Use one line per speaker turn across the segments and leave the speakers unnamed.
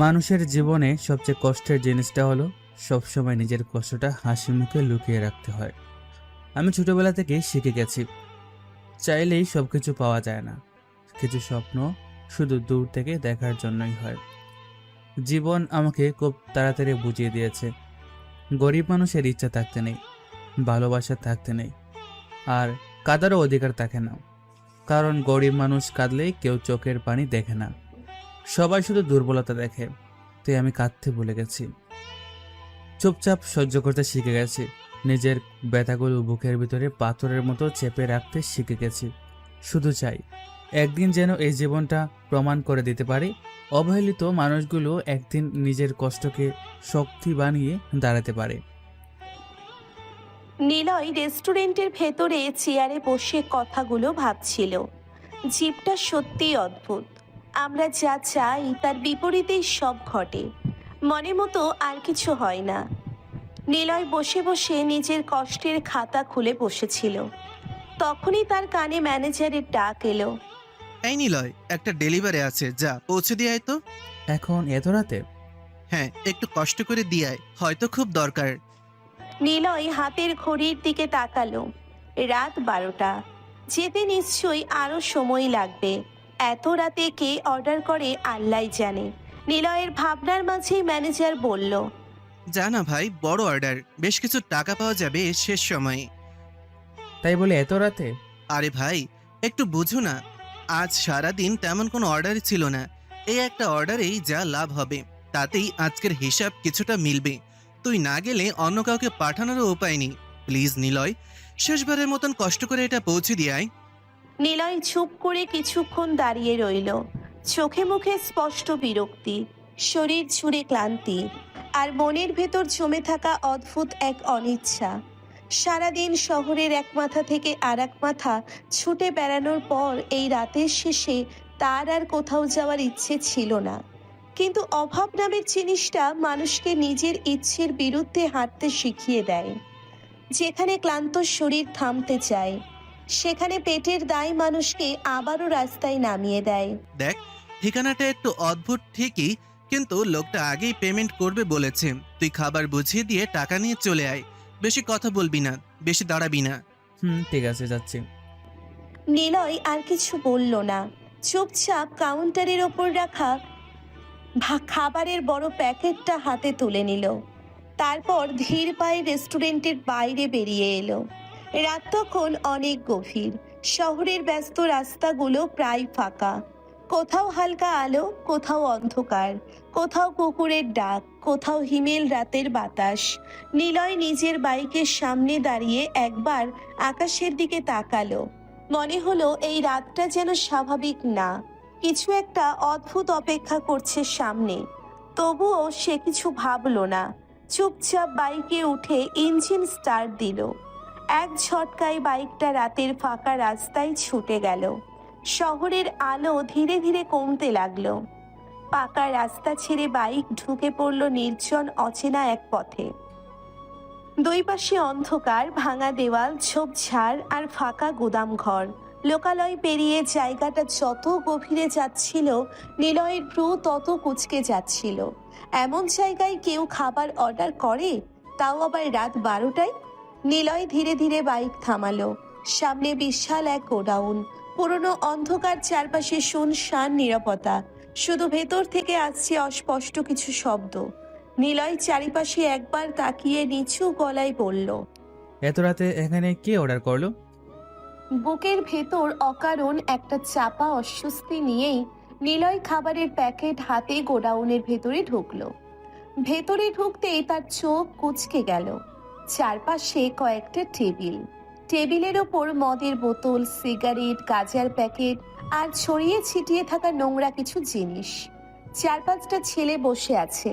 মানুষের জীবনে সবচেয়ে কষ্টের জিনিসটা হলো সবসময় নিজের কষ্টটা হাসি মুখে লুকিয়ে রাখতে হয়। আমি ছোটবেলা থেকে শিখে গেছি, চাইলেই সবকিছু পাওয়া যায় না। কিছু স্বপ্ন শুধু দূর থেকে দেখার জন্যই হয়। জীবন আমাকে খুব তাড়াতাড়ি বুঝিয়ে দিয়েছে, গরিব মানুষের ইচ্ছা থাকতে নেই, ভালোবাসা থাকতে নেই, আর কাদারও অধিকার থাকে না। কারণ গরিব মানুষ কাঁদলেই কেউ চোখের পানি দেখে না, সবাই শুধু দুর্বলতা দেখে। তাই আমি কাঁদতে ভুলে গেছি, চুপচাপ সহ্য করতে শিখে গেছি। নিজের ব্যথাগুলো বুকের ভিতরে পাথরের মতো চেপে রাখতে শিখে গেছি। শুধু চাই একদিন যেন এই জীবনটা প্রমাণ করে দিতে পারি, অবহেলিত মানুষগুলো একদিন নিজের কষ্টকে শক্তি বানিয়ে দাঁড়াতে পারে।
নিলয় রেস্টুরেন্টের ভেতরে চেয়ারে বসে কথাগুলো ভাবছিল। জীবটা সত্যিই অদ্ভুত। আমরা যা চাই তার বিপরীতেই সব ঘটে। মনে মতো আর কিছু হয় না। নিলয় বসে বসে নিজের কষ্টের খাতা খুলে বসেছিল। তখনই তার কানে ম্যানেজারের ডাক এলো।
এই নিলয়, একটা ডেলিভারি আছে, যা পৌঁছে দিয়ে আয় তো।
এখন এত রাতে?
হ্যাঁ, একটু কষ্ট করে দিয়ে আয়, হয়তো খুব দরকার।
নিলয় হাতের ঘড়ির দিকে তাকালো। রাত 12টা। যেতে নিশ্চয়ই আরো সময় লাগবে। এত রাতে কে অর্ডার করে আল্লাহই জানে। নিলয়ের ভাবনার মাঝেই ম্যানেজার বলল,
জানা ভাই, বড় অর্ডার, বেশ কিছু টাকা পাওয়া যাবে শেষ সময়ে।
তাই বলে এত রাতে?
আরে ভাই, একটু বুঝো না, আজ সারা দিন তেমন কোনো অর্ডার ছিল না। এই একটা অর্ডারেই যা লাভ হবে, তাতেই আজকের হিসাব কিছুটা মিলবে। তুই না গেলে অন্য কাউকে পাঠানোরও উপায় নেই। প্লিজ নিলয়, শেষবারের মতন কষ্ট করে এটা পৌঁছে দিয়ে আয়।
নিলয় চুপ করে কিছুক্ষণ দাঁড়িয়ে রইল। চোখে মুখে স্পষ্ট বিরক্তি, শরীর জুড়ে ক্লান্তি, আর মনের ভেতর জমে থাকা অদ্ভুত এক অনিচ্ছা। সারাদিন শহরের এক মাথা থেকে আর এক মাথা ছুটে বেড়ানোর পর এই রাতের শেষে তার আর কোথাও যাওয়ার ইচ্ছে ছিল না। কিন্তু অভাব নামের জিনিসটা মানুষকে নিজের ইচ্ছের বিরুদ্ধে হাঁটতে শিখিয়ে দেয়। যেখানে ক্লান্ত শরীর থামতে চায়, সেখানে পেটের দায় মানুষকে আবারও রাস্তায় নামিয়ে দেয়।
দেখ, ঠিকানাটা একটু অদ্ভুত ঠিকই, কিন্তু লোকটা আগেই পেমেন্ট করবে বলেছে। তুই খাবার বুঝিয়ে দিয়ে টাকা নিয়ে চলে আয়। বেশি কথা বলবি না, বেশি দাঁড়াবি না।
ঠিক আছে, যাচ্ছি।
নিলয় আর কিছু বলল না। চুপচাপ কাউন্টারের ওপর রাখা খাবারের বড় প্যাকেটটা হাতে তুলে নিল। তারপর ধীর পায়ে রেস্টুরেন্টের বাইরে বেরিয়ে এলো। রাত তখন অনেক গভীর। শহরের ব্যস্ত রাস্তাগুলো প্রায় ফাঁকা। কোথাও হালকা আলো, কোথাও অন্ধকার, কোথাও কুকুরের ডাক, কোথাও হিমেল রাতের বাতাস। নিলয় নিজের বাইকের সামনে দাঁড়িয়ে একবার আকাশের দিকে তাকালো। মনে হলো এই রাতটা যেন স্বাভাবিক না, কিছু একটা অদ্ভুত অপেক্ষা করছে সামনে। তবুও সে কিছু ভাবলো না। চুপচাপ বাইকে উঠে ইঞ্জিন স্টার্ট দিল। এক ঝটকায় বাইকটা রাতের ফাঁকা রাস্তায় ছুটে গেল। শহরের আলো ধীরে ধীরে কমতে লাগলো। পাকা রাস্তা ছেড়ে বাইক ঢুকে পড়ল নির্জন অচেনা এক পথে। দুই পাশে অন্ধকার, ভাঙা দেওয়াল, ঝোপঝাড় আর ফাঁকা গুদাম ঘর। লোকালয় পেরিয়ে জায়গাটা যত গভীরে যাচ্ছিল, নিলয়ের ভ্রু তত কুঁচকে যাচ্ছিল। এমন জায়গায় কেউ খাবার অর্ডার করে, তাও আবার রাত 12টায়? নিলয় ধীরে ধীরে বাইক থামালো। সামনে বিশাল এক গোডাউন। পুরনো অন্ধকার, চারপাশে শুনশান নীরবতা। শুধু ভেতর থেকে আসছে অস্পষ্ট কিছু শব্দ। নিলয় চারিপাশে একবার তাকিয়ে নিচু গলায় বলল,
এত রাতে এখানে কে অর্ডার করলো?
বুকের ভেতর অকারণ একটা চাপা অস্বস্তি নিয়েই নিলয় খাবারের প্যাকেট হাতে গোডাউনের ভেতরে ঢুকলো। ভেতরে ঢুকতেই তার চোখ কুঁচকে গেল। চারপাশে কয়েকটা টেবিল। টেবিলের ওপর মদের বোতল, সিগারেট, গাঁজার প্যাকেট আর ছড়িয়ে ছিটিয়ে থাকা নোংরা কিছু জিনিস। 4-5টা ছেলে বসে আছে।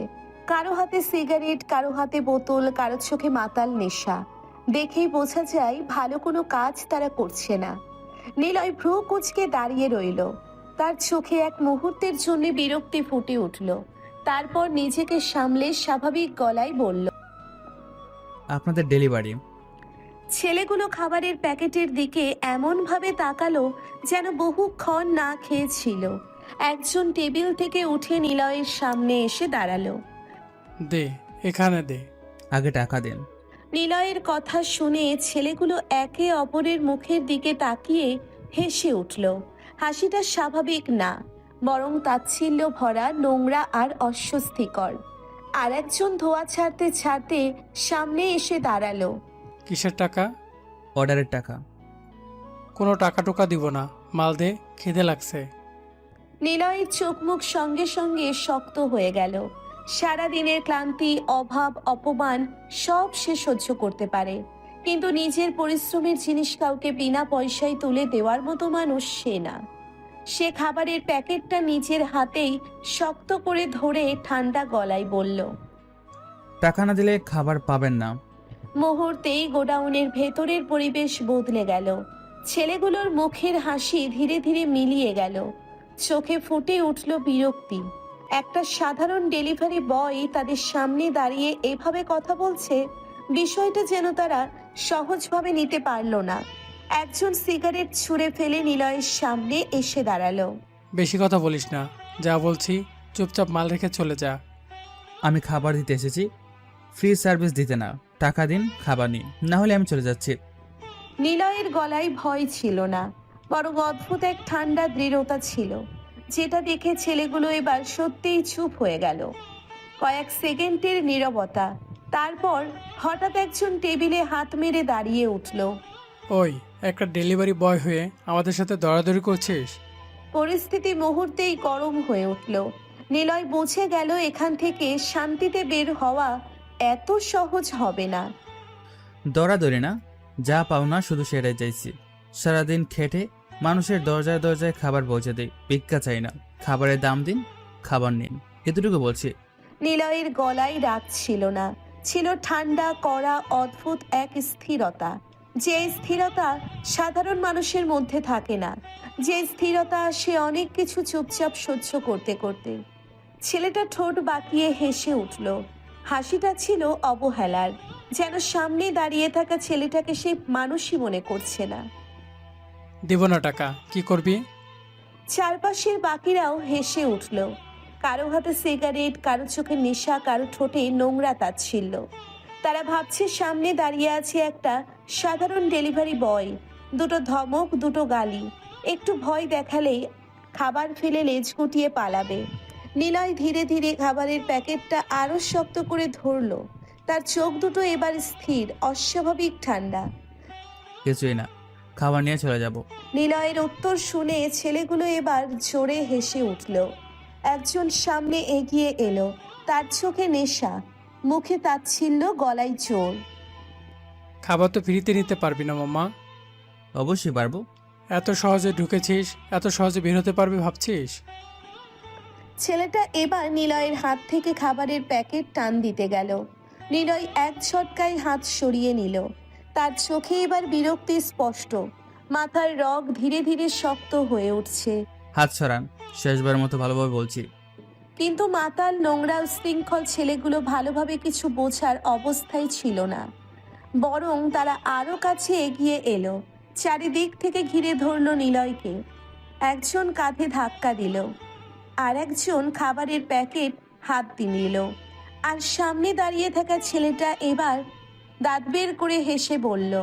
কারো হাতে সিগারেট, কারো হাতে বোতল, কারো চোখে মাতাল নেশা। দেখেই বোঝা যায় ভালো কোনো কাজ তারা করছে না। নিলয় ভ্রু কুঁচকে দাঁড়িয়ে রইল। তার চোখে এক মুহূর্তের জন্য বিরক্তি ফুটে উঠল। তারপর নিজেকে সামলে স্বাভাবিক গলায় বলল,
আপনাদের ডেলিভারি।
ছেলেগুলো খাবারের প্যাকেটের দিকে এমনভাবে তাকালো যেন বহুক্ষণ না খেয়েছিল। একজন টেবিল থেকে উঠে নিলয়ের সামনে এসে দাঁড়ালো।
দে, এখানে দে।
আগে টাকা দিন।
নিলয়ের কথা শুনে ছেলেগুলো একে অপরের মুখের দিকে তাকিয়ে হেসে উঠল। হাসিটা স্বাভাবিক না, বরং তাচ্ছিল্য ভরা, নোংরা আর অস্বস্তিকর। আর একজন ধোয়া ছাড়তে ছাড়তে সামনে এসে দাঁড়ালো।
কিসের টাকা?
অর্ডারের টাকা।
কোনো টাকা টোকা দিব না, মাল দে, খিদে লাগছে।
নিলয়ের চোখ মুখ সঙ্গে সঙ্গে শক্ত হয়ে গেল। সারাদিনের ক্লান্তি, অভাব, অপমান সব সে সহ্য করতে পারে, কিন্তু নিজের পরিশ্রমের জিনিস কাউকে বিনা পয়সায় তুলে দেওয়ার মতো মানুষ সে না। সে খাবারের প্যাকেটটা নিজের হাতেই শক্ত করে ধরে ঠান্ডা গলায় বলল।
টাকা না দিলে খাবার পাবেন না।
মুহূর্তেই গোডাউনের ভেতরের পরিবেশ বদলে গেল। ছেলেগুলোর মুখের হাসি ধীরে ধীরে মিলিয়ে গেল, চোখে ফুটে উঠল বিরক্তি। একটা সাধারণ ডেলিভারি বয় তাদের সামনে দাঁড়িয়ে এভাবে কথা বলছে, বিষয়টা যেন তারা সহজভাবে নিতে পারল না। একজন সিগারেট ছুঁড়ে ফেলে নিলয়ের সামনে এসে দাঁড়ালো।
বেশি কথা বলিস না, যা বলছি চুপচাপ মাল রেখে চলে যা।
আমি খাবার দিতে এসেছি, ফ্রি সার্ভিস দিতে না। টাকা দিন, খাবার নিন, না হলে আমি চলে যাচ্ছি।
নিলয়ের গলায় ভয় ছিল না, বরং অদ্ভুত এক ঠান্ডা দৃঢ়তা ছিল, যেটা দেখে ছেলেগুলো এবার সত্যিই চুপ হয়ে গেল। কয়েক সেকেন্ডের নীরবতা, তারপর হঠাৎ একজন টেবিলে হাত মেরে দাঁড়িয়ে উঠল।
ওই, একটা ডেলিভারি বয় হয়ে আমাদের সাথে দরাদরি করছিস?
পরিস্থিতি মুহূর্তেই গরম হয়ে উঠল। নিলয় বুঝে গেল এখান থেকে শান্তিতে বের হওয়া এত সহজ হবে না।
দৌড়াদৌড়ি না, যা পাও না শুধু সেটাই চাইছি। সারাদিন খেটে মানুষের দরজায় দরজায় খাবার পৌঁছে দিই, ভিক্ষা চাই না। খাবারের দাম দিন, খাবার নিন, এতটুকু বলছি।
নিলয়ের গলায় রাগ ছিল না, ছিল ঠান্ডা কড়া অদ্ভুত এক স্থিরতা। যে স্থিরতা সাধারণ মানুষের মধ্যে থাকে না, যে স্থিরতা সে অনেক কিছু চুপচাপ সহ্য করতে করতে। ছেলেটা ঠোঁট বাঁকিয়ে হেসে উঠল। হাসিটা ছিল অবহেলার, যেন সামনে দাঁড়িয়ে থাকা ছেলেটাকে সে মানুষই মনে করছে না।
দিব না টাকা, কি করবি?
চারপাশের বাকিরাও হেসে উঠল। কারো হাতে সিগারেট, কারো চোখে নেশা, কারো ঠোঁটে নোংরা তাচ্ছিল্য। তারা ভাবছে সামনে দাঁড়িয়ে আছে একটা সাধারণ ডেলিভারি বয়। দুটো ধমক, দুটো গালি, একটু ভয় দেখালেই খাবার ফেলে লেজ গুটিয়ে পালাবে। নিলয় ধীরে ধীরে খাবারের প্যাকেটটা আরো শক্ত করে ধরল। তার চোখ দুটো এবার স্থির, অস্বাভাবিক ঠান্ডা।
কিছুই না, খাবার নিয়ে চলে যাব।
নিলয়ের উত্তর শুনে ছেলেগুলো এবার জোরে হেসে উঠল। একজন সামনে এগিয়ে এলো, তার চোখে নেশা, মুখে তাচ্ছিল্য, গলায় জোর।
খাবার তো ফ্রিতে নিতে পারবি না মাম্মা?
অবশ্যই পারবো।
এত সহজে ঢুকেছিস, এত সহজে বের হতে পারবি ভাবছিস?
ছেলেটা এবার নিলয়ের হাত থেকে খাবারের প্যাকেট টান দিতে গেল। নিলয় এক ঝটকায় হাত সরিয়ে নিল। তার চোখে এবার বিরক্তি স্পষ্ট, মাথার রগ ধীরে ধীরে শক্ত হয়ে উঠছে।
হাত সরান, শেষবার মতো ভালোভাবে বলছি।
কিন্তু মাতাল, নোংরা, উশৃঙ্খল ছেলেগুলো ভালোভাবে কিছু বোঝার অবস্থায় ছিল না, বরং তারা আরো কাছে এগিয়ে এলো। চারিদিক থেকে ঘিরে ধরল নিলয়কে। একজন কাঁধে ধাক্কা দিল, আর একজন খাবারের প্যাকেট হাত দিয়ে নিল। আর সামনে দাঁড়িয়ে থাকা ছেলেটা এবার দাঁত বের করে হেসে বলল।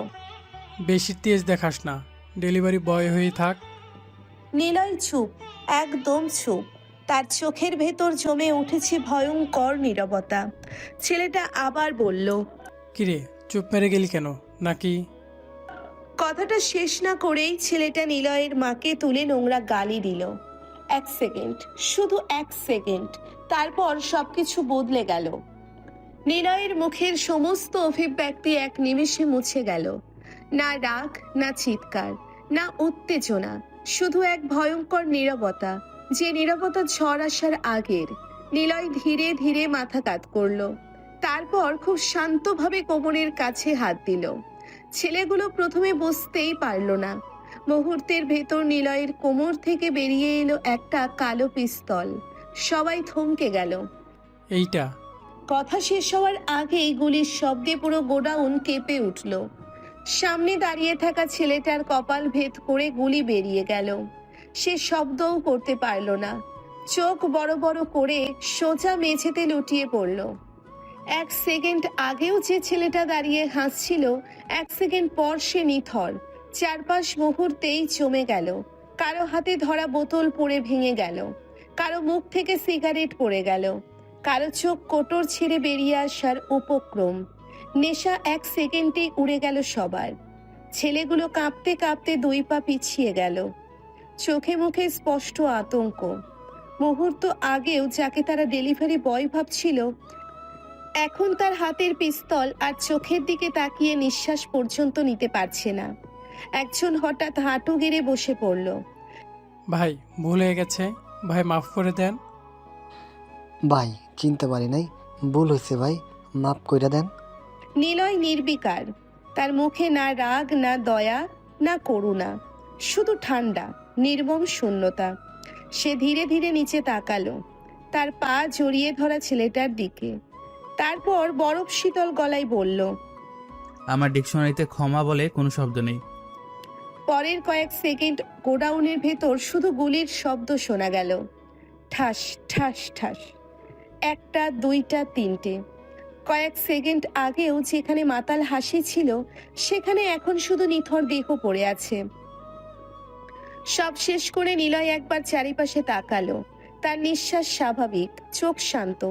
বেশি তেজ দেখাস না, ডেলিভারি বয় হয়ে থাক।
নিলয় চুপ, একদম চুপ। তার চোখের ভেতর জমে উঠেছে ভয়ঙ্কর নীরবতা। ছেলেটা আবার বলল।
কিরে, চুপ মেরে গেলি কেন? নাকি?
কথাটা শেষ না করেই ছেলেটা নিলয়ের মাকে তুলে নোংরা গালি দিল। এক সেকেন্ড, শুধু এক সেকেন্ড, তারপর সবকিছু বদলে গেল। নিলয়ের মুখের সমস্ত অভিব্যক্তি এক নিমেষে মুছে গেল। না রাগ, না চিৎকার, না উত্তেজনা, শুধু এক ভয়ঙ্কর নীরবতা, যে নীরবতা ঝড় আসার আগের। নিলয় ধীরে ধীরে মাথা কাত করল, তারপর খুব শান্তভাবে কোমরের কাছে হাত দিল। ছেলেগুলো প্রথমে বুঝতেই পারল না। মুহূর্তের ভেতর নিলয়ের কোমর থেকে বেরিয়ে এলো একটা কালো পিস্তল। সবাই থমকে গেল।
এইটা?
কথা শেষ হওয়ার আগেই গুলির শব্দে পুরো গোডাউন কেঁপে উঠল। সামনে দাঁড়িয়ে থাকা ছেলেটার কপাল ভেদ করে গুলি বেরিয়ে গেল। সে শব্দও করতে পারল না। চোখ বড় বড় করে সোজা মেঝেতে লুটিয়ে পড়ল। 1 সেকেন্ড আগেও যে ছেলেটা দাঁড়িয়ে হাসছিল, 1 সেকেন্ড পর সে নিথর। চারপাশ মুহূর্তেই জমে গেল। কারো হাতে ধরা বোতল পড়ে ভেঙে গেল, কারো মুখ থেকে সিগারেট পড়ে গেল, কারো চোখ কোটর ছেড়ে বেরিয়ে আসার উপক্রম। নেশা 1 সেকেন্ডেই উড়ে গেল সবার। ছেলেগুলো কাঁপতে কাঁপতে 2 পা পিছিয়ে গেল। চোখে মুখে স্পষ্ট আতঙ্ক। মুহূর্ত আগেও যাকে তারা ডেলিভারি বয় ভাবছিল, এখন তার হাতের পিস্তল আর চোখের দিকে তাকিয়ে নিঃশ্বাস পর্যন্ত নিতে পারছে না। একজন হঠাৎ হাঁটু গেড়ে বসে পড়ল।
ভাই ভুল হয়ে গেছে, ভাই মাফ করে দেন।
ভাই চিনতে পারি নাই, ভুল হয়েছে ভাই, মাফ কইরা দেন।
নিলয় নির্বিকার। তার মুখে না রাগ, না দয়া, না করুণা, শুধু ঠান্ডা নির্মম শূন্যতা। সে ধীরে ধীরে নিচে তাকালো, তার পা জড়িয়ে ধরা ছেলেটার দিকে। তারপর বরফ শীতল গলায় বলল,
আমার ডিকশনারিতে ক্ষমা বলে কোনো শব্দ নেই।
পরের কয়েক সেকেন্ড গোডাউনের ভেতর শুধু গুলির শব্দ শোনা গেল। ঠাস ঠাস ঠাস, 1টা 2টা 3টে। কয়েক সেকেন্ড আগেও যেখানে মাতাল হাসি ছিল, সেখানে এখন শুধু নিথর দেহ পড়ে আছে। সব শেষ করে নিলয় একবার চারিপাশে তাকালো। তার নিঃশ্বাস স্বাভাবিক, চোখ শান্ত,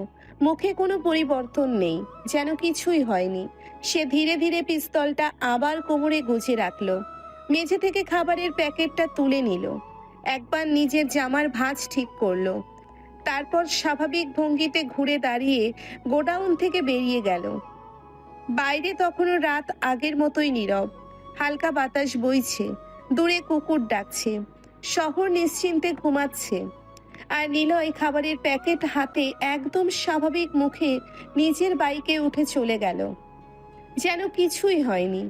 মুখে কোনো পরিবর্তন নেই, যেন কিছুই হয়নি। সে ধীরে ধীরে পিস্তলটা আবার কোমরে গুজে রাখলো। মেঝে থেকে খাবারের প্যাকেটটা তুলে নিল। একবার নিজের জামার ভাঁজ ঠিক করলো। তারপর স্বাভাবিক ভঙ্গিতে ঘুরে দাঁড়িয়ে গোডাউন থেকে বেরিয়ে গেল। বাইরে তখনও রাত আগের মতোই নীরব। হালকা বাতাস বইছে, দূরে কুকুর ডাকছে, শহর নিশ্চিন্তে ঘুমাচ্ছে। আর নিলয় খাবারের প্যাকেট হাতে একদম স্বাভাবিক মুখে নিজের বাইকে উঠে চলে গেল, যেন কিছুই হয়নি।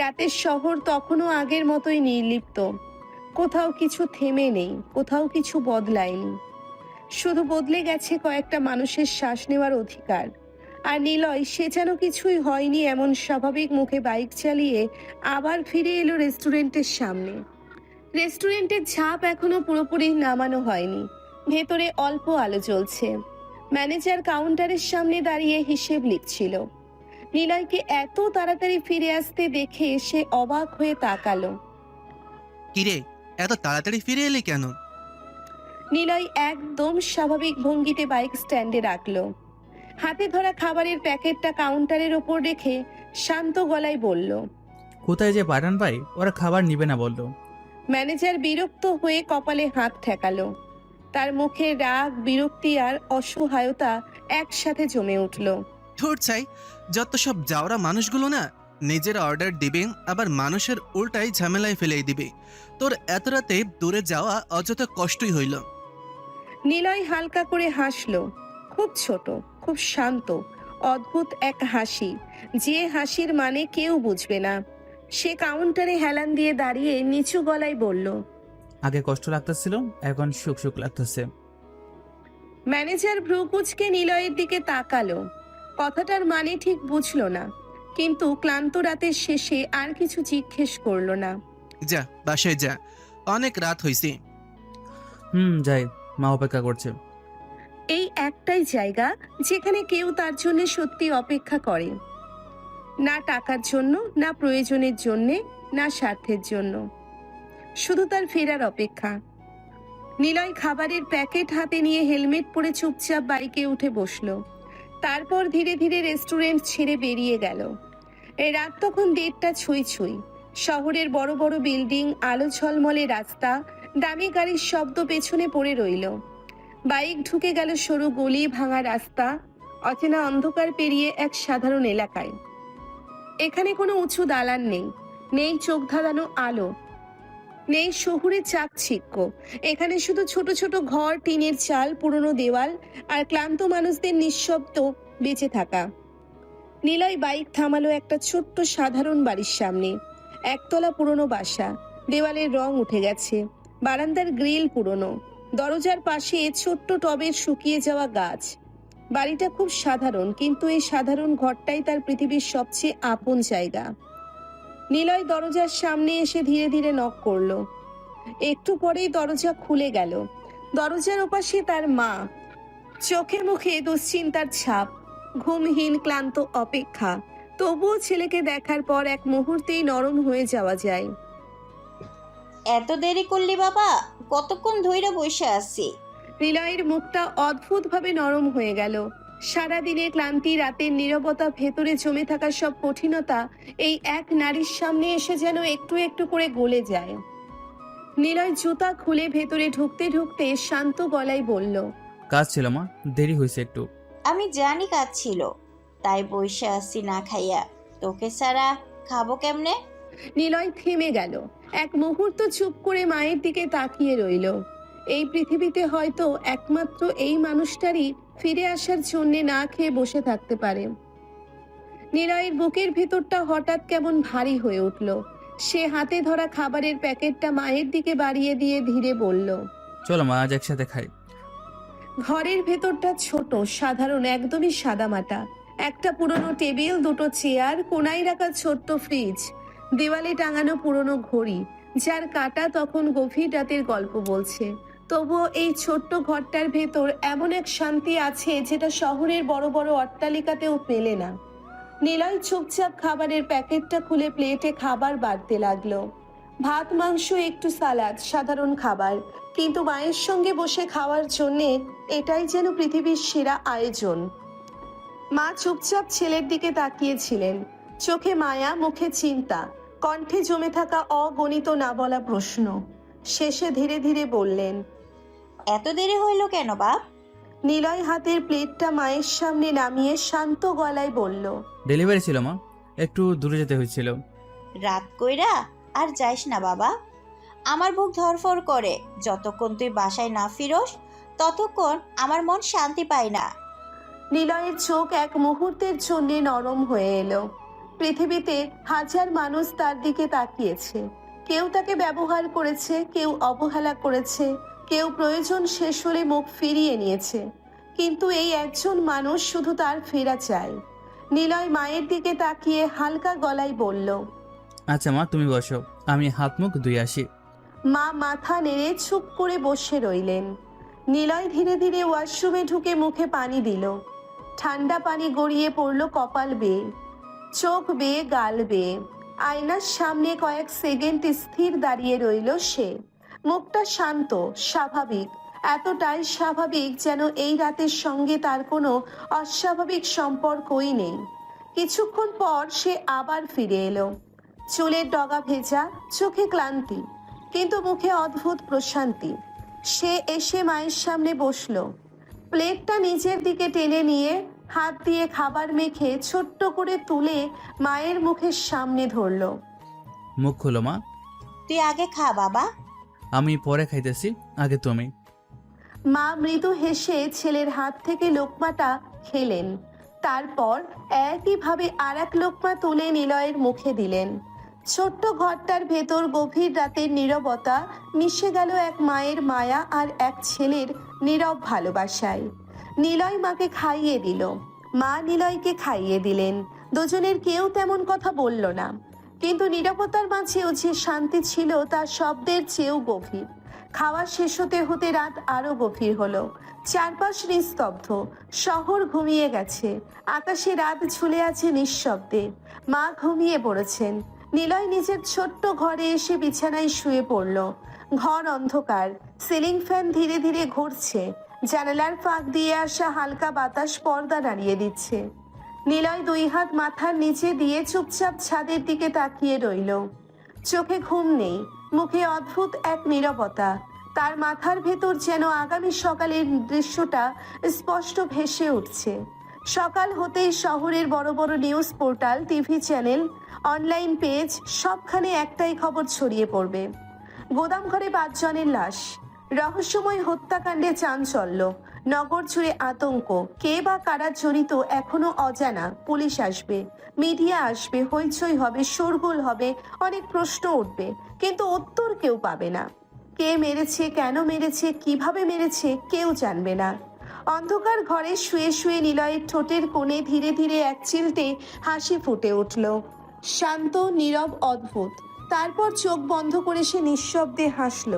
রাতের শহর তখনও আগের মতোই নির্লিপ্ত। কোথাও কিছু থেমে নেই, কোথাও কিছু বদলায়নি। শুধু বদলে গেছে কয়েকটা মানুষের শ্বাস নেওয়ার অধিকার। আর নিলয়, সে যেন কিছুই হয়নি এমন স্বাভাবিক মুখে বাইক চালিয়ে আবার ফিরে এলো রেস্টুরেন্টের সামনে। রেস্টুরেন্টের ঝাঁপ এখনো পুরোপুরি নামানো হয়নি, ভেতরে অল্প আলো জ্বলছে। ম্যানেজার কাউন্টারের সামনে দাঁড়িয়ে হিসেব লিখছিল। নিলয়কে এত তাড়াতাড়ি ফিরে আসতে দেখে সে অবাক হয়ে তাকালো।
কিরে, এত তাড়াতাড়ি ফিরে এলি কেন?
নিলয় একদম স্বাভাবিক ভঙ্গিতে বাইক স্ট্যান্ডে রাখলো। হাতে ধরা খাবারের প্যাকেটটা কাউন্টারের ওপর রেখে শান্ত গলায় বলল,
কোথায় যে পাঠান ভাই, ওরা খাবার নিবে না বললো।
ম্যানেজার বিরক্ত হয়ে কপালে হাত ঠেকালো। তার মুখে রাগ, বিরক্তি আর অসহায়তা একসাথে জমে উঠল।
ধুর চাই, যত সব যাওরা মানুষগুলো না, নিজের অর্ডার দিবে আবার মানুষের উল্টাই ঝামেলায় ফেলেই দিবে। তোর এত রাতে দূরে যাওয়া অযথা কষ্টই হইল।
নিলয় হালকা করে হাসলো, খুব ছোট, খুব শান্ত, অদ্ভুত এক হাসি, যে হাসির মানে কেউ বুঝবে না। সে কাউন্টারে হেলান দিয়ে দাঁড়িয়ে নিচু গলায় বলল,
আগে কষ্ট লাগতেছিল, এখন সুখ সুখ লাগতেছে।
ম্যানেজার ভ্রুকুচকে নিলয়ের দিকে তাকালো। কথাটার মানে ঠিক বুঝলো না, কিন্তু ক্লান্ত রাতের শেষে আর কিছু জিজ্ঞেস করলো না।
যা বাসায় যা, অনেক রাত হইছে।
যাই, মা অপেক্ষা করছে।
এই একটাই জায়গা যেখানে কেউ তার জন্য সত্যি অপেক্ষা করে, না টাকার জন্য, না প্রয়োজনের জন্যে, না স্বার্থের জন্য, শুধু তার ফেরার অপেক্ষা। নিলয় খাবারের প্যাকেট হাতে নিয়ে হেলমেট পরে চুপচাপ বাইকে উঠে বসলো। তারপর ধীরে ধীরে রেস্টুরেন্ট ছেড়ে বেরিয়ে গেল। এই রাত তখন 1:30 ছুঁই ছুঁই। শহরের বড় বড় বিল্ডিং, আলো ঝলমলে রাস্তা, দামি গাড়ির শব্দ পেছনে পড়ে রইল। বাইক ঢুকে গেল সরু গলি, ভাঙা রাস্তা, অচেনা অন্ধকার পেরিয়ে এক সাধারণ এলাকায়। এখানে কোনো উঁচু দালান নেই, নেই চোখ ধাঁধানো আলো, নেই শহুরে চাকচিক্য। এখানে শুধু ছোট ছোট ঘর, টিনের চাল, পুরনো দেওয়াল আর ক্লান্ত মানুষদের নিঃশব্দ বেঁচে থাকা। নিলয় বাইক থামালো একটা ছোট্ট সাধারণ বাড়ির সামনে। একতলা পুরনো বাসা, দেওয়ালের রং উঠে গেছে, বারান্দার গ্রিল পুরনো, দরজার পাশে ছোট্ট টবের শুকিয়ে যাওয়া গাছ। বাড়িটা খুব সাধারণ, কিন্তু এই সাধারণ ঘরটাই তার পৃথিবীর সবচেয়ে আপন জায়গা। নিলয় দরজার সামনে এসে ধীরে ধীরে নক করলো। একটু পরেই দরজা খুলে গেল। দরজার ওপাশে তার মা, চোখে মুখে দুশ্চিন্তার ছাপ, ঘুমহীন ক্লান্ত অপেক্ষা। তবুও ছেলেকে দেখার পর এক মুহূর্তেই নরম হয়ে যাওয়া যায়।
এত দেরি করলি বাবা? কতক্ষণ ধইরা বসে আছি।
নিলয়ের মুখটা অদ্ভুতভাবে নরম হয়ে গেল। সারাদিনের ক্লান্তি, রাতের নীরবতা, ভেতরে জমে থাকা সব কঠিনতা এই এক নারীর সামনে এসে যেন একটু একটু করে গলে যায়। নিলয় জুতা খুলে ভেতরে ঢুকতে ঢুকতে শান্ত গলায় বলল,
কাজ ছিল মা, দেরি হয়েছে একটু।
আমি জানি কাজ ছিল, তাই বসে আছি না খাইয়া। তোকে ছাড়া খাবো কেমনে?
নিলয় থেমে গেল। এক মুহূর্ত চুপ করে মায়ের দিকে তাকিয়ে রইল। এই পৃথিবীতে হয়তো একমাত্র এই মানুষটারই ফিরে আসার জন্যে না খেয়ে বসে থাকতে পারে। নিলয়ের বুকের ভেতরটা হঠাৎ কেমন ভারী হয়ে উঠল। সে হাতে ধরা খাবারের প্যাকেটটা মায়ের দিকে বাড়িয়ে দিয়ে ধীরে বলল,
চলো মা, আজ একসাথে খাই।
ঘরের ভেতরটা ছোট, সাধারণ, একদমই সাদামাটা। একটা পুরনো টেবিল, দুটো চেয়ার, কোনায় রাখা ছোট্ট ফ্রিজ, দেওয়ালে টাঙানো পুরনো ঘড়ি যার কাঁটা তখন গভীর রাতের গল্প বলছে। তবুও এই ছোট্ট ঘরটার ভেতর এমন এক শান্তি আছে যেটা শহরের বড় বড় অট্টালিকাতেও পেলে না। নিলয় চুপচাপ খাবারের প্যাকেটটা খুলে প্লেটে খাবার বাড়তে লাগলো। ভাত, মাংস, একটু সালাদ, সাধারণ খাবার, কিন্তু মায়ের সঙ্গে বসে খাওয়ার জন্যে এটাই যেন পৃথিবীর সেরা আয়োজন। মা চুপচাপ ছেলের দিকে তাকিয়েছিলেন, চোখে মায়া, মুখে চিন্তা, কণ্ঠে জমে থাকা অগণিত না বলা প্রশ্ন। শেষে ধীরে ধীরে বললেন,
এত দেরি হইল কেন বাপ?
নিলয় হাতের প্লেটটা মায়ের সামনে নামিয়ে শান্ত গলায় বলল,
ডেলিভারি ছিল মা, একটু দূরে যেতে হয়েছিল।
রাত কইরা আর যাইস না বাবা, আমার বুক ধরফর করে। যতক্ষণ তুই বাসায় না ফিরোস ততক্ষণ আমার মন শান্তি পায় না।
নিলয়ের চোখ এক মুহূর্তের জন্য নরম হয়ে এলো। পৃথিবীতে হাজার মানুষ তার দিকে তাকিয়েছে। কেউ তাকে ব্যবহার করেছে, কেউ অবহেলা করেছে, কেউ প্রয়োজন শেষ হলে মুখ ফিরিয়ে নিয়েছে, কিন্তু এই একজন মানুষ শুধু তার ফেরা চায়। নিলয় মায়ের দিকে তাকিয়ে হালকা গলায় বলল,
আচ্ছা মা, তুমি বসো, আমি হাত মুখ ধুয়ে আসি।
মা মাথা নেড়ে চুপ করে বসে রইলেন। নিলয় ধীরে ধীরে ওয়াশরুমে ঢুকে মুখে পানি দিল। ঠান্ডা পানি গড়িয়ে পড়ল কপাল বেয়ে, চোখ বেয়ে, গাল বেয়ে। আয়নার সামনে কয়েক সেকেন্ড স্থির দাঁড়িয়ে রইল সে। মুখটা শান্ত, স্বাভাবিক, এতটাই স্বাভাবিক যেন এই রাতের সঙ্গে তার কোনো অস্বাভাবিক সম্পর্কই নেই। কিছুক্ষণ পর সে আবার ফিরে এলো। চুলের ডগা ভেজা, চোখে ক্লান্তি, কিন্তু মুখে অদ্ভুত প্রশান্তি। সে এসে মায়ের সামনে বসলো। প্লেটটা নিচের দিকে টেনে নিয়ে হাত দিয়ে খাবার মেখে ছোট্ট করে তুলে মায়ের মুখের সামনে ধরলো।
মুখ খোলো মা।
তুই আগে খা বাবা।
আমি পরে খাইতেছি, আগে তুমি।
মা মৃদু হেসে ছেলের হাত থেকে লোকমাটা খেলেন। তারপর একইভাবে আর এক লোকমা তুলে নিলয়ের মুখে দিলেন। ছোট্ট ঘরটার ভেতর গভীর রাতের নীরবতা মিশে গেল এক মায়ের মায়া আর এক ছেলের নীরব ভালোবাসায়। নিলয় মাকে খাইয়ে দিল, মা নিলয়কে খাইয়ে দিলেন। দুজনের কেউ তেমন কথা বলল না, কিন্তু নীরবতার মাঝেও যে শান্তি ছিল তা শব্দের চেয়েও গভীর। খাওয়া শেষ হতে হতে রাত আরো গভীর হলো। চারপাশ নিস্তব্ধ, শহর ঘুমিয়ে গেছে, আকাশে রাত ঝুলে আছে নিঃশব্দে। মা ঘুমিয়ে পড়েছেন। নিলয় নিজের ছোট্ট ঘরে এসে বিছানায় শুয়ে পড়ল। ঘর অন্ধকার, সিলিং ফ্যান ধীরে ধীরে ঘুরছে, জানালার ফাঁক দিয়ে আসা হালকা বাতাস পর্দা নাড়িয়ে দিচ্ছে। নিলয় দুই হাত মাথার নিচে দিয়ে চুপচাপ ছাদের দিকে তাকিয়ে রইল। চোখে ঘুম নেই, মুখে অদ্ভুত এক নীরবতা। তার মাথার ভেতর যেন আগামী সকালের দৃশ্যটা স্পষ্ট ভেসে উঠছে। সকাল হতেই শহরের বড় বড় news portal, TV channel, online page সবখানে একটাই খবর ছড়িয়ে পড়বে। গোদামঘরে 5 জনের লাশ, রহস্যময় হত্যাকাণ্ডে চাঞ্চল্য, নগর জুড়ে আতঙ্ক। কে বা কারা জড়িত এখনো অজানা। পুলিশ আসবে, মিডিয়া আসবে, হইচই হবে, শোরগোল হবে, অনেক প্রশ্ন উঠবে, কিন্তু উত্তর কেউ পাবে না। কে মেরেছে, কেন মেরেছে, কিভাবে মেরেছে কেউ জানবে না। অন্ধকার ঘরে শুয়ে শুয়ে নিলয়ের ঠোঁটের কোণে ধীরে ধীরে এক চিলতে হাসি ফুটে উঠল। শান্ত, নীরব, অদ্ভুত। তারপর চোখ বন্ধ করে সে নিঃশব্দে হাসল।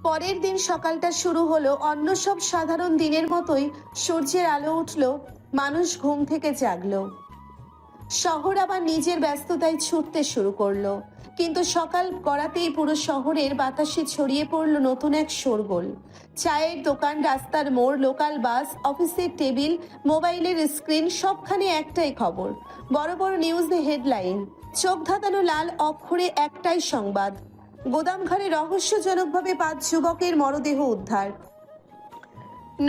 পরের দিন সকালটা শুরু হলো অন্য সব সাধারণ দিনের মতোই। সূর্যের আলো উঠল, মানুষ ঘুম থেকে জাগলো। শহর আবার নিজের ব্যস্ততায় ছুটতে শুরু করলো। কিন্তু সকাল গড়াতেই পুরো শহরের বাতাসে ছড়িয়ে পড়ল নতুন এক শোরগোল। চায়ের দোকান, রাস্তার মোড়, লোকাল বাস, অফিসের টেবিল, মোবাইলের স্ক্রিন, সবখানে একটাই খবর। বড় বড় নিউজে হেডলাইন, চোখ ধাঁধানো লাল অক্ষরে একটাই সংবাদ: গোদামঘরে রহস্যজনকভাবে 5 যুবকের মরদেহ উদ্ধার।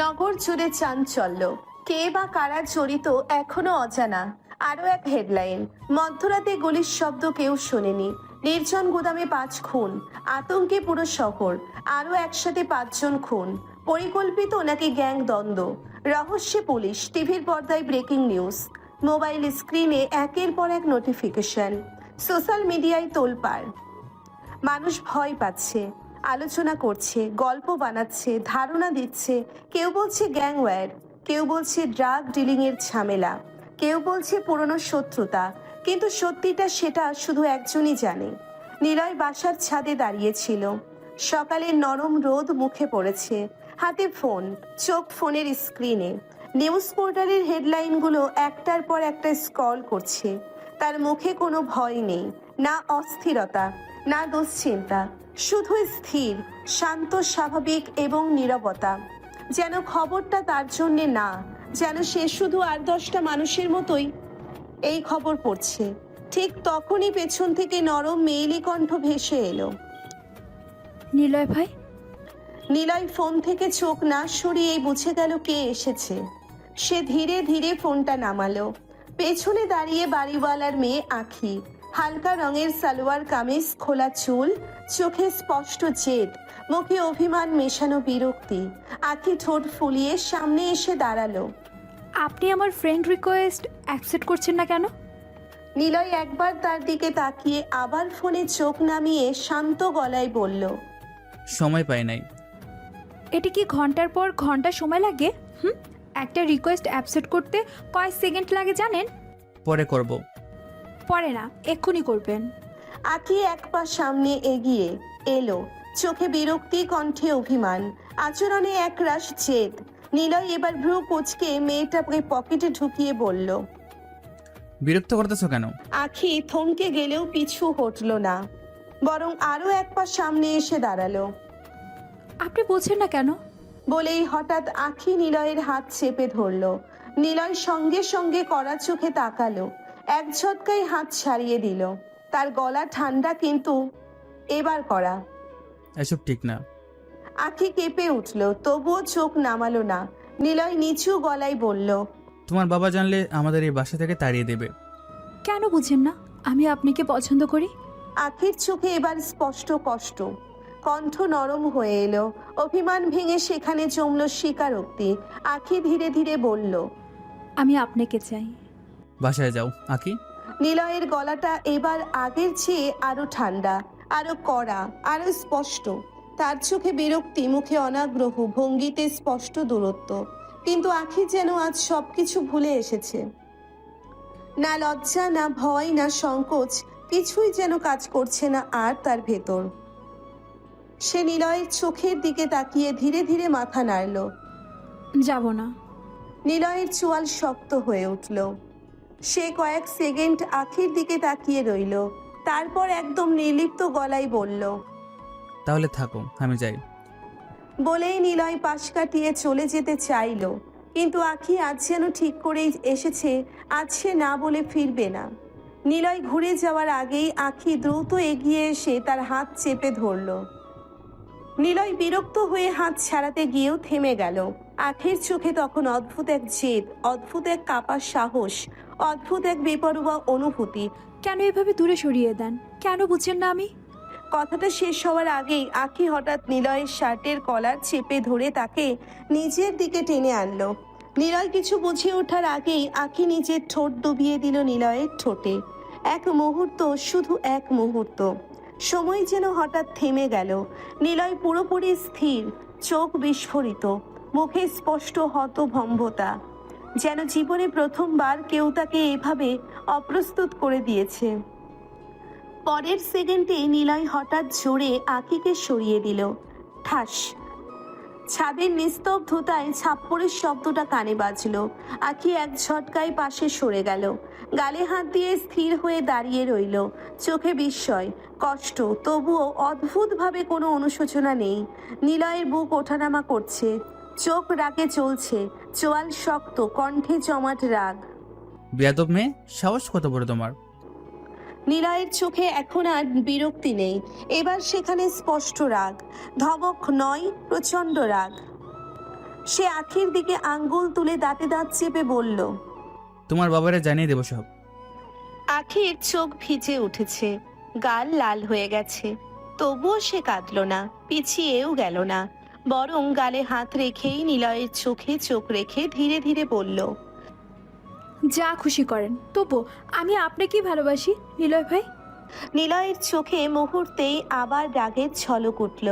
নগর জুড়ে চাঞ্চল্য, কে বা কারা জড়িত এখনো অজানা। আরও এক হেডলাইন, মধ্যরাতে গুলির শব্দ কেউ শোনেনি, নির্জন গুদামে 5 খুন, আতঙ্কে পুরো শহর, আরও একসাথে 5 জন খুন, পরিকল্পিত নাকি গ্যাং দ্বন্দ্ব, রহস্যে পুলিশ। টিভির পর্দায় ব্রেকিং নিউজ, মোবাইল স্ক্রিনে একের পর এক নোটিফিকেশন, সোশ্যাল মিডিয়ায় তোলপাড়। মানুষ ভয় পাচ্ছে, আলোচনা করছে, গল্প বানাচ্ছে, ধারণা দিচ্ছে। কেউ বলছে গ্যাংওয়্যার, কেউ বলছে ড্রাগ ডিলিংয়ের ঝামেলা, কেউ বলছে পুরনো শত্রুতা। কিন্তু সত্যিটা সেটা শুধু একজনই জানে। নিলয় বাসার ছাদে দাঁড়িয়েছিল। সকালের নরম রোদ মুখে পড়েছে, হাতে ফোন, চোখ ফোনের স্ক্রিনে। নিউজ পোর্টালের হেডলাইনগুলো একটার পর একটা স্ক্রল করছে। তার মুখে কোনো ভয় নেই, না অস্থিরতা, না দুশ্চিন্তা, শুধু স্থির, শান্ত, স্বাভাবিক এবং নীরবতা। যেন খবরটা তার জন্যে না, যেন সে শুধু আর 10টা মানুষের মতোই এই খবর পড়ছে। ঠিক তখনই পেছন থেকে নরম মেয়েলি কণ্ঠ ভেসে এলো।
নিলয় ভাই।
নিলয় ফোন থেকে চোখ না সরিয়েই বুঝে গেল কে এসেছে। সে ধীরে ধীরে ফোনটা নামালো। পেছনে দাঁড়িয়ে বাড়িওয়ালার মেয়ে আঁখি। হালকা রঙের সালোয়ার কামিজ, খোলা চুল, চোখে স্পষ্ট জেদ, মুখে অভিমান মেশানো বিরক্তি। আঁখি ঠোঁট ফুলিয়ে সামনে এসে দাঁড়ালো।
আপনি আমার ফ্রেন্ড রিকোয়েস্ট অ্যাকসেপ্ট করছেন না কেন?
নিলয় একবার তার দিকে তাকিয়ে আবার ফোনে চোখ নামিয়ে শান্ত গলায় বলল,
সময় পাই নাই।
এটি কি ঘন্টার পর ঘন্টা সময় লাগে? একটা রিকোয়েস্ট অ্যাকসেপ্ট করতে কয় সেকেন্ড লাগে জানেন?
পরে করব।
পরে না, এক্ষুনি করবেন।
আঁখি এক পা সামনে এগিয়ে এলো, চোখে বিরক্তি, কণ্ঠে অভিমান, আচরণে একরাশ জেদ। নিলয় এবার ভ্রু কুঁচকে মেয়েটাকে পকেটে ঢুকিয়ে বলল,
বিরক্ত করতেছো কেন?
আঁখি থমকে গেলেও পিছু হটল না, বরং আরো এক পা সামনে এসে দাঁড়ালো।
আপনি বোঝেন না কেন?
বলেই হঠাৎ আঁখি নিলয়ের হাত চেপে ধরল। নিলয় সঙ্গে সঙ্গে কড়া চোখে তাকালো, এক ঝটকায় হাত ছাড়িয়ে দিল। তার গলা ঠান্ডা, কিন্তু এবার কড়া।
এসব ঠিক না।
আঁখি কেঁপে উঠল, তবুও চোখ নামালো না। নিলয় নিচু গলায় বলল,
তোমার বাবা জানলে আমাদের এই বাসা থেকে তাড়িয়ে দেবে।
কেন বুঝেন না? আমি আপনাকে পছন্দ করি।
আঁখির চোখে এবার স্পষ্ট কষ্ট, কণ্ঠ নরম হয়ে এলো। অভিমান ভেঙে সেখানে জমল স্বীকারোক্তি। আঁখি ধীরে ধীরে বলল,
আমি আপনাকে চাই।
বাসায় যাও আঁকি।
নিলয়ের গলাটা এবার আগের চেয়ে আরো ঠান্ডা, আরো কড়া, আরো স্পষ্ট। তার চোখে বিরক্তি, মুখে অনাগ্রহ, ভঙ্গিতে স্পষ্ট দূরত্ব। কিন্তু আঁখি যেন আজ সবকিছু ভুলে এসেছে। না লজ্জা, না ভয়, না সংকোচ, কিছুই যেন কাজ করছে না আর তার ভেতর। সে নিলয়ের চোখের দিকে তাকিয়ে ধীরে ধীরে মাথা নাড়ল।
যাব না।
নিলয়ের চোয়াল শক্ত হয়ে উঠল। সে কয়েক সেকেন্ড আঁখির দিকে তাকিয়ে রইল, তারপর একদম নির্লিপ্ত গলায় বলল,
তাহলে থাকো, আমি যাই।
বলেই নিলয় পাশ কাটিয়ে চলে যেতে চাইল। কিন্তু আঁখি আজ যেন ঠিক করেই এসেছে, আজ সে না বলে ফিরবে না। নিলয় ঘুরে যাওয়ার আগেই আঁখি দ্রুত এগিয়ে এসে তার হাত চেপে ধরল। নিলয় বিরক্ত হয়ে হাত ছাড়াতে গিয়েও থেমে গেল। আঁখির চোখে তখন অদ্ভুত এক জেদ, অদ্ভুত এক কাঁপা সাহস, অদ্ভুত এক বেপরোয়া অনুভূতি।
কেন এভাবে দূরে সরিয়ে দেন? কেন বুঝছেন না আমি?
কথাটা শেষ হওয়ার আগেই আঁখি হঠাৎ নিলয়ের শার্টের কলার চেপে ধরে তাকে নিজের দিকে টেনে আনলো। নিলয় কিছু বুঝে ওঠার আগেই আঁখি নিজের ঠোঁট ডুবিয়ে দিল নিলয়ের ঠোঁটে। এক মুহূর্ত, শুধু এক মুহূর্ত। সময় যেন হঠাৎ থেমে গেল। নিলয় পুরোপুরি স্থির, চোখ বিস্ফোরিত, মুখে স্পষ্ট হতভম্বতা। যেন জীবনে প্রথমবার কেউ তাকে এভাবে অপ্রস্তুত করে দিয়েছে। পরের সেকেন্ডে নিলয় হঠাৎ জোরে আঁকিকে সরিয়ে দিল। ঠাস! ছাদের নিস্তব্ধতায় ছাপ্পড়ের শব্দটা কানে বাজলো। আঁকি এক ঝটকায় পাশে সরে গেল, গালে হাত দিয়ে স্থির হয়ে দাঁড়িয়ে রইল। চোখে বিস্ময়, কষ্ট, তবুও অদ্ভুতভাবে কোনো অনুশোচনা নেই। নিলয়ের বুক ওঠানামা করছে, চোখ রাগে চলছে, চোয়াল শক্ত, কণ্ঠে জমাট রাগ।
বেয়াদব মেয়ে, সাহস কত বড় তোমার!
নিলয়ের চোখে এখন আর বিরক্তি নেই, এবার সেখানে স্পষ্ট রাগ, ধমক নয়, প্রচণ্ড রাগ। সে আঁখির দিকে আঙ্গুল তুলে দাঁতে দাঁত চেপে বলল।
তোমার বাবারে জানিয়ে দেবো সব।
আঁখির চোখ ভিজে উঠেছে, গাল লাল হয়ে গেছে, তবুও সে কাঁদল না, পিছিয়েও গেল না, বরং গালে হাত রেখেই নিলয়ের চোখে চোখ রেখে ধীরে ধীরে বলল।
যা খুশি করেন, তবু আমি আপনাকেই ভালোবাসি নিলয় ভাই।
নিলয়ের চোখে মুহূর্তেই আবার রাগের ঝলক উঠল।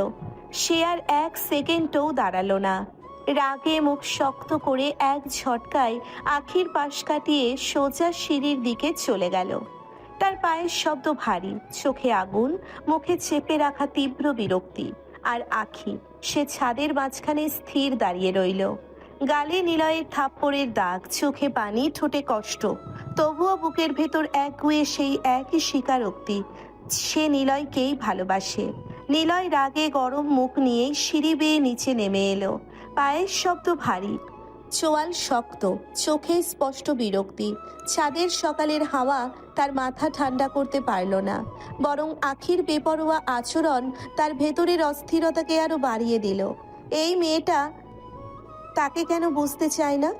সে আর এক সেকেন্ডও দাঁড়ালো না, রাগে মুখ শক্ত করে এক ঝটকায় আঁখির পাশ কাটিয়ে সোজা সিঁড়ির দিকে চলে গেল। তার পায়ের শব্দ ভারী, চোখে আগুন, মুখে চেপে রাখা তীব্র বিরক্তি। আর আঁখি, সে ছাদের মাঝখানে স্থির দাঁড়িয়ে রইল। গালে নিলয়ের থাপ্পড়ের দাগ, চোখে পানি, ঠোঁটে কষ্ট, তবুও বুকের ভেতর একগুঁয়ে সেই একই স্বীকারোক্তি, সে নিলয়কেই ভালোবাসে। নিলয় রাগে গরম মুখ নিয়েই সিঁড়ি বেয়ে নিচে নেমে এলো। পায়ের শব্দ ভারী, চোয়াল শক্ত, চোখে স্পষ্ট বিরক্তি। ছাদের সকালের হাওয়া তার মাথা ঠান্ডা করতে পারল না, বরং আঁখির বেপরোয়া আচরণ তার ভেতরের অস্থিরতাকে আরো বাড়িয়ে দিল। এই মেয়েটা তাকে কেন বুঝতে চায় না?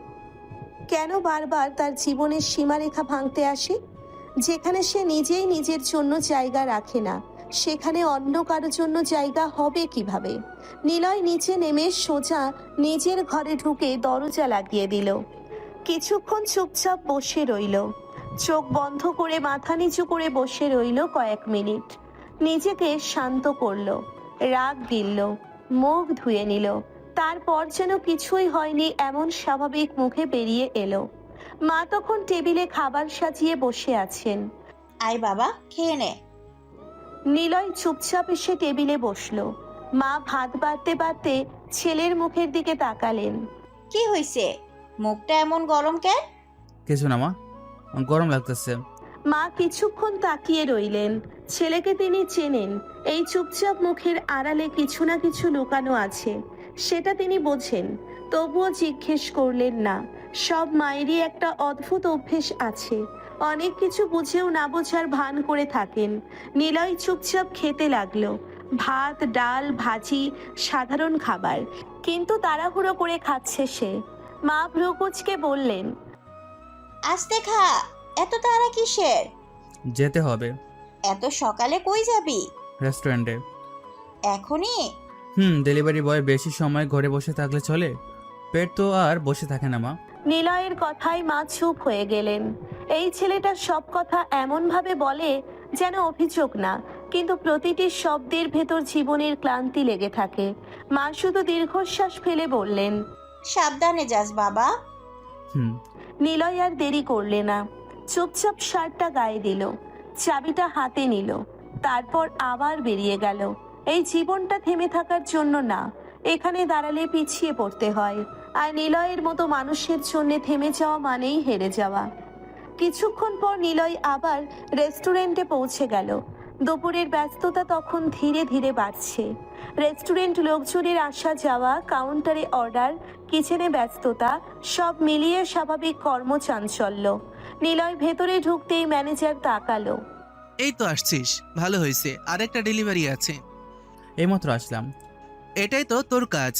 কেন বারবার তার জীবনের সীমারেখা ভাঙতে আসে? যেখানে সে নিজেই নিজের জন্য জায়গা রাখে না, সেখানে অন্য কারোর জন্য জায়গা হবে কিভাবে? নিলয় নিচে নেমে সোজা নিজের ঘরে ঢুকে দরজা লাগিয়ে দিল। কিছুক্ষণ চুপচাপ বসে রইল, চোখ বন্ধ করে মাথা নিচু করে বসে রইল কয়েক মিনিট। নিজেকে শান্ত করলো, রাগ গিলল, মুখ ধুয়ে নিল। তারপর যেন কিছুই হয়নি এমন স্বাভাবিক মুখে বেরিয়ে এলো। মা তখন টেবিলে খাবার সাজিয়ে বসে আছেন।
আয় বাবা, খেয়ে নে।
নিলয় চুপচাপ এসে টেবিলে বসলো। মা ভাত বাড়তে বাড়তে ছেলের মুখের দিকে তাকালেন।
কি হয়েছে, মুখটা এমন গরম কেন?
কিছু না মা, গরম লাগতেছে।
মা কিছুক্ষণ তাকিয়ে রইলেন। ছেলেকে তিনি চেনেন, এই চুপচাপ মুখের আড়ালে কিছু না কিছু লুকানো আছে, সেটা তিনি বোঝেন। তবুও জিজ্ঞেস করলেন না। সব মায়েরই একটা অদ্ভুত অভ্যেস আছে, অনেক কিছু বুঝেও না বোঝার ভান করে থাকেন। নিলয় চুপচাপ খেতে লাগলো, ভাত, ডাল, ভাজি, সাধারণ খাবার, কিন্তু তাড়াহুড়ো করে খাচ্ছে সে। মা ভ্রুকুচকে বললেন,
আস্তে খা, এত তাড়া কিসের?
যেতে হবে।
এত সকালে কই যাবি?
রেস্টুরেন্টে।
এখনই?
ডেলিভারি বয় বেশি সময় ঘরে বসে থাকলে চলে? পেট তো আর বসে থাকে না মা।
নিলয়ের কথায় মা চুপ হয়ে গেলেন। এই ছেলেটা সব কথা এমনভাবে বলে যেন অভিযোগ না, কিন্তু প্রতিটি শব্দের ভেতর জীবনের ক্লান্তি লেগে থাকে। মা শুধু দীর্ঘশ্বাস ফেলে বললেন,
সাবধানে যাস বাবা।
হুম।
নিলয় আর দেরি করলে না, চুপচাপ শার্টটা গায়ে দিল, চাবিটা হাতে নিল, তারপর আবার বেরিয়ে গেল। এই জীবনটা থেমে থাকার জন্য না, এখানে দাঁড়ালে পিছিয়ে পড়তে হয়, আর নিলয়ের মতো মানুষের জন্য থেমে যাওয়া মানেই হেরে যাওয়া। কিছুক্ষণ পর নিলয় আবার রেস্টুরেন্টে পৌঁছে গেল। দুপুরের ব্যস্ততা তখন ধীরে ধীরে বাড়ছে। রেস্টুরেন্ট, লোকজনের আসা যাওয়া, কাউন্টারে অর্ডার, কিচেনে ব্যস্ততা, সব মিলিয়ে স্বাভাবিক কর্মচাঞ্চল্য। নিলয় ভেতরে ঢুকতেই ম্যানেজার তাকালো।
এই তো আসছিস, ভালো হয়েছে, আরেকটা ডেলিভারি আছে।
এইমাত্র আসলাম।
এটাই তো তোর কাজ,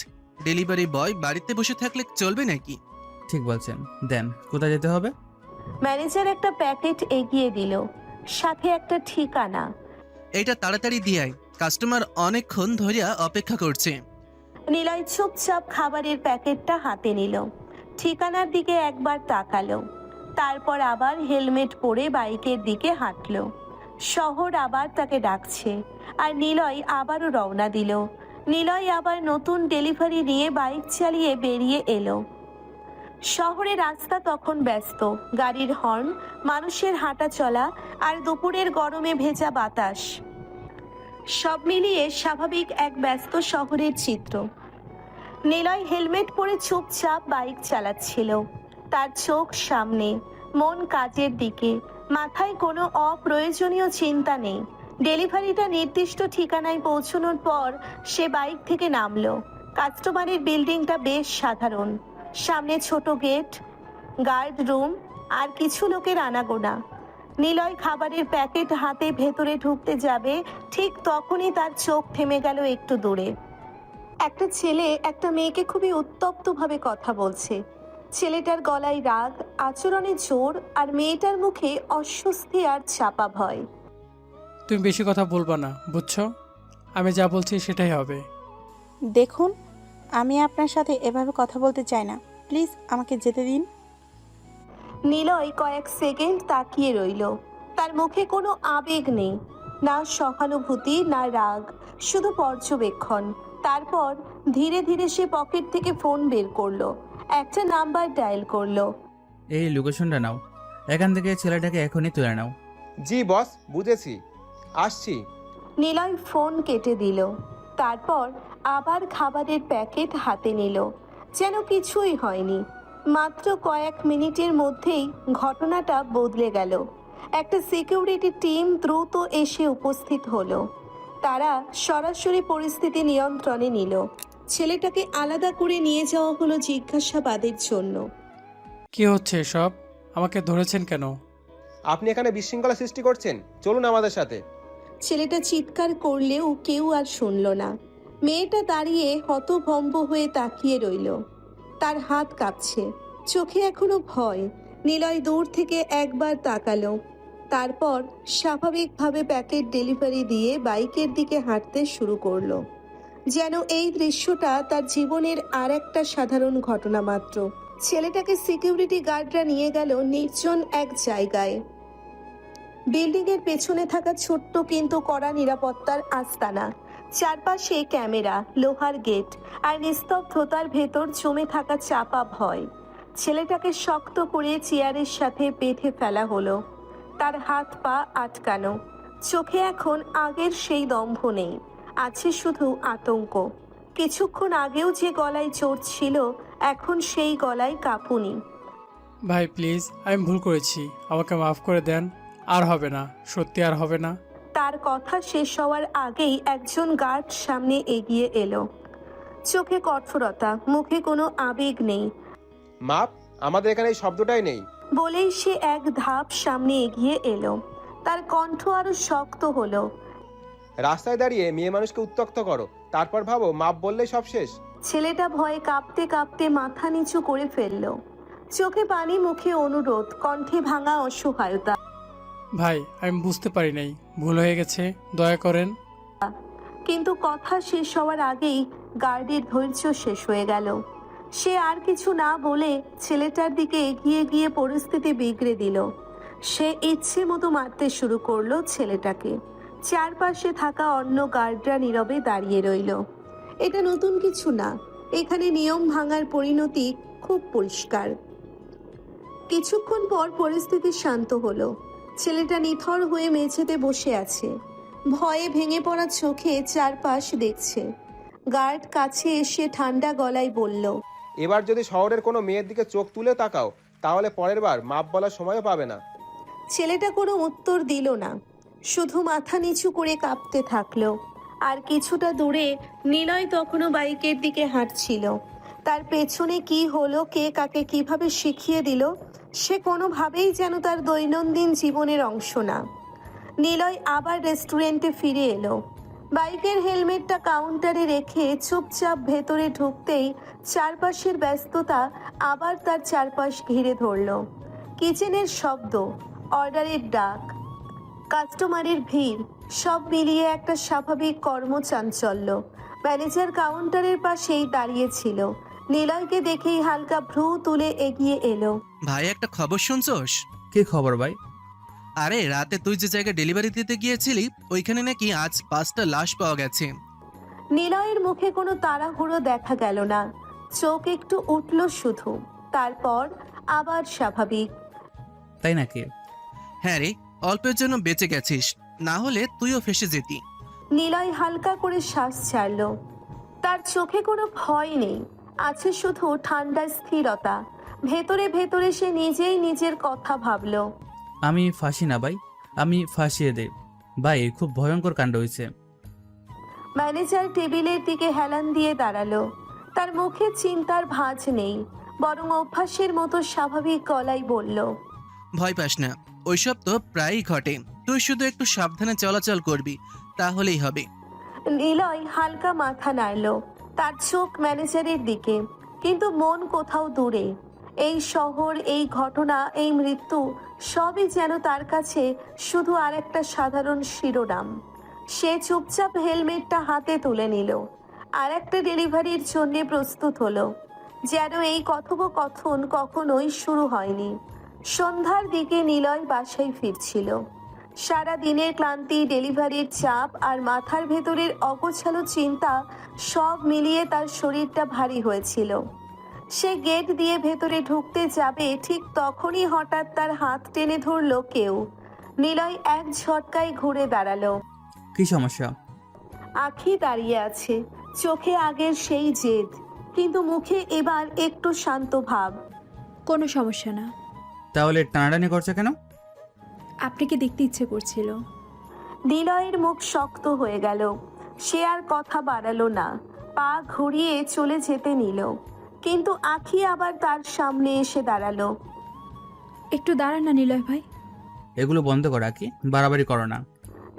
ডেলিভারি বয় বাড়িতে বসে থাকলে চলবে নাকি?
ঠিক বলছেন, দেন কোথায় যেতে হবে?
ম্যানেজার একটা প্যাকেট এগিয়ে দিল, সাথে একটা ঠিকানা।
এটা তাড়াতাড়ি দিয়াই, কাস্টমার অনেকক্ষণ ধরিয়া অপেক্ষা করছে।
নিলয় চুপচাপ খাবারের প্যাকেটটা হাতে নিল, ঠিকানার দিকে একবার তাকালো, তারপর আবার হেলমেট পরে বাইকের দিকে হাঁটলো। শহর আবার তাকে ডাকছে, আর নিলয় আবারও রওনা দিল। নিলয় আবার নতুন ডেলিভারি নিয়ে বাইক চালিয়ে বেরিয়ে এলো। শহরে রাস্তা তখন ব্যস্ত, গাড়ির হর্ন, মানুষের হাঁটা চলা আর দুপুরের গরমে ভেজা বাতাস, সব মিলিয়ে স্বাভাবিক এক ব্যস্ত শহরের চিত্র। নিলয় হেলমেট পরে চুপচাপ বাইক চালাচ্ছিল। তার চোখ সামনে, মন কাজের দিকে, মাথায় কোনো অপ্রয়োজনীয় চিন্তা নেই। ডেলিভারিটা নির্দিষ্ট ঠিকানায় পৌঁছানোর পর সে বাইক থেকে নামলো। কাস্টমারের বিল্ডিংটা বেশ সাধারণ, সামনে ছোট গেট, গার্ড রুম আর কিছু লোকের আনাগোনা। নিলয় খাবারের প্যাকেট হাতে ভেতরে ঢুকতে যাবে, ঠিক তখনই তার চোখ থেমে গেল একটু দূরে। একটা ছেলে একটা মেয়েকে খুবই উত্তপ্তভাবে কথা বলছে। ছেলেটার গলায় রাগ, আচরণে জোর, আর মেয়েটার মুখে অস্বস্তি আর চাপা ভয়।
তুমি বেশি কথা বলবা না, বুঝছো? আমি যা বলছি সেটাই হবে।
দেখুন, আমি আপনার সাথে এভাবে কথা বলতে চাই না, প্লিজ আমাকে যেতে দিন।
নিলয় কয়েক সেকেন্ড তাকিয়ে রইল। তার মুখে কোনো আবেগ নেই, না সহানুভূতি না রাগ, শুধু পর্যবেক্ষণ। তারপর ধীরে ধীরে সে পকেট থেকে ফোন বের করলো, একটা নাম্বার ডায়াল করলো।
এই লোকেশনটা নাও, এখান থেকে ছেলেটাকে এখনই তুলে নাও।
জি বস, বুঝেছি, আসছি।
নিলয় ফোন কেটে দিল। তারপর আবার খাবারের প্যাকেট হাতে নিল, যেন কিছুই হয়নি। মাত্র কয়েক মিনিটের মধ্যেই ঘটনাটা বদলে গেল। একটা সিকিউরিটি টিম দ্রুত এসে উপস্থিত হলো। তারা সরাসরি পরিস্থিতি নিয়ন্ত্রণে নিল। ছেলেটাকে আলাদা করে নিয়ে যাওয়া হলো জিজ্ঞাসাবাদের জন্য।
কি হচ্ছে সব? আমাকে ধরেছেন কেন?
আপনি এখানে বিশৃঙ্খলা সৃষ্টি করছেন, চলুন আমাদের সাথে।
ছেলেটা চিৎকার করলেও কেউ আর শুনল না। মেয়েটা দাঁড়িয়ে হতভম্ব হয়ে তাকিয়ে রইল। তার হাত কাঁপছে, চোখে এখনো ভয়। নিলয় দূর থেকে একবার তাকালো, তারপর স্বাভাবিকভাবে প্যাকেট ডেলিভারি দিয়ে বাইকের দিকে হাঁটতে শুরু করলো, যেন এই দৃশ্যটা তার জীবনের আর একটা সাধারণ ঘটনা মাত্র। ছেলেটাকে সিকিউরিটি গার্ডরা নিয়ে গেল নির্জন এক জায়গায়। বিল্ডিং এর পেছনে থাকা ছোট্ট কিন্তু কড়া নিরাপত্তার আস্তানা, চারপাশে ক্যামেরা, লোহার গেট আর নিস্তব্ধতার ভেতর জমে থাকা চাপা ভয়। ছেলেটাকে শক্ত করে চেয়ারের সাথে বেঁধে ফেলা হলো, তার হাত পা আটকানো। চোখে এখন আগের সেই দম্ভ নেই, আছে শুধু আতঙ্ক। কিছুক্ষণ আগেও যে গলায় চোট ছিল, এখন সেই গলায় কাঁপুনি।
ভাই প্লিজ, আমি ভুল করেছি, আমাকে মাফ করে দেন। আর হবে না, সত্যি আর হবে না।
তার কথা শেষ হওয়ার আগেই একজন গার্ড সামনে এগিয়ে এলো। চোখে কঠোরতা, মুখে কোনো আবেগ নেই।
মাপ, আমাদের এখানে এই শব্দটাই নেই।
বলেই সে এক ধাপ সামনে এগিয়ে এলো। তার কণ্ঠ আরো শক্ত হলো।
রাস্তায় দাঁড়িয়ে মেয়ে মানুষকে উত্ত্যক্ত করো, তারপর ভাবো মাপ বললেই সব শেষ।
ছেলেটা ভয়ে কাঁপতে কাঁপতে মাথা নিচু করে ফেললো। চোখে পানি, মুখে অনুরোধ, কণ্ঠে ভাঙা অসহায়তা।
ভাই, আমি বুঝতে পারি নাই, ভুল হয়ে গেছে, দয়া করেন।
কিন্তু কথা শেষ হওয়ার আগেই গার্ডের ধৈর্য শেষ হয়ে গেল। সে আর কিছু না বলে ছেলেটার দিকে এগিয়ে গিয়ে পরিস্থিতি বিগড়ে দিল। সে ইচ্ছে মতো মারতে শুরু করলো ছেলেটাকে। চারপাশে থাকা অন্য গার্ডরা নীরবে দাঁড়িয়ে রইল। এটা নতুন কিছু না, এখানে নিয়ম ভাঙার পরিণতি খুব পরিষ্কার। কিছুক্ষণ পর পরিস্থিতি শান্ত হলো। ছেলেটা নিথর হয়ে মেঝেতে বসে আছে, ভয়ে ভেঙে পড়া চোখে চারপাশ দেখছে। গার্ড কাছে এসে ঠান্ডা গলায় বলল,
এবার যদি শহরের কোনো মেয়ের দিকে চোখ তুলে তাকাও, তাহলে পরের বার মাপ বলার সময়ও পাবে না।
ছেলেটা কোনো উত্তর দিল না, শুধু মাথা নিচু করে কাঁপতে থাকলো। আর কিছুটা দূরে নিলয় তখনও বাইকের দিকে হাঁটছিল। তার পেছনে কি হলো, কে কাকে কিভাবে শিখিয়ে দিল, সে কোনোভাবেই যেন তার দৈনন্দিন জীবনের অংশ না। নিলয় আবার রেস্টুরেন্টে ফিরে এলো। বাইকের হেলমেটটা কাউন্টারে রেখে চুপচাপ ভেতরে ঢুকতেই চারপাশের ব্যস্ততা আবার তার চারপাশ ঘিরে ধরল। কিচেনের শব্দ, অর্ডারের ডাক, কাস্টমারের ভিড়, সব মিলিয়ে একটা স্বাভাবিক কর্মচাঞ্চল্য। ম্যানেজার কাউন্টারের পাশেই দাঁড়িয়েছিল। নিলয়কে দেখেই হালকা ভ্রু তুলে এগিয়ে এলো।
ভাই, একটা খবর শুনছোস?
কি খবর ভাই?
আরে, রাতে তুই যে জায়গায় ডেলিভারি দিতে গিয়েছিলি, ওইখানে নাকি আজ 5টা লাশ পাওয়া গেছে।
নিলয়ের মুখে কোনো তাড়াহুড়ো দেখা গেল না, চোখ একটু উঠল শুধু। তারপর আবার স্বাভাবিক।
তাই নাকি?
হ্যাঁ রে, অল্পের জন্য বেঁচে গেছিস, না হলে তুইও ফেসে যেতি।
নিলয় হালকা করে শ্বাস ছাড়ল। তার চোখে কোনো ভয় নেই, আছে শুধু ঠান্ডা স্থিরতা। ভেতরে ভেতরে সে নিজেই নিজের কথা ভাবল।
আমি ফাঁসি না ভাই, আমি ফাঁসিয়ে দেই। ভাই খুব ভয়ঙ্কর কাণ্ড হয়েছে।
ম্যানেজার টেবিলের দিকে হেলান দিয়ে দাঁড়ালো। তার মুখে চিন্তার ভাঁজ নেই, বরং অভ্যাসের মতো স্বাভাবিক গলায় বলল,
ভয় পাস না, ওইসব তো প্রায়ই ঘটে। তুই শুধু একটু সাবধানে চলাচল করবি, তাহলেই হবে।
নিলয় হালকা মাথা নাড়ল। তার চোখ ম্যানেজারের দিকে, কিন্তু মন কোথাও দূরে। এই শহর, এই ঘটনা, এই মৃত্যু সবই যেন তার কাছে শুধু আর একটা সাধারণ শিরোনাম। সে চুপচাপ হেলমেটটা হাতে তুলে নিল, আর একটা ডেলিভারির জন্য প্রস্তুত হলো, যেন এই কথোপকথন কখনোই শুরু হয়নি। সন্ধ্যার দিকে নিলয় বাসায় ফিরছিল। সারা দিনের ক্লান্তি, ডেলিভারির চাপ আর মাথার ভেতরের অগোছালো চিন্তা সব মিলিয়ে তার শরীরটা ভারী হয়েছিল। সে গেট দিয়ে ভেতরে ঢুকতে যাবে, ঠিক তখনই হঠাৎ তার হাত টেনে ধরল কেউ। নিলয় এক ঝটকায় ঘুরে দাঁড়ালো।
কি সমস্যা?
আঁখি দাঁড়িয়ে আছে, চোখে আগের সেই জেদ, কিন্তু মুখে এবার একটু শান্ত ভাব।
কোনো সমস্যা না।
তাহলে টানাটানি করছে কেন?
আপনাকে দেখতে ইচ্ছে করছিল।
নিলয়ের মুখ শক্ত হয়ে গেল। সে আর কথা বাড়ালো না, পা ঘুরিয়ে চলে যেতে নিল। কিন্তু আঁখি আবার তার সামনে এসে দাঁড়ালো।
একটু দাঁড়ান না নিলয় ভাই।
এগুলো বন্ধ করা, কি বাড়াবাড়ি করো না।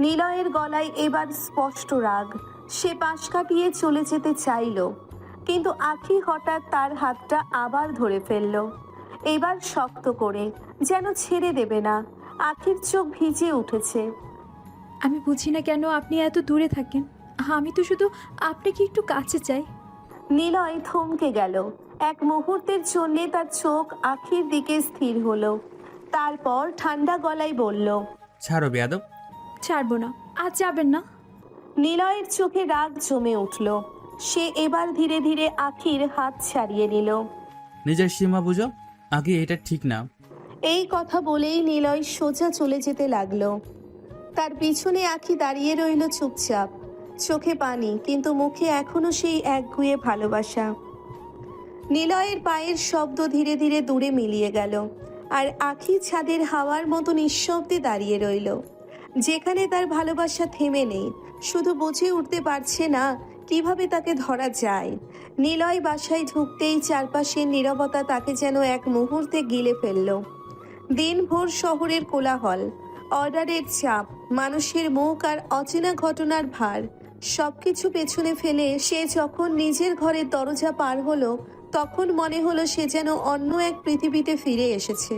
নিলয়ের গলায় এবার স্পষ্ট রাগ। সে পাশ কাটিয়ে চলে যেতে চাইল, কিন্তু আঁখি হঠাৎ তার হাতটা আবার ধরে ফেলল, এবার শক্ত করে, যেন ছেড়ে দেবে না। আঁখির চোখ ভিজে উঠেছে।
আমি বুঝি না কেন আপনি এত দূরে থাকেন। আমি তো শুধু আপনাকে একটু কাছে চাই।
নিলয় থমকে গেল। এক মুহূর্তের জন্যে তার চোখ আঁখির দিকে স্থির হলো। তারপর ঠান্ডা গলায় বলল,
ছাড়ো বেয়াদব।
ছাড়বো না। আজ যাবেন না?
নিলয়ের চোখে রাগ জমে উঠল। সে এবার ধীরে ধীরে আঁখির হাত ছাড়িয়ে নিল।
নিজের সীমা বুঝো, আগে এটা ঠিক না।
এই কথা বলেই নিলয় সোজা চলে যেতে লাগলো। তার পিছনে আঁখি দাঁড়িয়ে রইল চুপচাপ, চোখে পানি, কিন্তু মুখে এখনো সেই একগুঁয়ে ভালোবাসা। নিলয়ের পায়ের শব্দ ধীরে ধীরে দূরে মিলিয়ে গেল, আর আঁখি ছাদের হাওয়ার মতো নিঃশব্দে দাঁড়িয়ে রইল, যেখানে তার ভালোবাসা থেমে নেই, শুধু বুঝে উঠতে পারছে না কিভাবে তাকে ধরা যায়। নিলয় বাসায় ঢুকতেই চারপাশের নীরবতা তাকে যেন এক মুহূর্তে গিলে ফেলল। দিনভর শহরের কোলাহল, অর্ডারের চাপ, মানুষের মুখ আর অচেনা ঘটনার ভার সবকিছু পেছনে ফেলে সে যখন নিজের ঘরের দরজা পার হলো, তখন মনে হলো সে যেন অন্য এক পৃথিবীতে ফিরে এসেছে।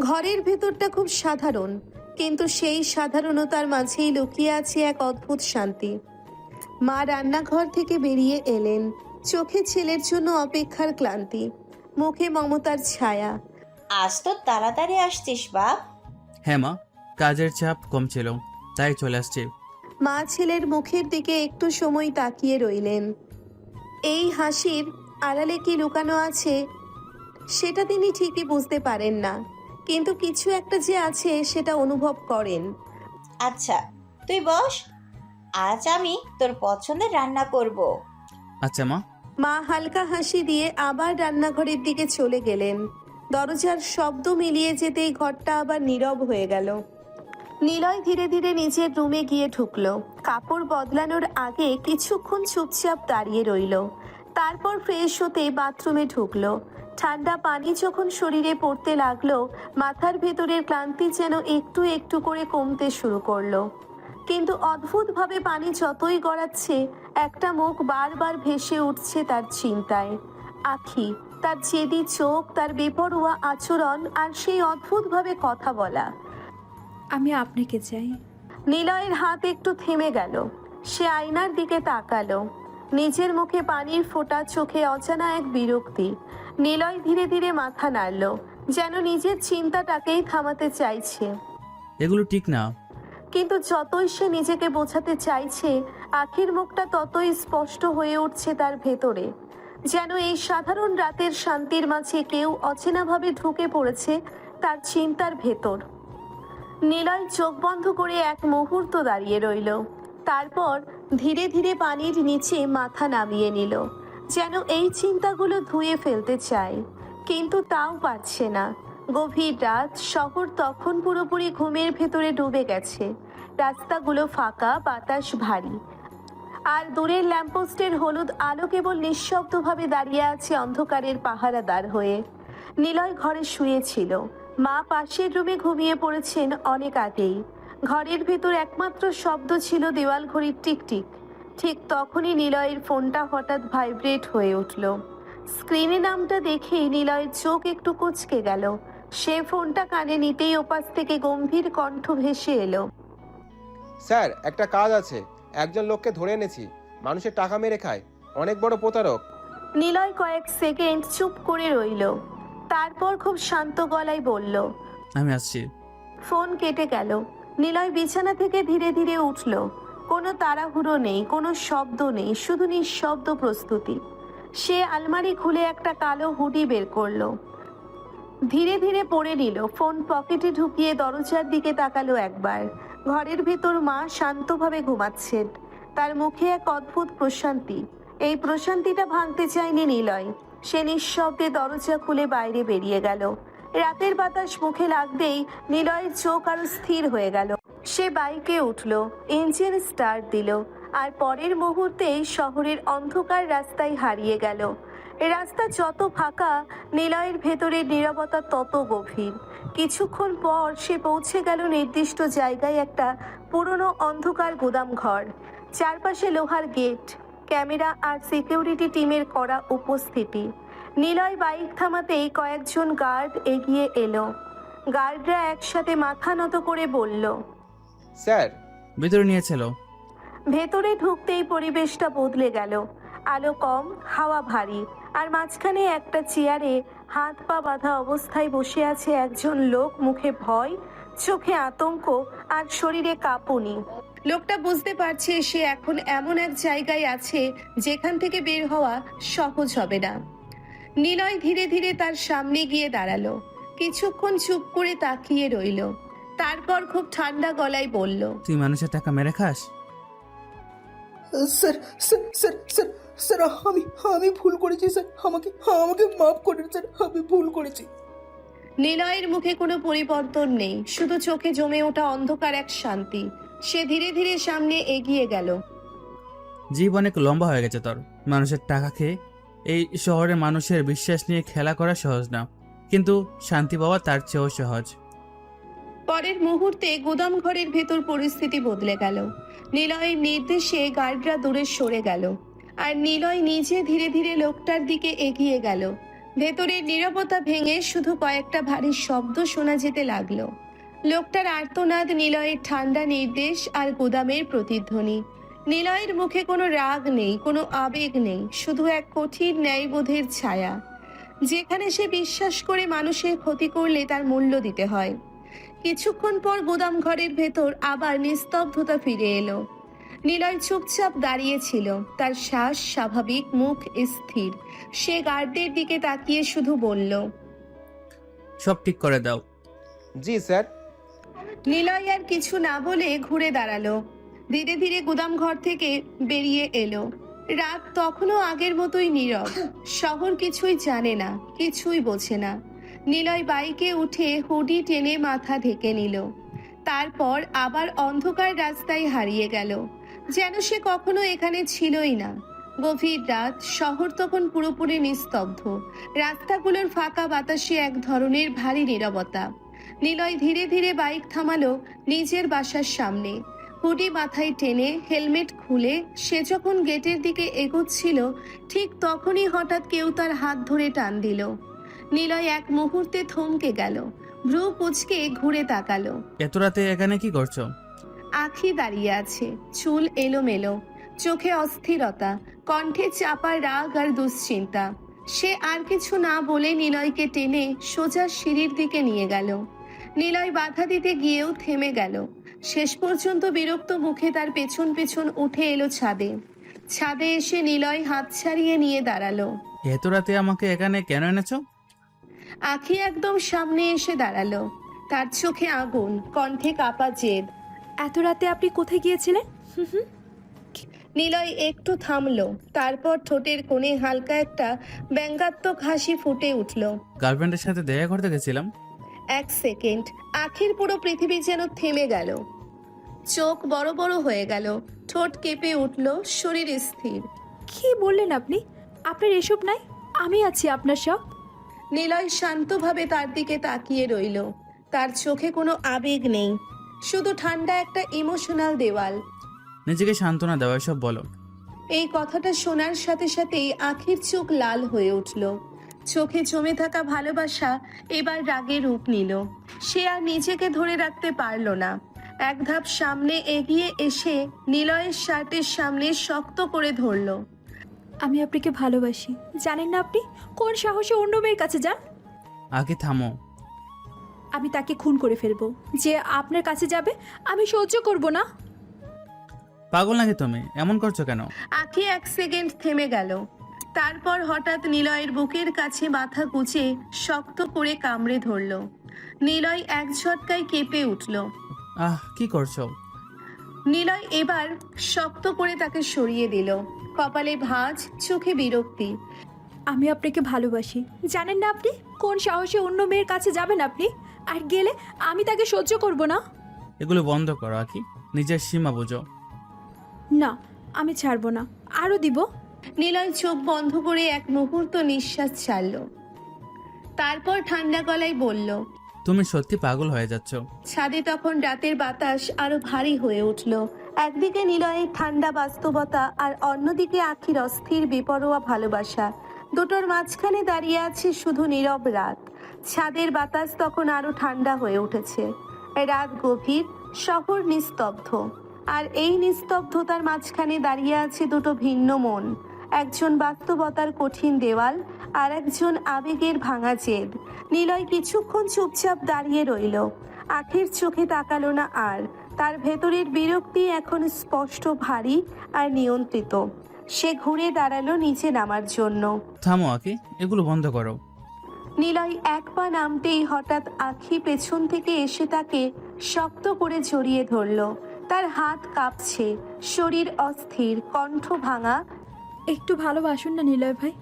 ঘরের ভেতরটা খুব সাধারণ, কিন্তু সেই সাধারণতার মাঝেই লুকিয়ে আছে এক অদ্ভুত শান্তি। মা রান্নাঘর থেকে বেরিয়ে এলেন, চোখে ছেলের জন্য অপেক্ষার ক্লান্তি, মুখে মমতার ছায়া।
আজ তো তাড়াতাড়ি আসছিস বাপ।
হ্যাঁ মা, কাজের চাপ কম ছিল, তাই চলে আসছি।
মা ছেলের মুখের দিকে একটু সময় তাকিয়ে রইলেন। এই হাসির আড়ালে কি লুকানো আছে সেটা তিনি ঠিকই বুঝতে পারেন না, কিন্তু কিছু একটা যে আছে সেটা অনুভব করেন।
আচ্ছা তুই বস, আজ আমি তোর পছন্দের রান্না করব।
আচ্ছা মা।
মা হালকা হাসি দিয়ে আবার রান্নাঘরের দিকে চলে গেলেন। দরজার শব্দ মিলিয়ে যেতেই ঘরটা আবার নীরব হয়ে গেল। নিলয় ধীরে ধীরে নিজের রুমে গিয়ে ঢুকলো। কাপড় বদলানোর আগে কিছুক্ষণ চুপচাপ দাঁড়িয়ে রইল, তারপর ফ্রেশ হতে বাথরুমে ঢুকলো। ঠান্ডা পানি যখন শরীরে পড়তে লাগলো, মাথার ভেতরের ক্লান্তি যেন একটু একটু করে কমতে শুরু করলো। কিন্তু অদ্ভুতভাবে পানি যতই গড়াচ্ছে, একটা মুখ বারবার ভেসে উঠছে তার চিন্তায়। আঁখি, তার জেদি চোখ, তার বেপরোয়া আচরণ, আর সেই অদ্ভুতভাবে কথা বলা।
আমি আপনাকে চাই।
নিলয়ের হাত একটু থেমে গেল। সে আয়নার দিকে তাকালো। নিজের মুখে পানির ফোঁটা, চোখে অজানা এক বিরক্তি। নিলয় ধীরে ধীরে মাথা নাড়ল, যেন নিজের চিন্তাটাকেই থামাতে চাইছে।
এগুলো ঠিক না।
কিন্তু যতই সে নিজেকে বোঝাতে চাইছে, আখির মুখটা ততই স্পষ্ট হয়ে উঠছে তার ভেতরে। যেন এই সাধারণ রাতের শান্তির মাঝে কেউ অচেনাভাবে ঢুকে পড়েছে তার চিন্তার ভেতর। নিলয় চোখ বন্ধ করে এক মুহূর্ত দাঁড়িয়ে রইল, তারপর ধীরে ধীরে পানির নিচে মাথা নামিয়ে নিল, যেন এই চিন্তাগুলো ধুয়ে ফেলতে চায়, কিন্তু তাও পারছে না। গভীর রাত, শহর তখন পুরোপুরি ঘুমের ভেতরে ডুবে গেছে। রাস্তাগুলো ফাঁকা, বাতাস ভারী, আর দূরের ল্যাম্পপোস্টের হলুদ আলো কেবল নিঃশব্দভাবে দাঁড়িয়ে আছে অন্ধকারের পাহারাদার হয়ে। নিলয় ঘরে শুয়েছিল, মা পাশের রুমে ঘুমিয়ে পড়েছেন অনেক আগেই। ঘরের ভেতর একমাত্র শব্দ ছিল দেওয়াল ঘড়ির টিকটিক। ঠিক তখনই নিলয়ের ফোনটা হঠাৎ ভাইব্রেট হয়ে উঠল। স্ক্রিনে নামটা দেখেই নিলয়ের চোখ একটু কুঁচকে গেল। সে ফোনটা কানে নিতেই ওপাশ থেকে গম্ভীর কণ্ঠ ভেসে এলো।
স্যার, একটা কাজ আছে। একজন লোককে ধরে এনেছি, মানুষের টাকা মেরে খায়, অনেক বড় প্রতারক।
নিলয় কয়েক সেকেন্ড চুপ করে রইল, তারপর খুব শান্ত গলায় বলল,
আমি আসছি।
ফোন কেটে গেল। নিলয় বিছানা থেকে ধীরে ধীরে উঠল। কোনো তাড়াহুড়ো নেই, কোনো শব্দ নেই, শুধু নিঃশব্দ প্রস্তুতি। সে আলমারি খুলে একটা কালো হুডি বের করলো, ধীরে ধীরে পরে নিল। ফোন পকেটে ঢুকিয়ে দরজার দিকে তাকালো একবার। ঘরের ভেতর মা শান্তভাবে ঘুমাচ্ছেন, তার মুখে এক অদ্ভুত প্রশান্তি। এই প্রশান্তিটা ভাঙতে চায়নি নিলয়। সে নিঃশব্দে দরজা খুলে বাইরে বেরিয়ে গেল। রাতের বাতাস মুখে লাগতেই নিলয়ের চোখ আরো স্থির হয়ে গেল। সে বাইকে উঠল, ইঞ্জিন স্টার্ট দিল, আর পরের মুহূর্তেই শহরের অন্ধকার রাস্তায় হারিয়ে গেল। রাস্তা যত ফাঁকা, নিলয়ের ভেতরের নীরবতা তত গভীর। কিছুক্ষণ পর সে পৌঁছে গেল নির্দিষ্ট জায়গায়, একটা পুরনো অন্ধকার গুদাম ঘর। চারপাশে লোহার গেট, ক্যামেরা আর সিকিউরিটি টিমের কড়া উপস্থিতি। নিলয় বাইক থামাতেই কয়েকজন গার্ড এগিয়ে এলো। গার্ডরা একসাথে মাথা নত করে বলল,
স্যার।
ভিতরে নিয়েছিল।
ভেতরে ঢুকতেই পরিবেশটা বদলে গেল। আলো কম, হাওয়া ভারী, আর মাঝখানে একটা চেয়ারে হাত পা বাঁধা অবস্থায় বসে আছে একজন লোক। মুখে ভয়, চোখে আতঙ্ক, আর শরীরে কাঁপুনি। লোকটা বুঝতে পারছে সে এখন এমন এক জায়গায় আছে যেখান থেকে বের হওয়া সহজ হবে না। নিলয় ধীরে ধীরে তার সামনে গিয়ে দাঁড়ালো, কিছুক্ষণ চুপ করে তাকিয়ে রইল, তারপর খুব ঠান্ডা গলায় বলল,
তুই মানুষের টাকা মেরে খাস?
Sir sir sir sir sir আমি আমি ভুল করেছি স্যার, আমাকে আমাকে মাফ করেন স্যার, আমি ভুল করেছি।
নিলয়ের মুখে কোনো পরিবর্তন নেই, শুধু চোখে জমে ওঠা অন্ধকার এক শান্তি। সে ধীরে ধীরে সামনে এগিয়ে গেল।
জীব অনেক লম্বা হয়ে গেছে তোর। মানুষের টাকা খেয়ে এই শহরের মানুষের বিশ্বাস নিয়ে খেলা করা সহজ না, কিন্তু শান্তি পাওয়া তার চেয়েও সহজ।
পরের মুহূর্তে গুদাম ঘরের ভেতর পরিস্থিতি বদলে গেল। নিলয়ের নির্দেশে গার্ডরা দূরে সরে গেল, আর নিলয় নিজে ধীরে ধীরে লোকটার দিকে এগিয়ে গেল। ভেতরের নীরবতা ভেঙে শুধু কয়েকটা ভারী শব্দ শোনা যেতে লাগলো। লোকটার আর্তনাদ, নিলয়ের ঠান্ডা নির্দেশ, আর গুদামের প্রতিধ্বনি। নিলয়ের মুখে কোনো রাগ নেই, কোনো আবেগ নেই, শুধু এক কঠিন ন্যায়বোধের ছায়া, যেখানে সে বিশ্বাস করে মানুষের ক্ষতি করলে তার মূল্য দিতে হয়। কিছুক্ষণ পর গুদাম ঘরের ভেতর আবার নিস্তব্ধতা ফিরে এলো। নিলয় চুপচাপ দাঁড়িয়েছিল, তার শ্বাস স্বাভাবিক, মুখ স্থির। সে গার্ডদের দিকে তাকিয়ে শুধু বলল,
সব ঠিক করে দাও।
জি স্যার।
নিলয় আর কিছু না বলে ঘুরে দাঁড়ালো, ধীরে ধীরে গুদাম ঘর থেকে বেরিয়ে এলো। রাত তখনও আগের মতোই নীরব। শহর কিছুই জানে না, কিছুই বোঝে না। নিলয় বাইকে উঠে হুডি টেনে মাথা ঢেকে নিল, তারপর আবার অন্ধকার রাস্তায় হারিয়ে গেল, যেন সে কখনো এখানে ছিলই না। গভীর রাত, শহর তখন পুরোপুরি নিস্তব্ধ। রাস্তাগুলোর ফাঁকা বাতাসে এক ধরনের ভারী নীরবতা। নিলয় ধীরে ধীরে বাইক থামালো নিজের বাসার সামনে। হুডি মাথায় টেনে, হেলমেট খুলে সে যখন গেটের দিকে এগোচ্ছিল, ঠিক তখনই হঠাৎ কেউ তার হাত ধরে টান দিল। নিলয় এক মুহূর্তে থমকে গেল, ভ্রু কুঁচকে ঘুরে তাকালো।
এত রাতে এখানে কি করছো?
আঁখি দাঁড়িয়ে আছে, চুল এলোমেলো, চোখে অস্থিরতা, কণ্ঠে চাপা রাগ আর দুশ্চিন্তা। সে আর কিছু না বলে নিলয়কে টেনে সোজা সিঁড়ির দিকে নিয়ে গেল। নিলয় বাধা দিতে গিয়েও থেমে গেল। শেষ পর্যন্ত বিরক্ত মুখে তার পেছন পেছন উঠে এলো ছাদে। ছাদে এসে নিলয় হাত ছাড়িয়ে নিয়ে দাঁড়ালো।
এত রাতে আমাকে এখানে কেন এনেছো?
আখি একদম সামনে এসে দাঁড়ালো। তার চোখে আগুন, কণ্ঠে কাঁপা জেদ।
এত রাতে আপনি কোথায় গিয়েছিলেন?
নিলয় একটু থামলো, তারপর ঠোঁটের কোণে হালকা একটা ব্যঙ্গাত্মক হাসি ফুটে উঠল।
গার্লফ্রেন্ডের সাথে দেখা করতে গেছিলাম।
1 সেকেন্ড, আখির পুরো পৃথিবী যেন থেমে গেল। চোখ বড় বড় হয়ে গেল, ঠোঁট কেঁপে উঠল, শরীর স্থির।
কি বললেন আপনি? আপনার এসব নাই, আমি আছি আপনার সব।
নিলয় শান্তভাবে তার দিকে তাকিয়ে রইল। তার চোখে কোনো আবেগ নেই, শুধু ঠান্ডা একটা ইমোশনাল দেওয়াল।
নিজেকে সান্ত্বনা দেওয়া সব বলো।
এই কথাটা শোনার সাথে সাথেই আখির চোখ লাল হয়ে উঠল। চোখে জমে থাকা ভালোবাসা এবার রাগে রূপ নিল। সে আর নিজেকে ধরে রাখতে পারল না। এক ধাপ সামনে এগিয়ে এসে নিলয়ের শার্টের সামনে শক্ত করে ধরল।
আমি আপনাকে ভালোবাসি, জানেন না আপনি? কোন সাহসে অন্য মেয়ের কাছে যান?
আগে থামো।
আমি তাকে খুন করে ফেলবো। যে আপনার কাছে যাবে আমি সহ্য করব না।
পাগল নাকি তুমি? এমন করছো কেন?
আখি 1 সেকেন্ড থেমে গেল, তারপর হঠাৎ নিলয়ের বুকের কাছে মাথা গুজে শক্ত করে কামড়ে ধরল। নিলয় এক ঝটকায় কেঁপে উঠল।
কি করছো?
নিলয় এবার শক্ত করে তাকে সরিয়ে দিল, কপালে ভাঁজ, চোখে বিরক্তি।
আমি আপনাকে ভালোবাসি, জানেন না আপনি? কোন সাহসে অন্য মেয়ের কাছে যাবেন আপনি? আর গেলে আমি তাকে সহ্য করব না।
এগুলো বন্ধ করো আখি, নিজের সীমা বুঝো।
না, আমি ছাড়বো না, আরও দিব।
নিলয় চোখ বন্ধ করে এক মুহূর্ত নিঃশ্বাস ছাড়ল, তারপর ঠান্ডা গলায় বলল,
তুমি সত্যি পাগল হয়ে যাচ্ছ।
ছাদে তখন রাতের বাতাস আরো ভারী হয়ে উঠল। একদিকে নিলয়ের ঠান্ডা বাস্তবতা আর অন্যদিকে আখির অস্থির বেপরোয়া ভালোবাসা। দুটোর মাঝখানে দাঁড়িয়ে আছে শুধু নীরব রাত। ছাদের বাতাস তখন আরো ঠান্ডা হয়ে উঠেছে। রাত গভীর, শহর নিস্তব্ধ, আর এই নিস্তব্ধতার মাঝখানে দাঁড়িয়ে আছে দুটো ভিন্ন মন। একজন বাস্তবতার কঠিন দেওয়াল, আর একজন আবেগের ভাঙা জেদ। নিলয় কিছুক্ষণ চুপচাপ দাঁড়িয়ে রইল, আখির চোখে তাকালো না আর। তার ভেতরের বিরক্তি এখন স্পষ্ট, ভারী আর নিয়ন্ত্রিত। সে ঘুরে দাঁড়ালো নিচে নামার জন্য।
থামো আখি, এগুলো বন্ধ করো।
নিলয় এক পা নামতেই হঠাৎ আখি পেছন থেকে এসে তাকে শক্ত করে জড়িয়ে ধরল। তার হাত কাঁপছে, শরীর অস্থির, কণ্ঠ ভাঙা।
একটু ভালোবাসুন না নিলয় ভাই,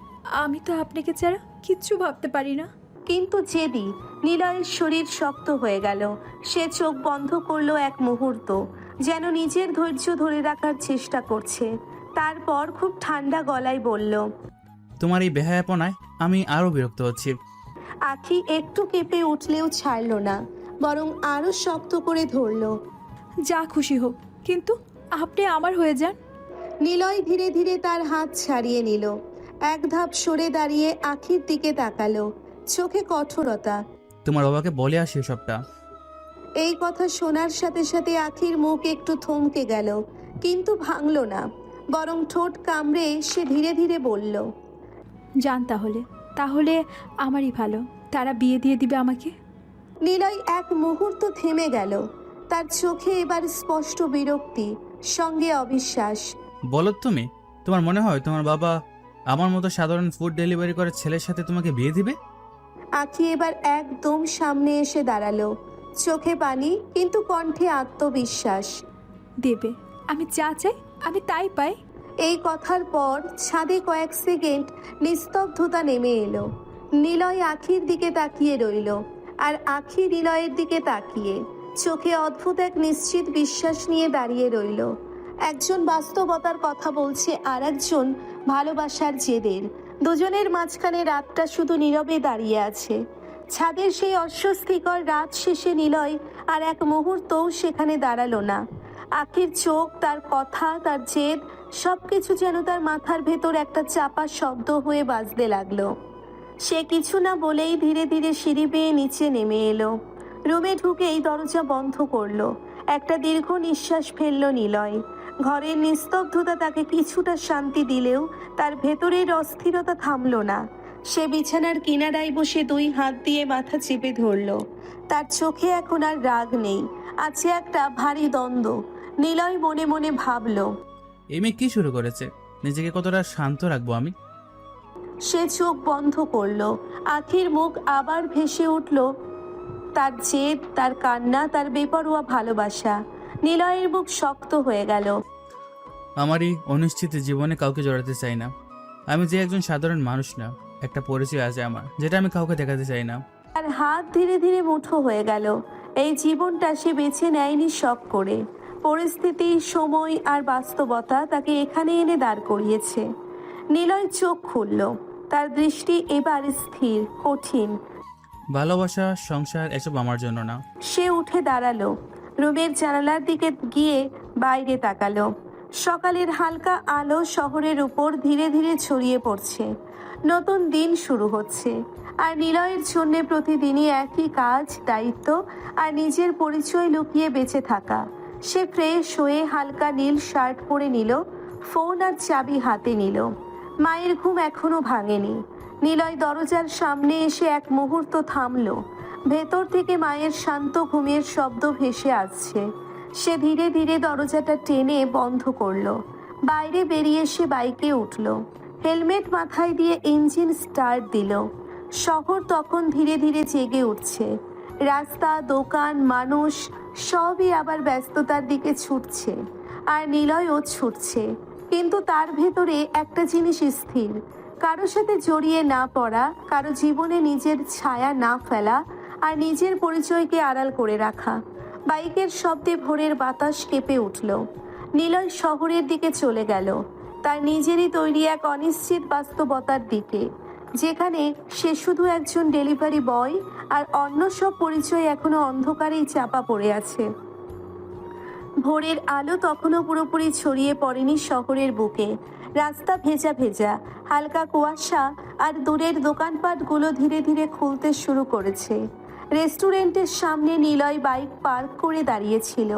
আমি তো আপনাকে ছাড়া কিচ্ছু ভাবতে পারি না।
কিন্তু জেদি। নিলয়ের শরীর শক্ত হয়ে গেল। সে চোখ বন্ধ করলো এক মুহূর্ত, যেন নিজের ধৈর্য ধরে রাখার চেষ্টা করছে। তারপর খুব ঠান্ডা গলায় বলল,
তোমার এই বেহায়াপনায় আমি আরো বিরক্ত হচ্ছি।
আখি একটু কেঁপে উঠলেও ছাড়ল না, বরং আরো শক্ত করে ধরল।
যা খুশি হোক, কিন্তু আপনি আমার হয়ে যান।
নিলয় ধীরে ধীরে তার হাত ছাড়িয়ে নিল। এক ধাপ সরে দাঁড়িয়ে আখির দিকে তাকালো, চোখে কঠোরতা।
তোমার বাবাকে বলে আসি সবটা।
এই কথা শোনার সাথে সাথে আখির মুখ একটু থমকে গেল, কিন্তু ভাঙল না, বরং ঠোঁট কামড়ে সে ধীরে ধীরে বলল,
যান তাহলে, তাহলে আমারই ভালো। তারা বিয়ে দিয়ে দিবে আমাকে।
নিলয় এক মুহূর্ত থেমে গেল, তার চোখে এবার স্পষ্ট বিরক্তি, সঙ্গে অবিশ্বাস।
বলো তুমি, তোমার মনে হয় তোমার বাবা আমার মতো সাধারণ ফুড ডেলিভারি করে ছেলের সাথে তোমাকে বিয়ে দিবে?
আখি এবার একদম সামনে এসে দাঁড়ালো, চোখে পানি কিন্তু কণ্ঠে আত্মবিশ্বাস।
দেবে, আমি যা চাই আমি তাই পাই।
এই কথার পর ছাদে কয়েক সেকেন্ড নিস্তব্ধতা নেমে এলো। নিলয় আখির দিকে তাকিয়ে রইল, আর আখি নিলয়ের দিকে তাকিয়ে চোখে অদ্ভুত এক নিশ্চিত বিশ্বাস নিয়ে দাঁড়িয়ে রইল। একজন বাস্তবতার কথা বলছে, আর একজন ভালোবাসার জেদের। দুজনের মাঝখানে রাতটা শুধু নীরবে দাঁড়িয়ে আছে। ছাদের সেই অস্বস্তিকর রাত শেষে নিলয় আর এক মুহূর্তও সেখানে দাঁড়ালো না। আখির চোখ, তার কথা, তার জেদ, সবকিছু যেন তার মাথার ভেতর একটা চাপা শব্দ হয়ে বাজতে লাগলো। সে কিছু না বলেই ধীরে ধীরে সিঁড়ি বেয়ে নিচে নেমে এলো। রুমে ঢুকেই দরজা বন্ধ করলো। একটা দীর্ঘ নিঃশ্বাস ফেলল নিলয়। ঘরের নিস্তব্ধতা তাকে কিছুটা শান্তি দিলেও তার ভেতরের অস্থিরতা থামল না। সে বিছানার কিনারায় বসে 2 হাত দিয়ে মাথা চেপে ধরল। তার চোখে এখন আর রাগ নেই, আছে একটা ভারী দ্বন্দ্ব। নিলয় মনে মনে ভাবল,
এই মেয়ে কি শুরু করেছে? নিজেকে কতটা শান্ত রাখবো আমি?
সে চোখ বন্ধ করলো। আখির মুখ আবার ভেসে উঠল তার জেদ, তার কান্না, তার বেপরোয়া ভালোবাসা। নিলয়ের বুক শক্ত হয়ে গেল।
আমারই অনিশ্চিত জীবনে কাউকে জড়াতে চাই না। আমি যে একজন সাধারণ মানুষ না, একটা পরিচয় আছে আমার, যেটা আমি কাউকে দেখাতে চাই না।
তার হাত ধীরে ধীরে মুঠো হয়ে গেল। এই জীবনটা সে বেছে নেয়নি শখ করে। পরিস্থিতি, সময় আর বাস্তবতা তাকে এখানে এনে দাঁড় করিয়েছে। নিলয় চোখ খুলল। তার দৃষ্টি এবার স্থির, কঠিন।
ভালোবাসা, সংসার এসব আমার জন্য না।
সে উঠে দাঁড়ালো। রুমের জানালার দিকে গিয়ে বাইরে তাকালো। সকালের হালকা আলো শহরের উপর ধীরে ধীরে ছড়িয়ে পড়ছে। নতুন দিন শুরু হচ্ছে। আর নিলয়ের জন্য প্রতিদিনই একই কাজ, দায়িত্ব আর নিজের পরিচয় লুকিয়ে বেঁচে থাকা। সে ফ্রেশ হয়ে হালকা নীল শার্ট পরে নিল, ফোন আর চাবি হাতে নিল। মায়ের ঘুম এখনো ভাঙেনি। নিলয় দরজার সামনে এসে এক মুহূর্ত থামল। ভেতর থেকে মায়ের শান্ত ঘুমের শব্দ ভেসে আসছে। সে ধীরে ধীরে দরজাটা টেনে বন্ধ করলো। বাইরে বেরিয়ে এসে বাইকে উঠল। হেলমেট মাথায় দিয়ে ইঞ্জিন স্টার্ট দিল। শহর তখন ধীরে ধীরে জেগে উঠছে। রাস্তা, দোকান, মানুষ সবই আবার ব্যস্ততার দিকে ছুটছে। আর নিলয়ও ছুটছে। কিন্তু তার ভেতরে একটা জিনিস স্থির, কারো সাথে জড়িয়ে না পড়া, কারো জীবনে নিজের ছায়া না ফেলা আর নিজের পরিচয়কে আড়াল করে রাখা। বাইকের শব্দে ভোরের বাতাস কেঁপে উঠল। নিলয় শহরের দিকে চলে গেল, তার নিজেরই তৈরি এক অনিশ্চিত বাস্তবতার দিকে, যেখানে সে শুধু একজন ডেলিভারি বয় আর অন্য সব পরিচয় এখনো অন্ধকারেই চাপা পড়ে আছে। ভোরের আলো তখনও পুরোপুরি ছড়িয়ে পড়েনি শহরের বুকে। রাস্তা ভেজা ভেজা, হালকা কুয়াশা আর দূরের দোকানপাটগুলো ধীরে ধীরে খুলতে শুরু করেছে। রেস্টুরেন্টের সামনে নিলয় বাইক পার্ক করে দাঁড়িয়েছিল।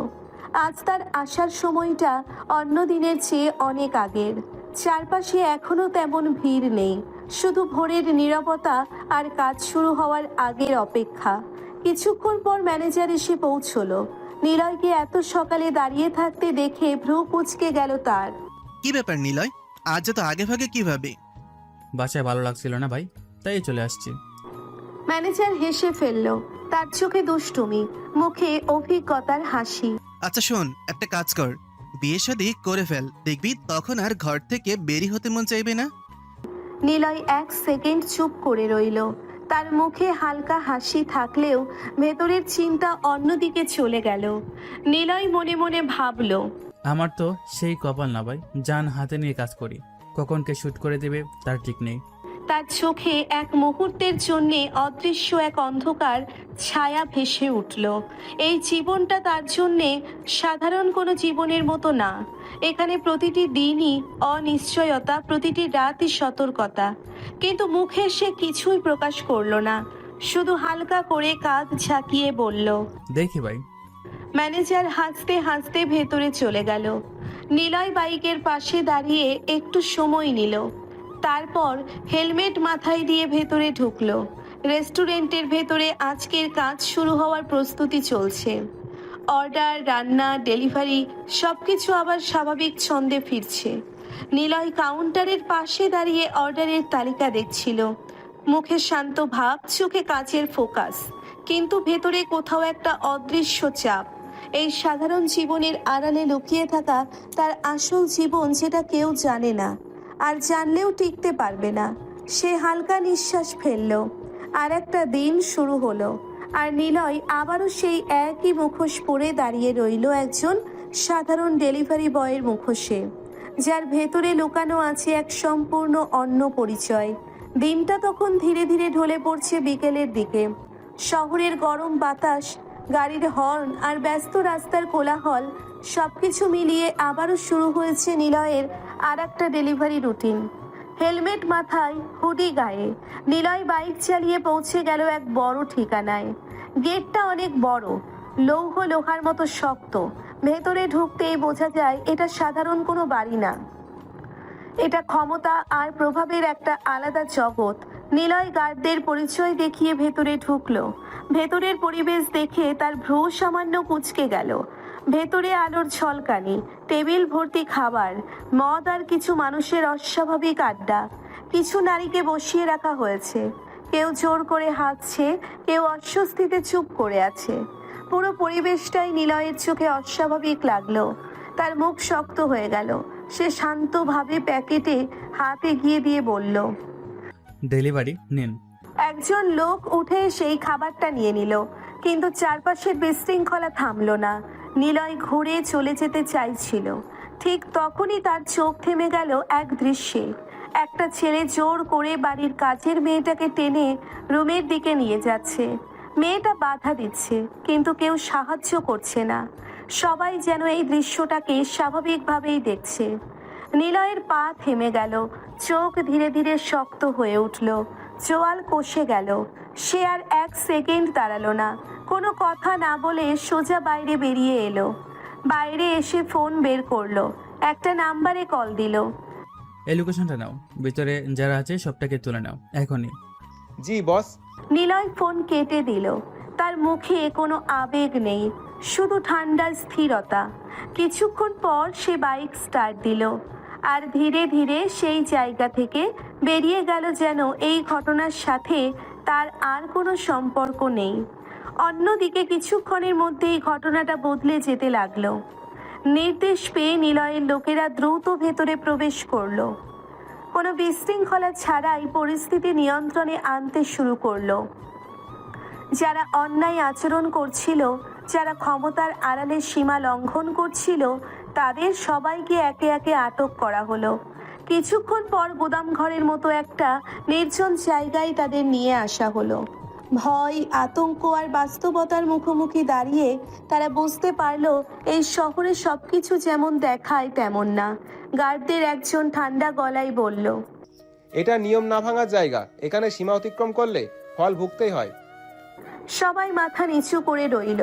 আজ তার আসার সময়টা অন্য দিনের চেয়ে অনেক আগের। চারপাশে এখনো তেমন ভিড় নেই, শুধু ভোরের নীরবতা আর কাজ শুরু হওয়ার আগের অপেক্ষা। কিছুক্ষণ পর ম্যানেজার এসে পৌঁছলো। নিলয়কে এত সকালে দাঁড়িয়ে থাকতে দেখে ভ্রু কুঁচকে গেল তার।
কি ব্যাপার নিলয়, আজ এত আগে ভাগে কিভাবে?
বাসায় ভালো লাগছিল না ভাই, তাই চলে আসছি।
ম্যানেজার হেসে ফেলল। তার চোখে দুষ্টুমি, মুখে অভিজ্ঞতার হাসি।
আচ্ছা শোন, একটা কাজ কর, বিয়ে শাদী করে ফেল, দেখবি তখন আর ঘর থেকে বেরি হতে মন চাইবে না।
নিলয় এক সেকেন্ড চুপ করে রইল। তার মুখে হালকা হাসি থাকলেও ভেতরের চিন্তা অন্যদিকে চলে গেল। নিলয় মনে মনে ভাবল,
আমার তো সেই কপাল না ভাই, জান হাতে নিয়ে কাজ করি, কখন কে শুট করে দেবে তার ঠিক নেই।
তার চোখে এক মুহূর্তের জন্যে অদৃশ্য এক অন্ধকার ছায়া ভেসে উঠল। এই জীবনটা তার জন্যে সাধারণ কোনো জীবনের মতো না। এখানে প্রতিটি দিনই অনিশ্চয়তা, প্রতিটি রাতই সতর্কতা। কিন্তু মুখে সে কিছুই প্রকাশ করলো না, শুধু হালকা করে কাঁধ ঝাঁকিয়ে বলল,
দেখি ভাই।
ম্যানেজার হাসতে হাসতে ভেতরে চলে গেল। নিলয় বাইকের পাশে দাঁড়িয়ে একটু সময় নিল। তারপর হেলমেট মাথায় দিয়ে ভেতরে ঢুকলো। রেস্টুরেন্টের ভেতরে আজকের কাজ শুরু হওয়ার প্রস্তুতি চলছে। অর্ডার, রান্না, ডেলিভারি সবকিছু আবার স্বাভাবিক ছন্দে ফিরছে। নিলয় কাউন্টারের পাশে দাঁড়িয়ে অর্ডারের তালিকা দেখছিল। মুখে শান্ত ভাব, চোখে কাজের ফোকাস, কিন্তু ভেতরে কোথাও একটা অদৃশ্য চাপ। এই সাধারণ জীবনের আড়ালে লুকিয়ে থাকা তার আসল জীবন, যেটা কেউ জানে না আর জানলেও টিকতে পারবে না। সে হালকা নিঃশ্বাস ফেলল। আর একটা দিন শুরু হলো। আর নিলয় আবারও সেই একই মুখোশ পরে দাঁড়িয়ে রইল, একজন সাধারণ ডেলিভারি বয়ের মুখোশে, যার ভেতরে লুকানো আছে এক সম্পূর্ণ অন্য পরিচয়। দিনটা তখন ধীরে ধীরে ঢলে পড়ছে বিকেলের দিকে। শহরের গরম বাতাস, গাড়ির হর্ন আর ব্যস্ত রাস্তার কোলাহল সবকিছু মিলিয়ে আবারও শুরু হয়েছে নিলয়ের আর একটা ডেলিভারি রুটিন। হেলমেট মাথায়, হুডি গায়ে, নিলয় বাইক চালিয়ে পৌঁছে গেল এক বড় ঠিকানায়। গেটটা অনেক বড়, লৌহ লোহার মতো শক্ত। ভেতরে ঢুকতেই বোঝা যায় এটা সাধারণ কোনো বাড়ি না। এটা ক্ষমতা আর প্রভাবের একটা আলাদা জগৎ। নিলয় গার্ডদের পরিচয় দেখিয়ে ভেতরে ঢুকলো। ভেতরের পরিবেশ দেখে তার ভ্রু সামান্য কুঁচকে গেল। ভেতরে আলোর ঝলকানি, টেবিল ভর্তি খাবার, মদ আর কিছু মানুষের অস্বাভাবিক আড্ডা। কিছু নারীকে বসিয়ে রাখা হয়েছে, কেউ জোর করে হাঁটছে, কেউ অস্বস্তিতে চুপ করে আছে। পুরো পরিবেশটাই নিলয়ের চোখে অস্বাভাবিক লাগলো। তার মুখ শক্ত হয়ে গেল। সে শান্তভাবে প্যাকেটে হাত এগিয়ে দিয়ে বলল,
ডেলিভারি নিন।
একজন লোক উঠে সেই খাবারটা নিয়ে নিল, কিন্তু চারপাশের বিশৃঙ্খলা থামলো না। নিলয় ঘুরে চলে যেতে চাইছিল, ঠিক তখনই তার চোখ থেমে গেল এক দৃশ্যে। একটা ছেলে জোর করে বাড়ির কাজের মেয়েটাকে টেনে রুমের দিকে নিয়ে যাচ্ছে। মেয়েটা বাধা দিচ্ছে, কিন্তু কেউ সাহায্য করছে না। সবাই যেন এই দৃশ্যটাকে স্বাভাবিকভাবেই দেখছে। নিলয়ের পা থেমে গেল, চোখ ধীরে ধীরে শক্ত হয়ে উঠল, চোয়াল কষে গেল। সে আর এক সেকেন্ড দাঁড়ালো না, কোনো কথা না বলে সোজা বাইরে বেরিয়ে এলো। বাইরে এসে ফোন বের করলো, একটা নাম্বারে কল দিল।
এই লোকেশনটা নাও, ভিতরে যারা আছে সবটাকে তুলে নাও এখনই।
জি বস।
নিলয় ফোন কেটে দিল। তার মুখে কোনো আবেগ নেই, শুধু ঠান্ডা স্থিরতা। কিছুক্ষণ পর সে বাইক স্টার্ট দিল আর ধীরে ধীরে সেই জায়গা থেকে বেরিয়ে গেল, যেন এই ঘটনার সাথে তার আর কোনো সম্পর্ক নেই। অন্যদিকে কিছুক্ষণের মধ্যেই ঘটনাটা বদলে যেতে লাগলো। নির্দেশ পেয়ে নিলয়ের লোকেরা দ্রুত ভেতরে প্রবেশ করলো। কোনো বিশৃঙ্খলা ছাড়াই পরিস্থিতি নিয়ন্ত্রণে আনতে শুরু করলো। যারা অন্যায় আচরণ করছিল, যারা ক্ষমতার আড়ালে সীমা লঙ্ঘন করছিল, তাদের সবাইকে একে একে আটক করা হলো। কিছুক্ষণ পর গুদাম ঘরের মতো একটা নির্জন জায়গায় তাদের নিয়ে আসা হলো। ভয়, আতঙ্ক আর বাস্তবতার মুখোমুখি দাঁড়িয়ে তারা বুঝতে পারলো এই শহরে সবকিছু যেমন দেখায় তেমন না। গার্ডদের একজন ঠান্ডা গলায় বলল,
এটা নিয়ম না ভাঙার জায়গা, এখানে সীমা অতিক্রম করলে ফল ভুগতেই হয়।
সবাই মাথা নিচু করে রইল।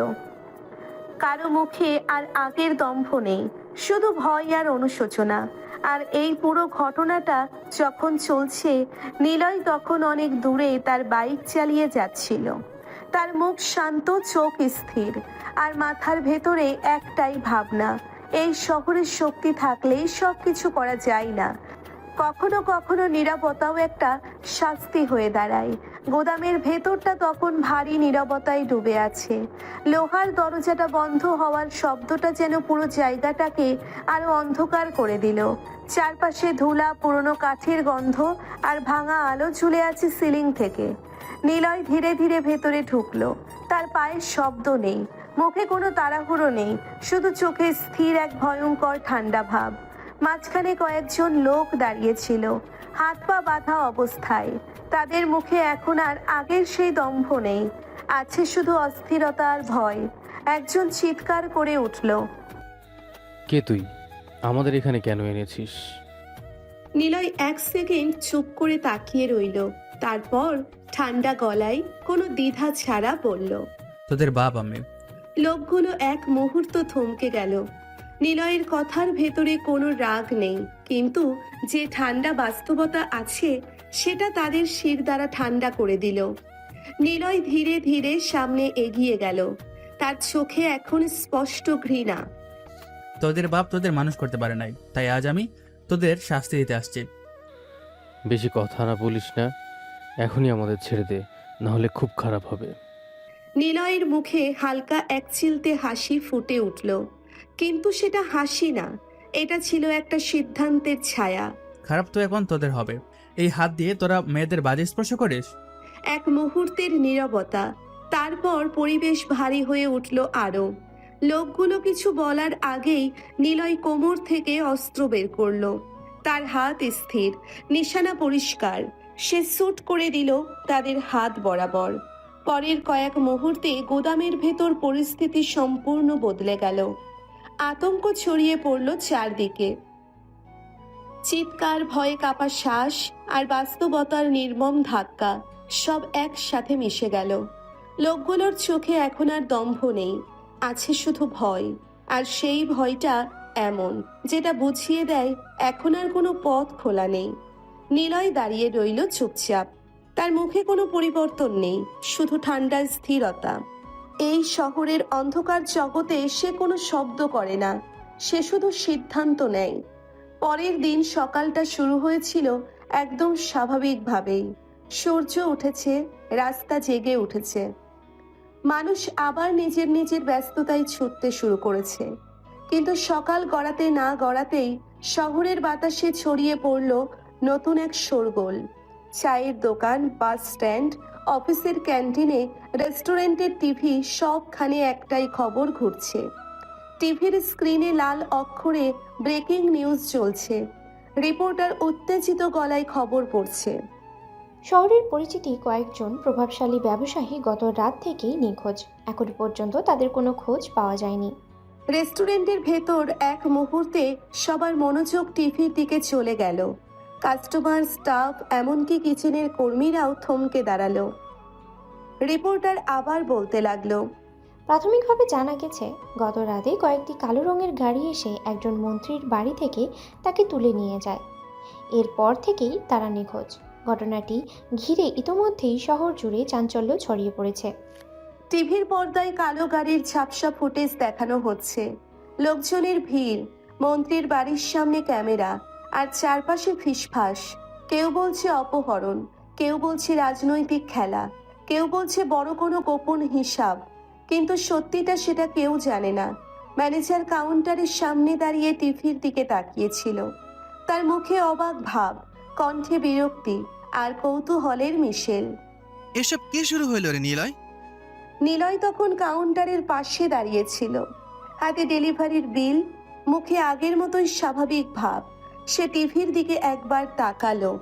কারো মুখে আর আগের দম্ভ নেই, শুধু ভয় আর অনুশোচনা। আর এই পুরো ঘটনাটা যখন চলছে, নিলয় তখন অনেক দূরে তার বাইক চালিয়ে যাচ্ছিল। তার মুখ শান্ত, চোখ স্থির, আর মাথার ভেতরে একটাই ভাবনা, এই শহরের শক্তি থাকলেই সব কিছু করা যায় না। কখনো কখনো নীরবতাও একটা শাস্তি হয়ে দাঁড়ায়। গোদামের ভেতরটা তখন ভারী নীরবতায় ডুবে আছে। লোহার দরজাটা বন্ধ হওয়ার শব্দটা যেন পুরো জায়গাটাকে আরো অন্ধকার করে দিল। চারপাশে ধুলা, পুরনো কাঠের গন্ধ আর ভাঙা আলো ঝুলে আছে সিলিং থেকে। নিলয় ধীরে ধীরে ভেতরে ঢুকলো। তার পায়ের শব্দ নেই, মুখে কোনো তাড়াহুড়ো নেই, শুধু চোখে স্থির এক ভয়ঙ্কর ঠান্ডা ভাব। মাঝখানে কয়েকজন লোক দাঁড়িয়েছিল, হাত পা বাঁধা অবস্থায়। তাদের মুখে এখন আর আগের সেই দম্ভ নেই, আছে শুধু অস্থিরতা আর ভয়। একজন চিৎকার করে উঠল,
কে তুই? আমাদের এখানে কেন এনেছিস?
নিলয় এক সেকেন্ড চুপ করে তাকিয়ে রইল, তারপর ঠান্ডা গলায় কোনো দ্বিধা ছাড়া বলল,
তোদের বাপ আমি।
লোকগুলো এক মুহূর্ত থমকে গেল। নিলয়ের কথার ভেতরে কোনো রাগ নেই, কিন্তু যে ঠান্ডা বাস্তবতা আছে সেটা তাদের শির দ্বারা ঠান্ডা করে দিল। নিলয় ধীরে ধীরে সামনে এগিয়ে গেল, তার চোখে এখন স্পষ্ট ঘৃণা।
তোদের বাপ তোদের মানুষ করতে পারে নাই, তাই আজ আমি তোদের শাস্তি দিতে আসছি।
বেশি কথা না বলিস না, এখনই আমাদের ছেড়ে দে, নাহলে খুব খারাপ হবে।
নিলয়ের মুখে হালকা এক চিলতে হাসি ফুটে উঠল, কিন্তু সেটা হাসি না, এটা ছিল একটা সিদ্ধান্তের ছায়া।
খারাপ তো এখন তোদের হবে। এই হাত দিয়ে তোরা মেয়েদের বাজে স্পর্শ করিস।
এক মুহূর্তের নীরবতা, তারপর পরিবেশ ভারী হয়ে উঠল আরো। লোকগুলো কিছু বলার আগেই নিলয় কোমর থেকে অস্ত্র বের করলো। তার হাত স্থির, নিশানা পরিষ্কার। সে শুট করে দিল তাদের হাত বরাবর। পরের কয়েক মুহূর্তে গোদামের ভেতর পরিস্থিতি সম্পূর্ণ বদলে গেল। আতঙ্ক ছড়িয়ে পড়ল চারদিকে। চিৎকার, ভয়ে কাঁপা শ্বাস আর বাস্তবতার নির্মম ধাক্কা সব একসাথে মিশে গেল। লোকগুলোর চোখে এখন আর দম্ভ নেই, আছে শুধু ভয়। আর সেই ভয়টা এমন, যেটা বুঝিয়ে দেয় এখন আর কোনো পথ খোলা নেই। নিলয় দাঁড়িয়ে রইল চুপচাপ। তার মুখে কোনো পরিবর্তন নেই, শুধু ঠান্ডা স্থিরতা। এই শহরের অন্ধকার জগতে সে কোনো শব্দ করে না, সে শুধু সিদ্ধান্ত নেয়। পরের দিন সকালটা শুরু হয়েছিল একদম স্বাভাবিকভাবেই। সূর্য উঠেছে, রাস্তা জেগে উঠেছে, মানুষ আবার নিজের নিজের ব্যস্ততায় ছুটতে শুরু করেছে। কিন্তু সকাল গড়াতে না গড়াতেই শহরের বাতাসে ছড়িয়ে পড়ল নতুন এক শোরগোল। চায়ের দোকান, বাস স্ট্যান্ড, অফিসের ক্যান্টিনে, রেস্টুরেন্টের টিভি, সবখানে একটাই খবর ঘুরছে। টিভির স্ক্রিনে লাল অক্ষরে ব্রেকিং নিউজ চলছে। রিপোর্টার উত্তেজিত গলায় খবর পড়ছে।
শহরের পরিচিতি কয়েকজন প্রভাবশালী ব্যবসায়ী গত রাত থেকেই নিখোঁজ। এখনো পর্যন্ত তাদের কোনো খোঁজ পাওয়া যায়নি।
রেস্টুরেন্টের ভেতর এক মুহূর্তে সবার মনোযোগ টিভির দিকে চলে গেল। কাস্টমার, স্টাফ, এমনকি কিচেনের কর্মীরাও থমকে দাঁড়ালো। রিপোর্টার আবার বলতে লাগলো,
প্রাথমিকভাবে জানা গেছে গত রাতে কয়েকটি কালো রঙের গাড়ি এসে একজন মন্ত্রীর বাড়ি থেকে তাকে তুলে নিয়ে যায়। এরপর থেকেই তারা নিখোঁজ। ঘটনাটি ঘিরে ইতোমধ্যেই শহর জুড়ে চাঞ্চল্য ছড়িয়ে পড়েছে।
টিভির পর্দায় কালো গাড়ির ঝাপসা ফুটেজ দেখানো হচ্ছে। লোকজনের ভিড়, মন্ত্রীর বাড়ির সামনে ক্যামেরা, আর চারপাশে ফিসফাস। কেউ বলছে অপহরণ, কেউ বলছে রাজনৈতিক খেলা, কেউ বলছে বড় কোনো গোপন হিসাব। কিন্তু সত্যিটা সেটা কেউ জানে না। ম্যানেজার কাউন্টারের সামনে দাঁড়িয়ে টিভির দিকে তাকিয়েছিল। তার মুখে অবাক ভাব, কণ্ঠে বিরক্তি আর কৌতূহলের মিশেল।
এসব কি শুরু হইল রে নিলয়?
নিলয় তখন কাউন্টারের পাশে দাঁড়িয়েছিল, হাতে ডেলিভারির বিল, মুখে আগের মতোই স্বাভাবিক ভাব। সে টিভির দিকে একবার তাকালো,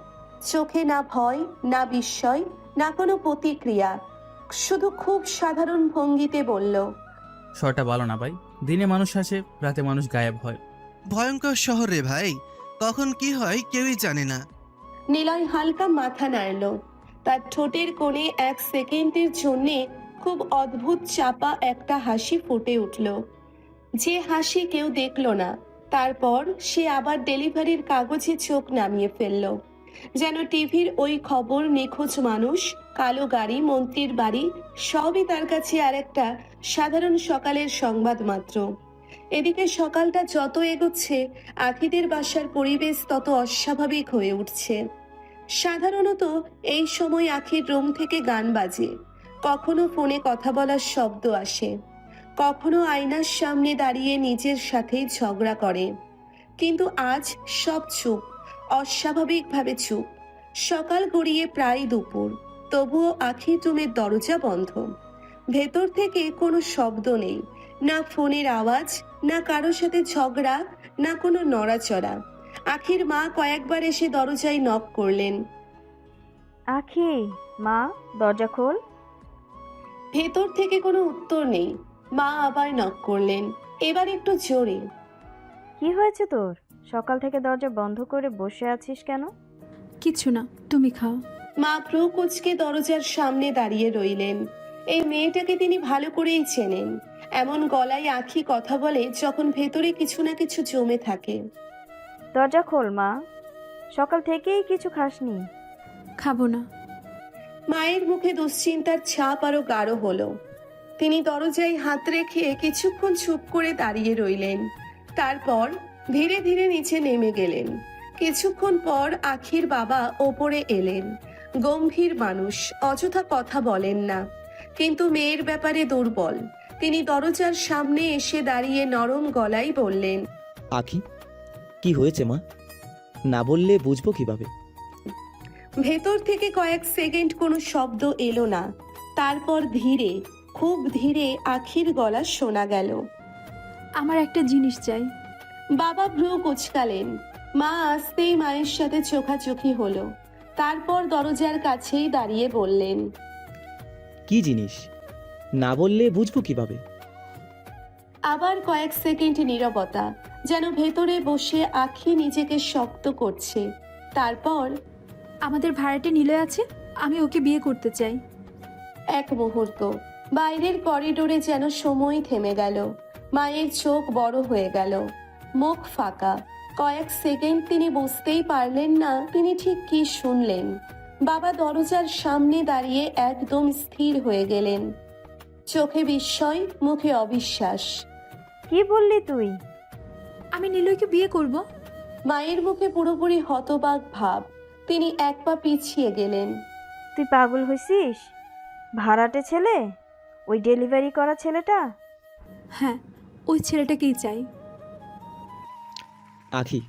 চোখে না ভয়, না বিস্ময়, না কোনো প্রতিক্রিয়া, শুধু খুব সাধারণ ভঙ্গিতে বলল,
শহরটা ভালো না ভাই। দিনে মানুষ আসে, রাতে মানুষ গায়েব হয়।
ভয়ঙ্কর শহর রে ভাই, কখন কি হয় কেউই জানে না।
নিলয় হালকা মাথা নাড়ল। তার ঠোঁটের কোণে এক সেকেন্ডের জন্যে খুব অদ্ভুত চাপা একটা হাসি ফুটে উঠল, যে হাসি কেউ দেখল না। তারপর সে আবার ডেলিভারির কাগজে চোখ নামিয়ে ফেলল, যেন টিভির ওই খবর, নিখোঁজ মানুষ, কালো গাড়ি, মন্ত্রীর বাড়ি সবই তার কাছে আর একটা সাধারণ সকালের সংবাদ মাত্র। এদিকে সকালটা যত এগোচ্ছে, আখিদের বাসার পরিবেশ তত অস্বাভাবিক হয়ে উঠছে। সাধারণত এই সময় আখির রুম থেকে গান বাজে, কখনো ফোনে কথা বলার শব্দ আসে, কখনো আয়নার সামনে দাঁড়িয়ে নিজের সাথেই ঝগড়া করে। কিন্তু আজ সব চুপ, অস্বাভাবিকভাবে চুপ। সকাল গড়িয়ে প্রায় দুপুর, তবুও আখির রুমের দরজা বন্ধ। ভেতর থেকে কোনো শব্দ নেই, না ফোনের আওয়াজ, না কারোর সাথে ঝগড়া, না কোনো নড়াচড়া। আখির মা কয়েকবার এসে দরজায় নক করলেন।
আখি, মা, দরজা খোল।
ভেতর থেকে কোনো উত্তর নেই। মা আবার নক করলেন, এবার একটু জোরে।
কি হয়েছে তোর? সকাল থেকে দরজা বন্ধ করে বসে আছিস কেন?
কিছু না, তুমি খাও।
মা ভ্রু কুঁচকে দরজার সামনে দাঁড়িয়ে রইলেন। এই মেয়েটাকে তিনি ভালো করেই চেনেন। এমন গলায় আখি কথা বলে যখন ভেতরে কিছু না কিছু জমে থাকে।
দরজা খোল মা, সকাল থেকেই কিছু খাসনি।
খাবো না।
মায়ের মুখে দুশ্চিন্তার ছাপ আরো গাঢ় হলো। তিনি দরজায় হাত রেখে কিছুক্ষণ চুপ করে দাঁড়িয়ে রইলেন। তারপর ধীরে ধীরে নিচে নেমে গেলেন। কিছুক্ষণ পর আখির বাবা ওপরে এলেন। গম্ভীর মানুষ, অযথা কথা বলেন না, কিন্তু মেয়ের ব্যাপারে দুর্বল। তিনি দরজার সামনে এসে দাঁড়িয়ে নরম গলায় বললেন,
আখি, কি হয়েছে মা? না বললে বুঝবো কিভাবে?
ভেতর থেকে কয়েক সেকেন্ড কোনো শব্দ এলো না। তারপর ধীরে, খুব ধীরে আখির গলা শোনা গেল,
আমার একটা জিনিস চাই।
বাবা ভ্রু কুঁচকালেন। মা আসতেই মায়ের সাথে চোখাচোখি হলো। তারপর দরজার কাছেই দাঁড়িয়ে বললেন,
কি জিনিস? না বললে বুঝবো কিভাবে?
আবার কয়েক সেকেন্ড নীরবতা, যেন ভেতরে বসে আখি নিজেকে শক্ত করছে। তারপর,
আমাদের ভাড়াটে নিলয় আছে, আমি ওকে বিয়ে করতে চাই।
এক মুহূর্ত বাইরের করিডোরে যেন সময় থেমে গেল। মায়ের চোখ বড় হয়ে গেল। মুখ ফাঁকা। কয়েক সেকেন্ড তিনি বুঝতেই পারলেন না তিনি ঠিক কি শুনলেন। বাবা দরজার সামনে দাঁড়িয়ে একদম স্থির হয়ে গেলেন, চোখে বিস্ময়, মুখে অবিশ্বাস।
কি বললি তুই?
আমি নিলয়কে বিয়ে করব।
মায়ের মুখে পুরোপুরি হতবাক ভাব। তিনি এক পা পিছিয়ে গেলেন।
তুই পাগল হয়েছিস? ভাড়াটে ছেলে, ওই ডেলিভারি করা ছেলেটা?
হ্যাঁ, ওই ছেলেটাকেই চাই।
আখি,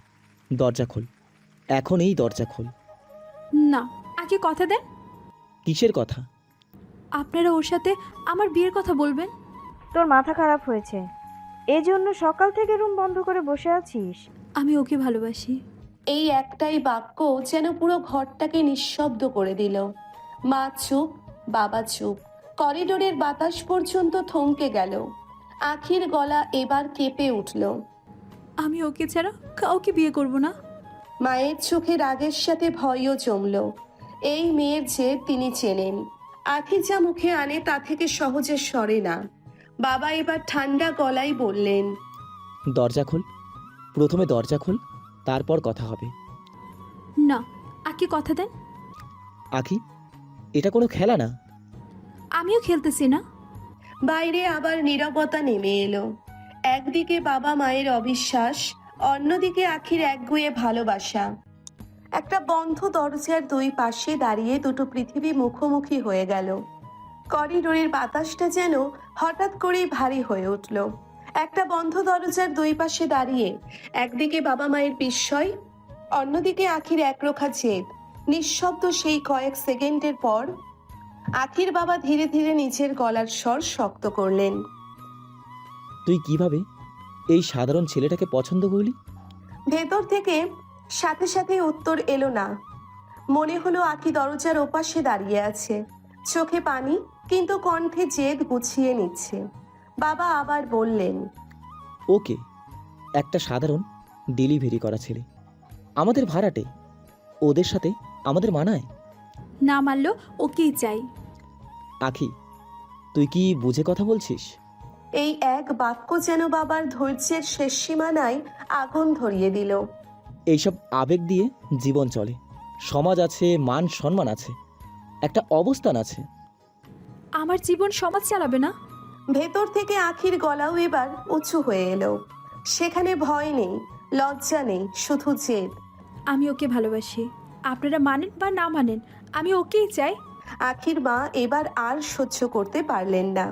দরজা খোল, এখন এই দরজা খোল।
না, আগে কথা দেন।
কিসের কথা?
আপনারা ওর সাথে আমার বিয়ের কথা বলবেন।
তোর মাথা খারাপ হয়েছে? এজন্য সকাল থেকে রুম বন্ধ করে বসে আছিস?
আমি ওকে ভালোবাসি।
এই একটাই বাক্য যেন পুরো ঘরটাকে নিঃশব্দ করে দিল। মা চুপ, বাবা চুপ। করিডোরের বাতাস পর্যন্ত থমকে গেল। আখির গলা এবার কেঁপে উঠল।
আমি ওকে ছাড়া কাউকে বিয়ে করব না।
মায়ের চোখে রাগের সাথে ভয়ও জমল। এই মেয়ের যে তিনি চেনেন। আখি যা মুখে আনে তা থেকে সহজে সরে না। বাবা এবার ঠান্ডা গলায় বললেন,
দরজা খোল, প্রথমে দরজা খোল, তারপর কথা হবে।
না, আগে কথা দেন।
আখি, এটা কোনো খেলা না।
আমিও খেলতেছি না।
বাইরে আবার নীরবতা নেমে এলো। একদিকে বাবা মায়ের অবিশ্বাস, অন্যদিকে আখির একগুঁয়ে ভালোবাসা। একটা বন্ধ দরজার দুই পাশে দাঁড়িয়ে দুটো পৃথিবী মুখোমুখি হয়ে গেল। করিডোরের বাতাসটা যেন হঠাৎ করেই ভারী হয়ে উঠল। একটা বন্ধ দরজার দুই পাশে দাঁড়িয়ে একদিকে বাবা মায়ের বিস্ময়, অন্যদিকে আখির একরোখা জেদ। নিঃশব্দ সেই কয়েক সেকেন্ডের পর আখির বাবা ধীরে ধীরে নিচের গলার স্বর শক্ত করলেন,
তুই কিভাবে এই সাধারণ ছেলেটাকে পছন্দ করলি?
ভেতর থেকে সাথে সাথে উত্তর এলো না। মনে হলো আখি দরজার ওপাশে দাঁড়িয়ে আছে, চোখে পানি, কিন্তু কণ্ঠে জেদ গুছিয়ে নিচ্ছে। বাবা আবার বললেন,
ওকে, একটা সাধারণ ডেলিভারি করা ছেলে, আমাদের ভাড়াটে, ওদের সাথে আমাদের মানায়?
না মানলেও ওকেই চাই।
আখি, তুই কি বুঝে কথা বলছিস?
এই এক বাক্য যেন বাবার ধৈর্যের শেষ সীমানায় আগুন ধরিয়ে দিল।
এইসব আবেগ দিয়ে জীবন চলে, সমাজ আছে, মান সম্মান আছে, একটা অবস্থান আছে।
আমার জীবন সমাজ চালাবে না।
ভেতর থেকে আখির গলাও এবার উঁচু হয়ে এলো। সেখানে ভয় নেই, লজ্জা নেই, শুধু জেদ।
আমি ওকে ভালোবাসি, আপনারা মানেন বা না মানেন, আমি ওকেই চাই।
আখির মা এবার আর সহ্য করতে পারলেন না।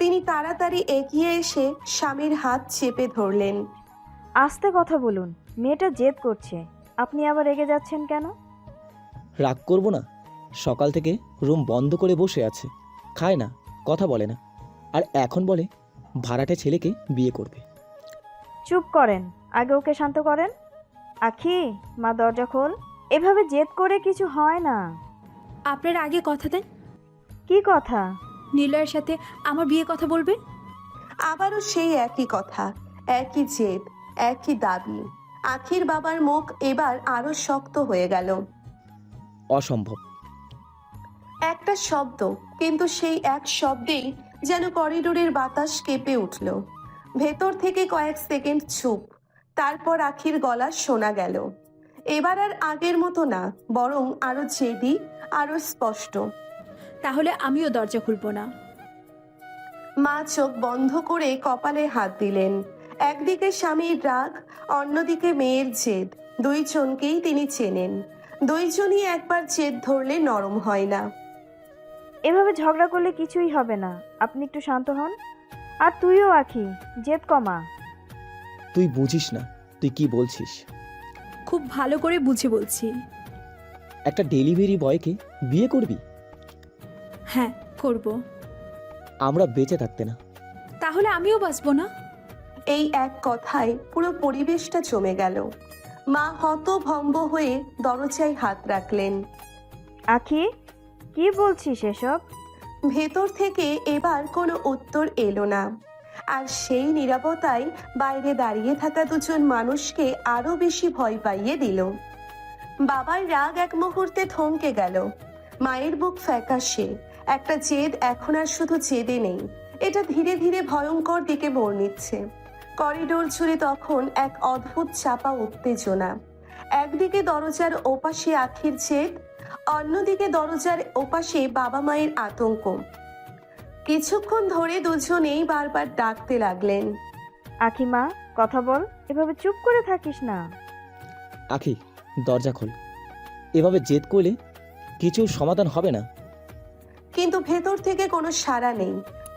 তিনি তাড়াতাড়ি এগিয়ে এসে স্বামীর হাত চেপে ধরলেন।
আস্তে কথা বলুন, মেয়েটা জেদ করছে, আপনি আবার রেগে যাচ্ছেন কেন?
রাগ করব না, সকাল থেকে রুম বন্ধ করে বসে আছে, খায় না, কথা বলে না, আর এখন বলে ভাড়াটে ছেলেকে বিয়ে করবে।
চুপ করেন, আগে ওকে শান্ত করেন। আখি, মা দরজা খোল। এভাবে জেদ করে কিছু হয় না।
আপনারা আগে কথা দেন।
কি কথা?
নিলয়ের সাথে আমার বিয়ে কথা বলবেন।
আবারও সেই একই কথা, একই জেদ, একই দাবি। আখির বাবার মুখ এবার আরো শক্ত হয়ে গেল।
অসম্ভব।
একটা শব্দ, কিন্তু সেই এক শব্দেই যেন করিডোরের বাতাস কেঁপে উঠল। ভেতর থেকে কয়েক সেকেন্ড চুপ, তারপর আখির গলা শোনা গেল। এবার আর আগের মতো না, বরং আরো জেদি, আরো স্পষ্ট।
তাহলে আমিও দরজা খুলব না।
মা চোখ বন্ধ করে কপালে হাত দিলেন। একদিকে স্বামীর রাগ, অন্যদিকে মেয়ের জেদ। দুইজনকেই তিনি চেনেন। দুইজনই একবার জেদ ধরলে নরম হয় না।
এভাবে ঝগড়া করলে কিছুই হবে না, আপনি একটু শান্ত হন। আর তুইও আখি, জেদ কমা।
তুই বুঝিস না তুই কি বলছিস।
খুব ভালো করে বুঝে বলছি।
একটা ডেলিভারি বয়কে বিয়ে করবি?
হ্যাঁ, করব।
আমরা বেঁচে থাকতে না।
তাহলে আমিও বাঁচবো না।
এই এক কথায় পুরো পরিবেশটা জমে গেল। মা হতভম্ব হয়ে দরজায় হাত রাখলেন।
আখি, কি বলছিস এসব?
ভেতর থেকে এবার কোনো উত্তর এলো না। আর সেই নীরবতায় বাইরে দাঁড়িয়ে থাকা দুজন মানুষকে আরো বেশি ভয় পাইয়ে দিল। বাবার রাগ এক মুহূর্তে থমকে গেল। মায়ের বুক ফ্যাকাশে। একটা জেদ এখন আর শুধু জেদে নেই, এটা ধীরে ধীরে ভয়ঙ্কর দিকে মোড় নিচ্ছে। করিডোর জুড়ে তখন এক অদ্ভুত চাপা উত্তেজনা। একদিকে দরজার ওপাশে আখির জেদ, অন্যদিকে দরজার ওপাশে বাবা মায়ের আতঙ্ক। কিছুক্ষণ ধরে দুজনেই বারবার ডাকতে লাগলেন,
আখি মা, কথা বল, এভাবে চুপ করে থাকিস না।
আখি, দরজা খোল। এভাবে জেদ করলে কিছু সমাধান হবে না।
কিন্তু ভেতর থেকে কোনো সাড়া নেই,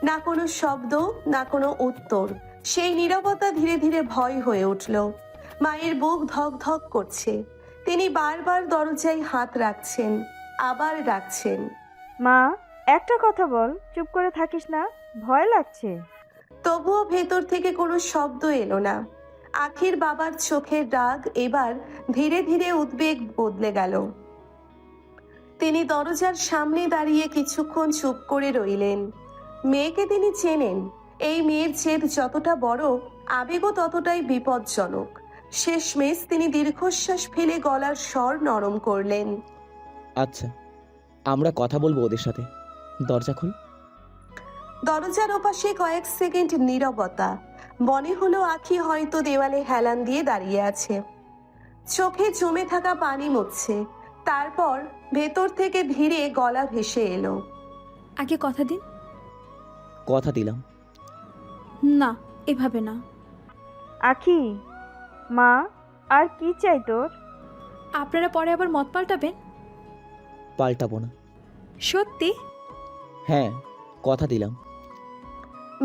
না কোনো শব্দ, না কোনো উত্তর। সেই নীরবতা ধীরে ধীরে ভয় হয়ে উঠল। মায়ের বুক ধক ধক করছে। তিনি বারবার দরজায় হাত রাখছেন, আবার ডাকছেন,
মা, একটা কথা বল, চুপ করে থাকিস না, ভয় লাগছে।
তবুও ভেতর থেকে কোনো শব্দ এলো না। আখির বাবার চোখের রাগ এবার ধীরে ধীরে উদ্বেগ বদলে গেল। তিনি দরজার সামনে দাঁড়িয়ে কিছুক্ষণ চুপ করে রইলেন। মেয়েকে তিনি চেনেন। এই মেয়ের জেদ যতটা বড়, আবেগও ততটাই বিপজ্জনক। শেষমেশ তিনি দীর্ঘশ্বাস ফেলে গলার স্বর নরম করলেন,
আচ্ছা, আমরা কথা বলবো ওদের সাথে। দরজা খোল।
দরজার ওপাশে কয়েক সেকেন্ড নীরবতা। মনে হলো আখি হয়তো দেওয়ালে হেলান দিয়ে দাঁড়িয়ে আছে, চোখে জমে থাকা পানি মুছছে। তারপর ভেতর থেকে ধীরে গলা ভেসে এলো,
আগে কথা দিন।
কথা দিলাম।
না, এভাবে না।
আখি মা, আর কি চাই তোর?
আপনারা পরে আবার মত পাল্টাবেন?
পাল্টাবো না।
সত্যি?
হ্যাঁ, কথা দিলাম।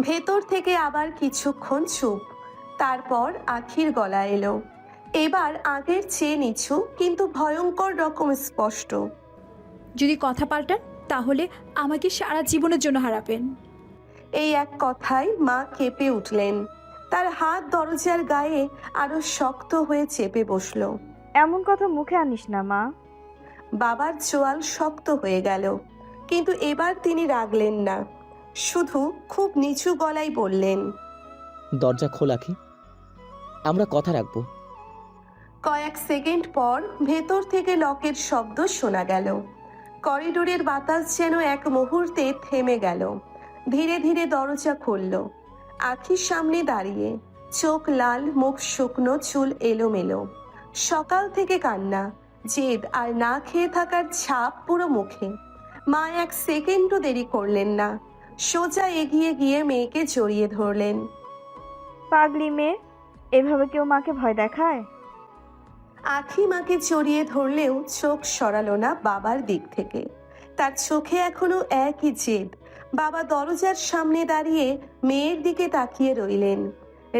ভেতর থেকে আবার কিছুক্ষণ চুপ। তারপর আখির গলা এলো, এবার আগের চেয়ে নিচু, কিন্তু ভয়ঙ্কর রকম স্পষ্ট।
যদি কথা পাল্টান তাহলে আমাকে সারা জীবনের জন্য হারাবেন।
এই এক কথায় মা কেঁপে উঠলেন। তার হাত দরজার গায়ে আরো শক্ত হয়ে চেপে বসলো।
এমন কথা মুখে আনিস না মা।
বাবার চোয়াল শক্ত হয়ে গেল, কিন্তু এবার তিনি রাগলেন না, শুধু খুব নিচু গলায় বললেন,
দরজা খোল আখি, আমরা কথা রাখবো।
কয়েক সেকেন্ড পর ভেতর থেকে লকের শব্দ শোনা গেল। করিডোরের বাতাস যেন এক মুহূর্তে থেমে গেল। ধীরে ধীরে দরজা খুলল। আখির সামনে দাঁড়িয়ে, চোখ লাল, মুখ শুকনো, চুল এলোমেলো। সকাল থেকে কান্না, জেদ আর না খেয়ে থাকার ছাপ পুরো মুখে। মা এক সেকেন্ডও দেরি করলেন না, সোজা এগিয়ে গিয়ে মেয়েকে জড়িয়ে ধরলেন।
পাগলি মেয়ে, এভাবে কেউ মাকে ভয় দেখায়?
আখি মাকে জড়িয়ে ধরলেও চোখ সরালো না বাবার দিক থেকে। তার চোখে এখনো একই জেদ। বাবা দরজার সামনে দাঁড়িয়ে মেয়ের দিকে তাকিয়ে রইলেন।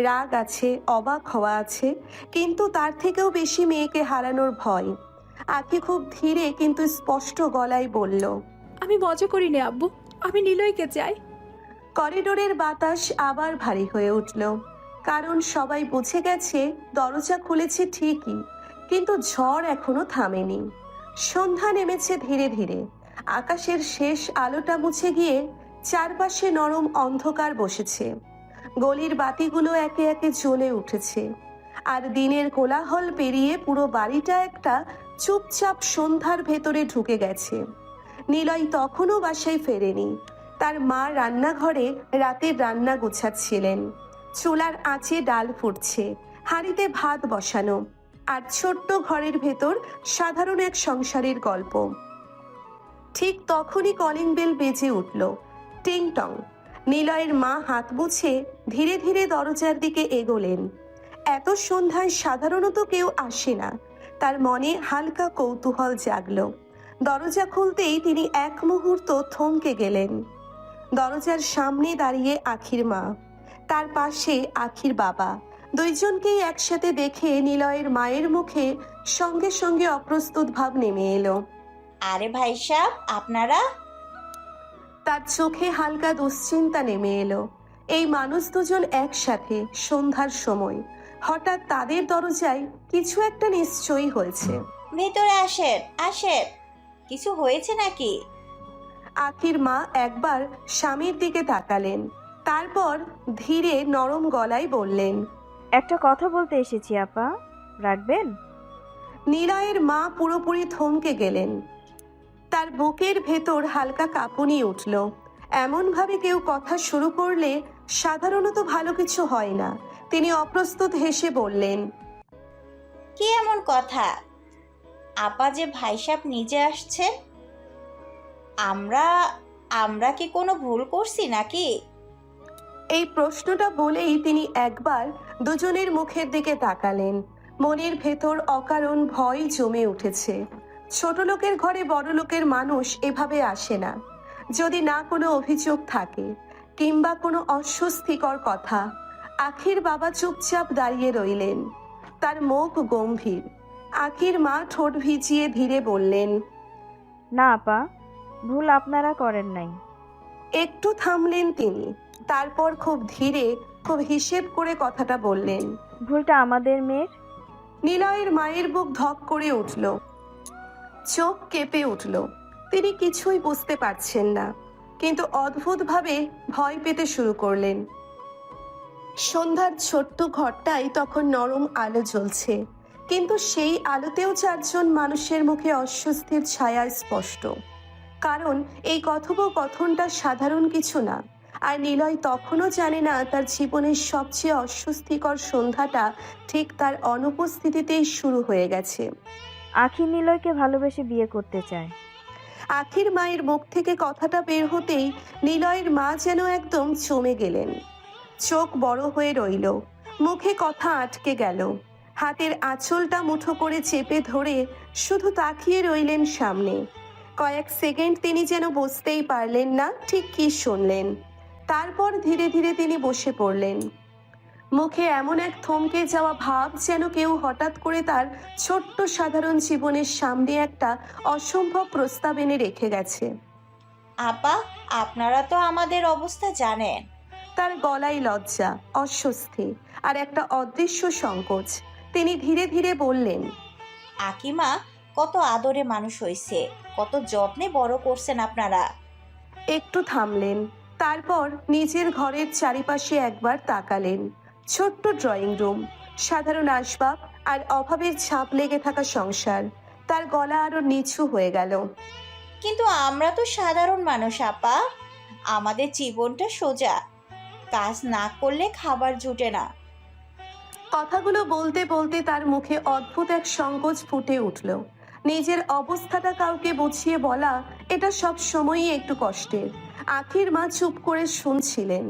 রাগ আছে, অবাক হওয়া আছে, কিন্তু তার থেকেও বেশি মেয়েকে হারানোর ভয়। আখি খুব ধীরে কিন্তু স্পষ্ট গলায় বলল,
আমি মজা করিনি আব্বু, আমি নিলয়কে চাই।
করিডোরের বাতাস আবার ভারী হয়ে উঠল, কারণ সবাই বুঝে গেছে দরজা খুলেছে ঠিকই, কিন্তু ঝড় এখনো থামেনি। সন্ধ্যা নেমেছে ধীরে ধীরে। আকাশের শেষ আলোটা মুছে গিয়ে চারপাশে নরম অন্ধকার বসেছে। গলির বাতিগুলো একে একে জ্বলে উঠেছে, আর দিনের কোলাহল পেরিয়ে পুরো বাড়িটা একটা চুপচাপ সন্ধ্যার ভেতরে ঢুকে গেছে। নিলয় তখনও বাসায় ফেরেনি। তার মা রান্নাঘরে রাতের রান্না গুছাচ্ছিলেন। চুলার আঁচে ডাল ফুটছে, হাঁড়িতে ভাত বসানো, আর ছোট্ট ঘরের ভেতর সাধারণ এক সংসারের গল্প। ঠিক তখনই কলিং বেল বেজে উঠল, টিং টং। নিলয়ের মা হাত মুছে ধীরে ধীরে দরজার দিকে এগোলেন। এত সন্ধ্যায় সাধারণত কেউ আসে না। তার মনে হালকা কৌতূহল জাগল। দরজা খুলতেই তিনি এক মুহূর্ত থমকে গেলেন। দরজার সামনে দাঁড়িয়ে আখির মা, তার পাশে আখির বাবা। দুইজনকেই একসাথে দেখে নিলয়ের মায়ের মুখে সঙ্গে সঙ্গে অপ্রস্তুত ভাব নেমে এলো।
আরে ভাই সাহেব, আপনারা?
তার চোখে হালকা দুশ্চিন্তা নেমে এলো। এই মানুষ দুজন একসাথে সন্ধ্যার সময়, হঠাৎ তাদের দরজায় কিছু একটা নিশ্চয়ই হয়েছে।
ভেতরে আসেন, আসেন। কিছু হয়েছে নাকি?
আখির মা একবার স্বামীর দিকে তাকালেন, তারপর ধীরে নরম গলায় বললেন,
একটা কথা বলতে এসেছি আপা, রাখবেন?
নিলয়ের মা পুরোপুরি থমকে গেলেন। তার বুকের ভেতর হালকা কাঁপুনি উঠল। এমনভাবে কেউ কথা শুরু করলে সাধারণত ভালো কিছু হয় না। তিনি অপ্রস্তুত হেসে বললেন,
কি এমন কথা? আপা যে ভাইসাব নিজে আসছে, আমরা আমরা কি কোনো ভুল করছি নাকি?
এই প্রশ্নটা বলেই তিনি একবার দুজনের মুখের দিকে তাকালেন। মনের ভেতর অকারণ ভয় জমে উঠেছে। ছোট লোকের ঘরে বড় লোকের মানুষ এভাবে আসে না। যদি না কোনো অভিযোগ থাকে কিংবা কোনো অস্বস্তিকর কথা। আখির বাবা চুপচাপ দাঁড়িয়ে রইলেন, তার মুখ গম্ভীর। আখির মা ঠোঁট ভিজিয়ে ধীরে বললেন,
না আপা, ভুল আপনারা করেন নাই।
একটু থামলেন তিনি, তারপর খুব ধীরে, খুব হিসেব করে কথাটা বললেন,
ভুলটা আমাদের মেয়ের।
নিলয়ের মায়ের বুক ধক করে উঠল, চোখ কেঁপে উঠল। তিনি কিছুই বুঝতে পারছেন না, কিন্তু অদ্ভুতভাবে ভয় পেতে শুরু করলেন। সন্ধ্যার ছোট্ট ঘরটায় তখন নরম আলো জ্বলছে, কিন্তু সেই আলোতেও চারজন মানুষের মুখে অস্বস্তির ছায়া স্পষ্ট। কারণ এই কথোপকথনটা সাধারণ কিছু না। আর নিলয় তখনও জানে না তার জীবনের সবচেয়ে অস্বস্তিকর সন্ধ্যাটা ঠিক তার অনুপস্থিতিতেই শুরু হয়ে গেছে।
আখি নিলয়কে ভালোবেসে বিয়ে করতে চায়।
আখির মায়ের মুখ থেকে কথাটা বের হতেই নিলয়ের মা যেন একদম জমে গেলেন। চোখ বড় হয়ে রইল, মুখে কথা আটকে গেল। হাতের আঁচলটা মুঠো করে চেপে ধরে শুধু তাকিয়ে রইলেন সামনে। কয়েক সেকেন্ড তিনি যেন বুঝতেই পারলেন না ঠিক কি শুনলেন। তারপর ধীরে ধীরে তিনি বসে পড়লেন। মুখে এমন এক থমকে যাওয়া ভাব, যেন কেউ হঠাৎ করে তার ছোট্ট সাধারণ জীবনের সামনে একটা অসম্ভব প্রস্তাব এনে রেখে গেছে।
আপা, আপনারা তো আমাদের অবস্থা জানেন।
তার গলায় লজ্জা, অস্বস্তি আর একটা অদৃশ্য সংকোচ। তিনি ধীরে ধীরে বললেন,
আকিমা কত আদরে মানুষ হয়েছে, কত যত্নে বড় করছেন আপনারা।
একটু থামলেন, তারপর নিজের ঘরের চারিপাশে একবার তাকালেন। ছোট্ট ড্রয়িং রুম, সাধারণ আসবাব আর অভাবের ছাপ লেগে থাকা সংসার। তার গলা আরো নিচু হয়ে গেল।
কিন্তু আমরা তো সাধারণ মানুষ আপা, আমাদের জীবনটা সোজা, কাজ না করলে খাবার জুটে না।
কথাগুলো বলতে বলতে তার মুখে অদ্ভুত এক সংকোচ ফুটে উঠল। নিজের অবস্থাটা কাউকে বুঝিয়ে বলা এটা সব সময়ই একটু কষ্টের। আখির মা চুপ করে শুনছিলেন।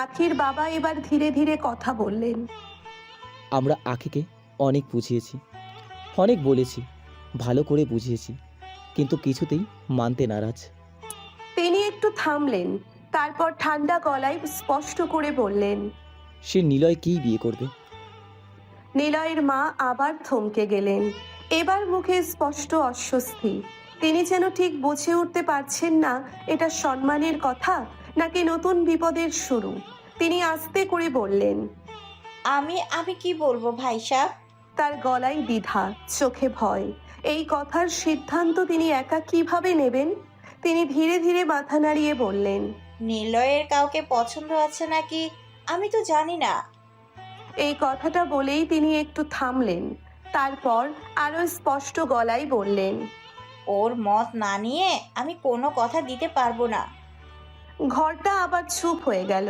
আখির বাবা এবার ধীরে ধীরে কথা বললেন,
আমরা আখিকে অনেক বুঝিয়েছি, অনেক বলেছি, ভালো করে বুঝিয়েছি, কিন্তু কিছুতেই মানতে নারাজ।
তিনি একটু থামলেন, তারপর ঠান্ডা গলায় স্পষ্ট করে বললেন,
সে নিলয়কেই বিয়ে করবে।
নিলয়ের মা আবার থমকে গেলেন। এবার মুখে স্পষ্ট অস্বস্তি। তিনি যেন ঠিক বুঝে উঠতে পারছেন না এটা সম্মানের কথা নাকি নতুন বিপদের শুরু। তিনি আস্তে করে বললেন,
আমি কি বলবো ভাইসাব?
তার গলায় দ্বিধা, চোখে ভয়। এই কথার সিদ্ধান্ত তিনি একা কিভাবে নেবেন? তিনি ধীরে ধীরে মাথা নাড়িয়ে বললেন,
নিলয়ের কাউকে পছন্দ আছে নাকি আমি তো জানি না।
এই কথাটা বলেই তিনি একটু থামলেন, তারপর আরো স্পষ্ট গলায় বললেন,
ওর মত না নিয়ে আমি কোনো কথা দিতে পারবো না।
ঘরটা আবার চুপ হয়ে গেল।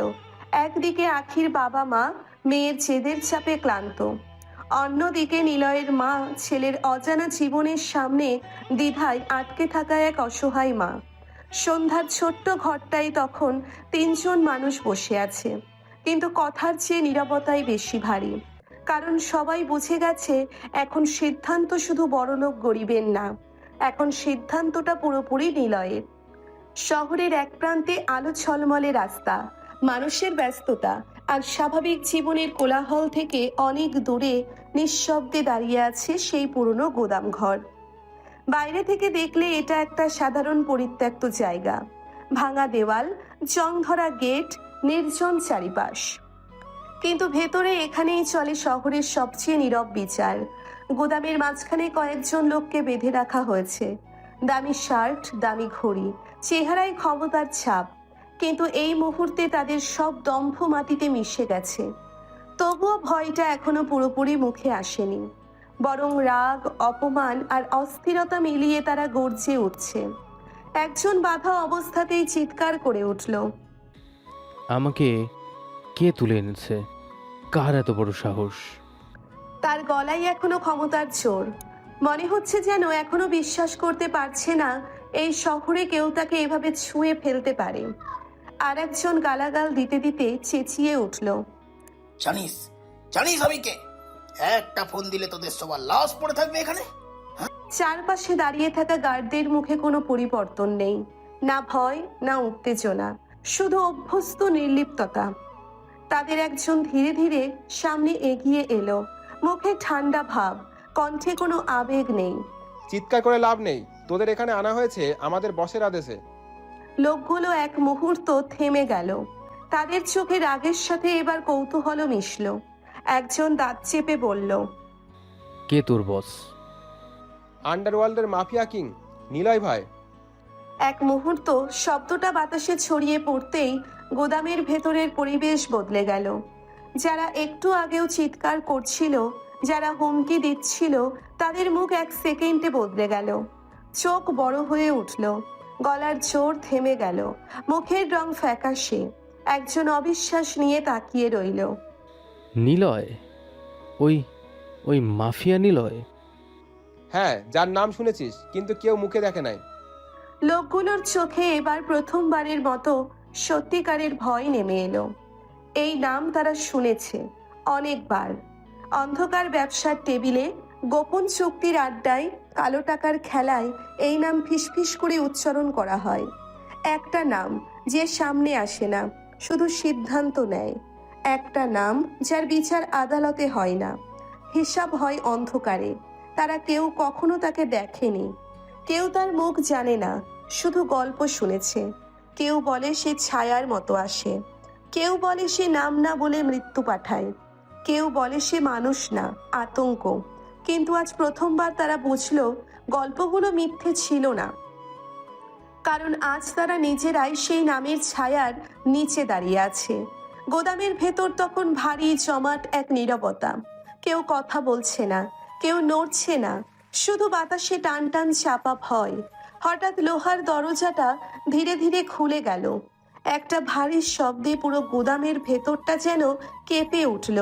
একদিকে আখির বাবা মা মেয়ের জেদের চাপে ক্লান্ত, অন্যদিকে নিলয়ের মা ছেলের অজানা জীবনের সামনে দ্বিধায় আটকে থাকা এক অসহায় মা। সন্ধ্যার ছোট্ট ঘরটায় তখন তিনজন মানুষ বসে আছে, কিন্তু কথার চেয়ে নীরবতাই বেশি ভারী। কারণ সবাই বুঝে গেছে এখন সিদ্ধান্ত শুধু বড়লোক গরিবের না, এখন সিদ্ধান্তটা পুরোপুরি নিলয়ের। শহরের এক প্রান্তে আলো ঝলমলে রাস্তা, মানুষের ব্যস্ততা আর স্বাভাবিক জীবনের কোলাহল থেকে অনেক দূরে নিঃশব্দে দাঁড়িয়ে আছে সেই পুরনো গোদাম ঘর। বাইরে থেকে দেখলে এটা একটা সাধারণ পরিত্যক্ত জায়গা, ভাঙা দেওয়াল, জং ধরা গেট, নির্জন চারিপাশ। কিন্তু ভেতরে এখানেই চলে শহরের সবচেয়ে নীরব বিচার। গোদামের মাঝখানে কয়েকজন লোককে বেঁধে রাখা হয়েছে, দামি শার্ট, দামি ঘড়ি, চেহারায় ক্ষমতার ছাপ। কিন্তু এই মুহূর্তে তাদের সব দম্ভ মাটিতে মিশে গেছে। তবুও ভয়টা এখনো পুরোপুরি মুখে আসেনি, বরং রাগ, অপমান আর অস্থিরতা মিলিয়ে তারা গর্জে উঠছে। একজন বাধা অবস্থাতেই চিৎকার করে উঠল,
আমাকে কে তুলে এনেছে? কার এত বড় সাহস?
তার গলায় এখনো ক্ষমতার জোর। মনে হচ্ছে যেন এখনো বিশ্বাস করতে পারছে না এই শহরে কেউ তাকে এভাবে ছুঁয়ে ফেলতে পারে। আর একজন গালাগাল দিতে দিতে চেঁচিয়ে উঠল,
জানিস জানিস আমি কে? একটা ফোন দিলে তোদের সবার লাশ পড়ে থাকবে এখানে।
চারপাশে দাঁড়িয়ে থাকা গার্ডদের মুখে কোনো পরিবর্তন নেই, না ভয় না উত্তেজনা, শুধু অভ্যস্ত নির্লিপ্ততা। তাদের একজন ধীরে ধীরে সামনে এগিয়ে এলো, মুখে ঠান্ডা ভাব, কণ্ঠে কোনো আবেগ নেই।
চিৎকার করে লাভ নেই, তোদের এখানে আনা হয়েছে আমাদের বসের আদেশে।
লোকগুলো এক মুহূর্ত থেমে গেল, তাদের চোখে রাগের সাথে এবার কৌতূহল মিশল। একজন দাঁত চেপে বলল,
কে তোর বস?
আন্ডারওয়ার্ল্ডের মাফিয়া কিং নিলয় ভাই।
এক মুহূর্ত শব্দটা বাতাসে ছড়িয়ে পড়তেই গোদামের ভেতরের পরিবেশ বদলে গেল। যারা একটু আগেও চিৎকার করছিল, যারা হুমকি দিচ্ছিল, তাদের মুখ এক সেকেন্ডে বদলে গেল। চোখ বড় হয়ে উঠল, গলার জোর থেমে গেল, মুখের রং ফ্যাকাশে। একজন অবিশ্বাস নিয়ে তাকিয়ে রইল।
নিলয়? ওই ওই মাফিয়া নিলয়?
হ্যাঁ, যার নাম শুনেছিস কিন্তু কেউ মুখে দেখে নাই।
লোকগুলোর চোখে এবার প্রথমবারের মতো সত্যিকারের ভয় নেমে এলো। এই নাম তারা শুনেছে অনেকবার, অন্ধকার ব্যবসার টেবিলে, গোপন চুক্তির আড্ডায়, কালো টাকার খেলায় এই নাম ফিসফিস করে উচ্চারণ করা হয়। একটা নাম যে সামনে আসে না, শুধু সিদ্ধান্ত নেয়। একটা নাম যার বিচার আদালতে হয় না, হিসাব হয় অন্ধকারে। তারা কেউ কখনো তাকে দেখেনি, কেউ তার মুখ জানে না, শুধু গল্প শুনেছে। কেউ বলে সে ছায়ার মতো আসে, কেউ বলে সে নাম না বলে মৃত্যু পাঠায়, কেউ বলে সে মানুষ না, আতঙ্ক। কিন্তু আজ প্রথমবার তারা বুঝলো গল্পগুলো মিথ্যে ছিল না, কারণ আজ তারা নিজেরাই সেই নামের ছায়ার নিচে দাঁড়িয়ে আছে। গোদামের ভেতর তখন ভারী জমাট এক নীরবতা। কেউ কথা বলছে না, কেউ নড়ছে না, শুধু বাতাসে টান টান চাপা ভয়। হঠাৎ লোহার দরজাটা ধীরে ধীরে খুলে গেল। একটা ভারী শব্দে পুরো গোদামের ভেতরটা যেন কেঁপে উঠল।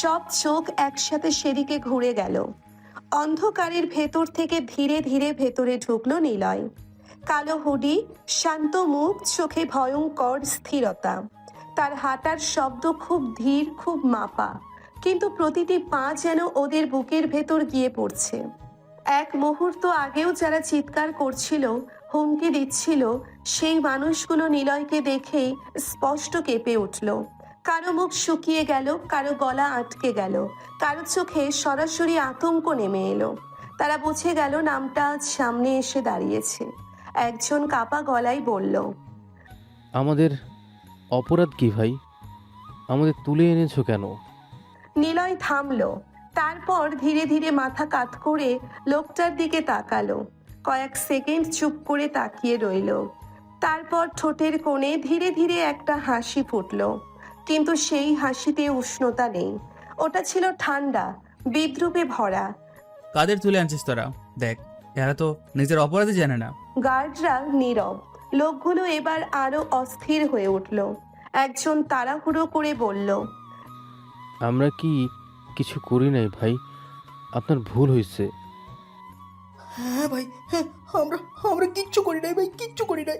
সব চোখ একসাথে সেদিকে ঘুরে গেল। অন্ধকারের ভেতর থেকে ধীরে ধীরে ভেতরে ঢুকলো নিলয়। কালো হুডি, শান্ত মুখ, চোখে ভয়ঙ্কর স্থিরতা। তার হাঁটার শব্দ খুব ধীর, খুব মাপা, কিন্তু প্রতিটি পা যেন ওদের বুকের ভেতর গিয়ে পড়ছে। এক মুহূর্ত আগেও যারা চিৎকার করছিল, হুমকি দিচ্ছিল, সেই মানুষগুলো নিলয়কে দেখেই স্পষ্ট কেঁপে উঠল। কারো মুখ শুকিয়ে গেল, কারো গলা আটকে গেল, কারো চোখে সরাসরি আতঙ্ক নেমে এলো। তারা বুঝে গেল নামটা আজ সামনে এসে দাঁড়িয়েছে। একজন কাপা গলায় বলল,
আমাদের অপরাধ কি ভাই? আমাদের তুলে এনেছো কেন?
নিলয় থামলো, তারপর ধীরে ধীরে মাথা কাত করে লোকটার দিকে তাকালো। কয়েক সেকেন্ড চুপ করে তাকিয়ে রইল। তারপর ঠোঁটের কোণে ধীরে ধীরে একটা হাসি ফুটল, কিন্তু সেই হাসিতে উষ্ণতা নেই। ওটা ছিল ঠান্ডা, বিদ্রুপে ভরা।
কাদের তুলে আনছিস তোরা? দেখ, এরা তো নিজের অপরাধই জানে না।
গার্ডরা নীরব। লোকগুলো এবার আরো অস্থির হয়ে উঠল। একজন তাড়াহুড়ো করে বলল,
আমরা কি কিছু করি নাই ভাই, আপনার ভুল হয়েছে।
হ্যাঁ ভাই, হ্যাঁ, আমরা আমরা কিচ্ছু করি নাই ভাই, কিচ্ছু করি নাই।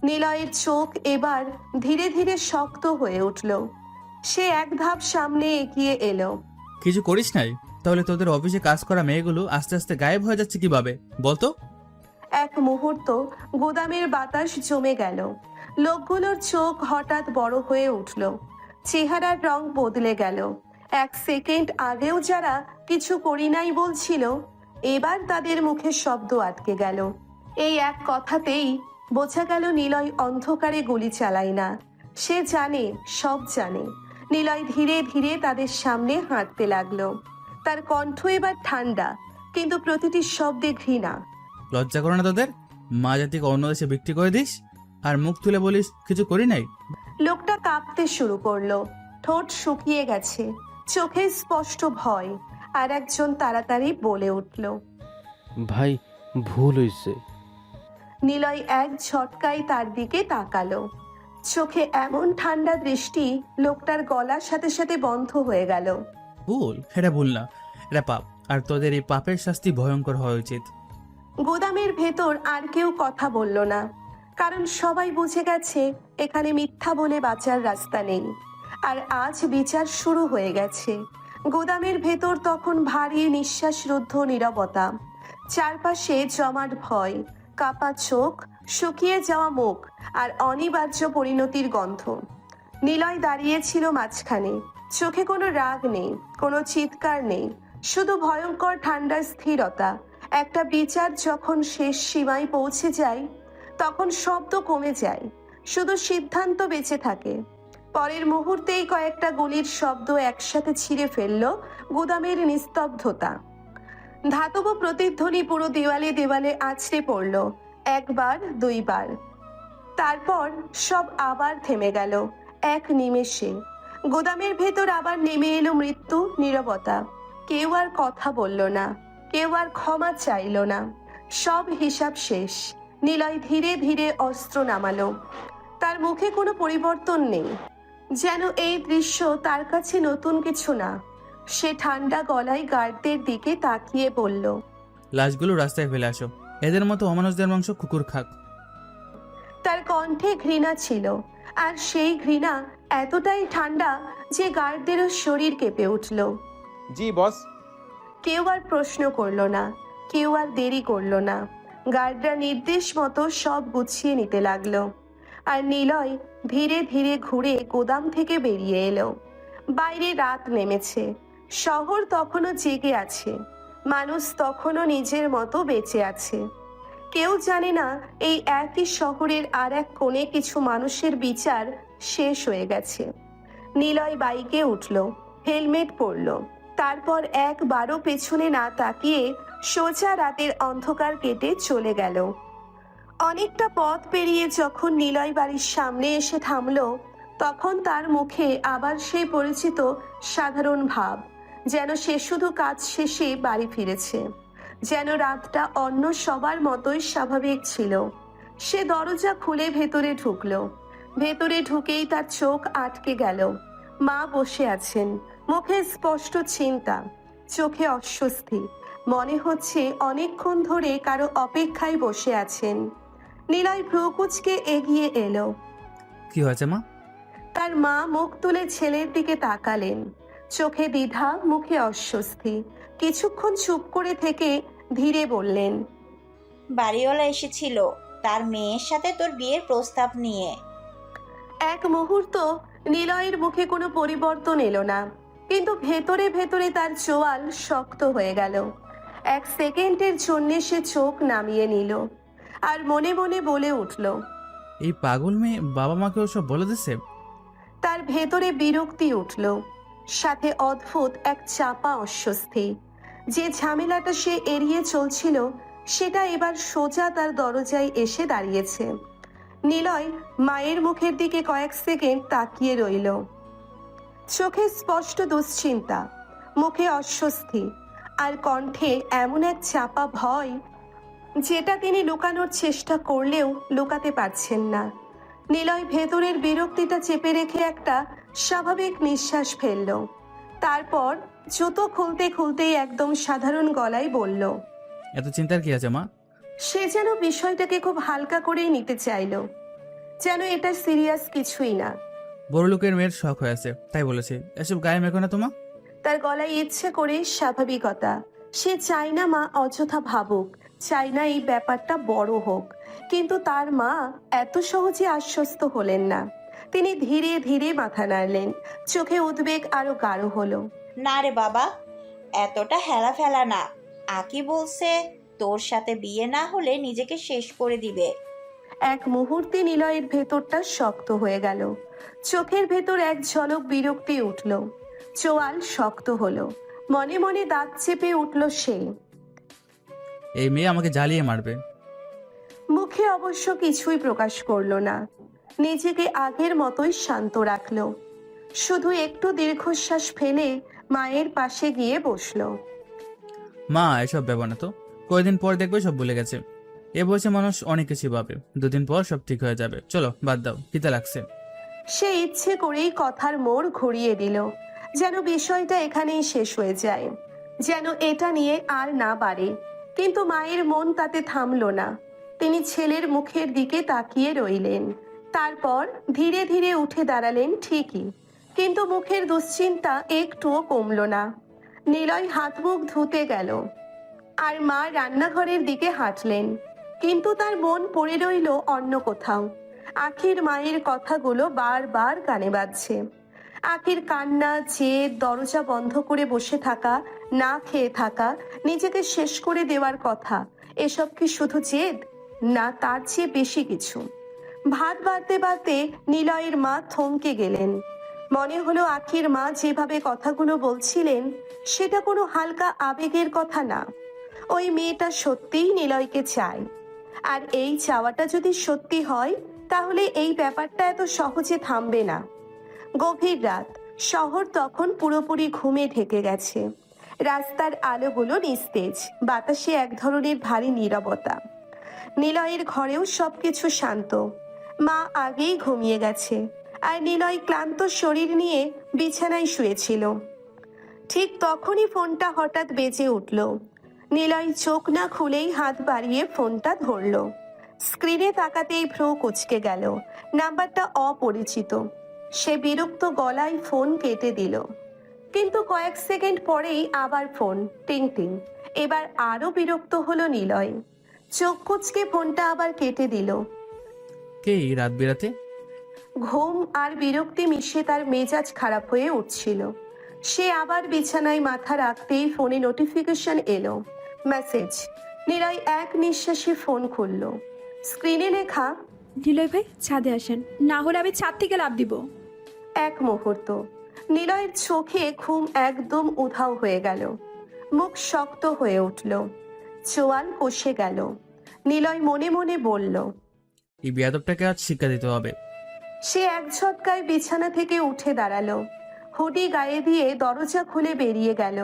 নিলয়ের চোখ এবার ধীরে ধীরে শক্ত হয়ে উঠল। সে এক ধাপ সামনে এগিয়ে এলো।
কিছু করিস নাই? তাহলে তোদের অফিসে কাজ করা মেয়েগুলো আস্তে আস্তে গায়েব হয়ে যাচ্ছে কিভাবে বলতো?
এক মুহূর্ত গোদামের বাতাস জমে গেল। লোকগুলোর চোখ হঠাৎ বড় হয়ে উঠল, চেহারার রং বদলে গেল। এক সেকেন্ড আগেও যারা কিছু করি নাই বলছিল, এবার তাদের মুখে শব্দ আটকে গেল। এই এক কথাতেই বোঝা গেল নিলয় অন্ধকারে গুলি চালায় না, সে জানে, সব জানে। নিলয় ধীরে ধীরে তাদের সামনে হাঁটতে লাগলো। তার কণ্ঠ এবার ঠান্ডা, কিন্তু প্রতিটি শব্দে ঘৃণা।
লজ্জা করে না তোদের? মা জাতিকে অন্য দেশে বিক্রি করে দিস আর মুখ তুলে বলিস কিছু করি নাই?
লোকটা কাঁপতে শুরু করলো, ঠোঁট শুকিয়ে গেছে, চোখে স্পষ্ট ভয়। আর একজন তাড়াতাড়ি বলে উঠল,
ভাই ভুল হয়েছে।
নিলয় এক ঝটকায় তার দিকে তাকালো। চোখে এমন ঠান্ডা দৃষ্টি, লোকটার গলার সাথে সাথে বন্ধ হয়ে গেল।
এটা ভুল না, এটা পাপ, আর তোদের এই পাপের শাস্তি ভয়ঙ্কর হওয়া উচিত।
গোদামের ভেতর আর কেউ কথা বলল না, কারণ সবাই বুঝে গেছে এখানে মিথ্যা বলে বাঁচার রাস্তা নেই। আর আজ বিচার শুরু হয়ে গেছে। গোদামের ভেতর তখন ভারী নিঃশ্বাসরুদ্ধ নীরবতা, চারপাশে জমাট ভয়, কাপা চোখ, শুকিয়ে যাওয়া মুখ আর অনিবার্য পরিণতির গন্ধ। নিলয় দাঁড়িয়েছিল মাঝখানে, চোখে কোনো রাগ নেই, কোনো চিৎকার নেই, শুধু ভয়ঙ্কর ঠান্ডার স্থিরতা। একটা বিচার যখন শেষ সীমায় পৌঁছে যায় তখন শব্দ কমে যায়, শুধু সিদ্ধান্ত বেঁচে থাকে। পরের মুহূর্তেই কয়েকটা গুলির শব্দ একসাথে ছিঁড়ে ফেলল গুদামের নিস্তব্ধতা। ধাতব প্রতিধ্বনি পুরো দেওয়ালে দেওয়ালে আছড়ে পড়ল, একবার, দুইবার, তারপর সব আবার থেমে গেল এক নিমেষে। গোদামের ভেতর আবার নেমে এলো মৃত্যু, নীরবতা। কেউ আর কথা বলল না, কেউ আর ক্ষমা চাইল না। সব হিসাব শেষ। নিলয় ধীরে ধীরে অস্ত্র নামালো। তার মুখে কোনো পরিবর্তন নেই, যেন এই দৃশ্য তার কাছে নতুন কিছু না। সে ঠান্ডা গলায় গার্ডদের দিকে তাকিয়ে বলল,
লাশগুলো রাস্তায় ফেলে আসো, এদের মতো অমানুষদের মাংস কুকুর খাক।
তার কণ্ঠে ঘৃণা ছিল, আর সেই ঘৃণা এতটাই ঠান্ডা যে গার্ডদেরও শরীর কেঁপে উঠল।
জি বস।
কেউ আর প্রশ্ন করল না, কেউ আর দেরি করল না। গার্ডরা নির্দেশ মতো সব গুছিয়ে নিতে লাগলো। আর নিলয় ধীরে ধীরে ঘুরে গোদাম থেকে বেরিয়ে এলো। বাইরে রাত নেমেছে, শহর তখনও জেগে আছে, মানুষ তখনও নিজের মতো বেঁচে আছে। কেউ জানে না এই একই শহরের আর এক কোণে কিছু মানুষের বিচার শেষ হয়ে গেছে। নিলয় বাইকে উঠল, হেলমেট পরল, তারপর একবারও পেছনে না তাকিয়ে সোজা রাতের অন্ধকার কেটে চলে গেল। অনেকটা পথ পেরিয়ে যখন নিলয় বাড়ির সামনে এসে থামল, তখন তার মুখে আবার সেই পরিচিত সাধারণ ভাব, যেন সে শুধু কাজ শেষে বাড়ি ফিরেছে, যেন রাতটা অন্য সবার মতোই স্বাভাবিক ছিল। সে দরজা খুলে ভেতরে ঢুকলো। ভেতরে ঢুকেই তার চোখ আটকে গেল। মা বসে আছেন, মুখে স্পষ্ট চিন্তা, চোখে অস্বস্তি, মনে হচ্ছে অনেকক্ষণ ধরে কারো অপেক্ষায় বসে আছেন। নিলয় ভ্রুকুচকে এগিয়ে এলো।
কি হয়েছে মা?
তার মা মুখ তুলে ছেলের দিকে তাকালেন, চোখে দ্বিধা, মুখে অস্বস্তি। কিছুক্ষণ চুপ করে থেকে ধীরে বললেন,
বাড়িওয়ালা এসেছিল তার মেয়ের সাথে তোর বিয়ের প্রস্তাব নিয়ে।
এক মুহূর্ত নিলয়ের মুখে কোনো পরিবর্তন এলো না, কিন্তু ভেতরে ভেতরে তার চোয়াল শক্ত হয়ে গেল। এক সেকেন্ডের জন্য সে চোখ নামিয়ে নিল, আর মনে মনে বলে উঠল,
এই পাগল মেয়ে বাবা মাকে ওসব বলে দিছে।
তার ভেতরে বিরক্তি উঠল, সাথে অদ্ভুত এক চাপা অস্বস্তি। যে ঝামেলাটা সে এড়িয়ে চলছিল সেটা এবার সোজা তার দরজায় এসে দাঁড়িয়েছে। নিলয় মায়ের মুখের দিকে কয়েক সেকেন্ড তাকিয়ে রইল, চোখে স্পষ্ট দুশ্চিন্তা, মুখে অস্বস্তি, আর কণ্ঠে এমন এক চাপা ভয় যেটা তিনি লুকানোর চেষ্টা করলেও লুকাতে পারছেন না। নিলয় ভেতরের বিরক্তিটা চেপে রেখে একটা স্বাভাবিক নিঃশ্বাস ফেলল, তারপর জুতো খুলতে খুলতেই একদম সাধারণ গলায় বলল,
এত চিন্তার কি আছে মা?
সে যেন বিষয়টাকে খুব হালকা করেই নিতে চাইল, যেন এটা সিরিয়াস কিছুই না।
বড় লোকের মেয়ের শখ হয়েছে তাই বলেছে, এসব গায়ে মেখো না তোমা।
তার গলায় ইচ্ছে করে স্বাভাবিকতা। সে চায় না মা অযথা ভাবুক, চায় না এই ব্যাপারটা বড় হোক, কিন্তু তার মা এত সহজে আশ্বস্ত হলেন না। তিনি ধীরে ধীরে মাথা নাড়লেন, চোখে উদ্বেগ আরো গাঢ় হলো।
না রে বাবা, এতটা হেলা ফেলা না। আকি বলছে তোর সাথে বিয়ে না হলে নিজেকে শেষ করে দিবে।
এক মুহূর্তে নিলয়ের ভেতরটা শক্ত হয়ে গেল, চোখের ভেতর এক ঝলক বিরক্তি উঠল, চোয়াল শক্ত হলো, মনে মনে দাঁত চেপে উঠল সে।
এই মেয়ে আমাকে জ্বালিয়ে মারবে।
মুখে অবশ্য কিছুই প্রকাশ করলো না, নিজেকে আগের মতোই শান্ত রাখলো। শুধু একটু দীর্ঘশ্বাস ফেলে মায়ের পাশে গিয়ে বসলো।
মা এসব ভেবো না তো, কয়েকদিন পর দেখবে সব ভুলে গেছে। এ বয়সে মানুষ অনেক কিছু ভাবে, দুদিন পর সব ঠিক হয়ে যাবে। চলো বাদ দাও, কিতা লাগছে।
সে ইচ্ছে করেই কথার মোড় ঘুরিয়ে দিল, যেন বিষয়টা এখানেই শেষ হয়ে যায়, যেন এটা নিয়ে আর না বাড়ে। কিন্তু মায়ের মন তাতে থামলো না। তিনি ছেলের মুখের দিকে তাকিয়ে রইলেন। তারপর ধীরে ধীরে উঠে দাঁড়ালেন ঠিকই, কিন্তু মুখের দুশ্চিন্তা একটুও কমলো না। নিলয় হাত মুখ ধুতে গেল আর মা রান্নাঘরের দিকে হাঁটলেন, কিন্তু তার মন পড়ে রইল অন্য কোথাও। আখির মায়ের কথাগুলো বারবার কানে বাজছে। আখির কান্না, জেদ, দরজা বন্ধ করে বসে থাকা, না খেয়ে থাকা, নিজেকে শেষ করে দেওয়ার কথা, এসব কি শুধু জেদ, না তার চেয়ে বেশি কিছু? ভাত বাড়তে বাড়তে নিলয়ের মা থমকে গেলেন। মনে হলো আখির মা যেভাবে কথাগুলো বলছিলেন সেটা কোনো হালকা আবেগের কথা না। ওই মেয়েটা সত্যিই নিলয়কে চায়, আর এই চাওয়াটা যদি সত্যি হয় তাহলে এই ব্যাপারটা এত সহজে থামবে না। গভীর রাত, শহর তখন পুরোপুরি ঘুমে ঢেকে গেছে। রাস্তার আলোগুলো নিস্তেজ, বাতাসে এক ধরনের ভারী নীরবতা। নিলয়ের ঘরেও সবকিছু শান্ত। মা আগেই ঘুমিয়ে গেছে, আর নিলয় ক্লান্ত শরীর নিয়ে বিছানায় শুয়েছিল। ঠিক তখনই ফোনটা হঠাৎ বেজে উঠল। নিলয় চোখ না খুলেই হাত বাড়িয়ে ফোনটা ধরল। স্ক্রিনে তাকাতেই ভ্রু কুঁচকে গেল। নাম্বারটা অপরিচিত। সে বিরক্ত গলায় ফোন কেটে দিল, কিন্তু কয়েক সেকেন্ড পরেই আবার ফোন টিং টিং। এবার আরো বিরক্ত হলো নিলয়। চোখ কুঁচকে ফোনটা আবার কেটে দিল।
কে এই রাত বেরাতে?
ঘুম আর বিরক্তি মিশে তার মেজাজ খারাপ হয়ে উঠছিল। সে আবার বিছানায় মাথা রাখতেই ফোনে নোটিফিকেশন এলো, মেসেজ। নিলয় এক নিঃশ্বাসে ফোন খুলল। স্ক্রিনে লেখা,
নিলয় ভাই ছাদে আসেন, না হলে আমি ছাদ থেকে লাফ দিব।
এক মুহূর্ত নিলয়ের চোখে ঘুম একদম উধাও হয়ে গেল। মুখ শক্ত হয়ে উঠল, চোয়াল কষে গেল। নিলয় মনে মনে বলল,
এই বেয়াদবটাকে আজ শিক্ষা দিতে হবে।
সে এক ঝটকায় বিছানা থেকে উঠে দাঁড়ালো, হুডি গায়ে দিয়ে দরজা খুলে বেরিয়ে গেল।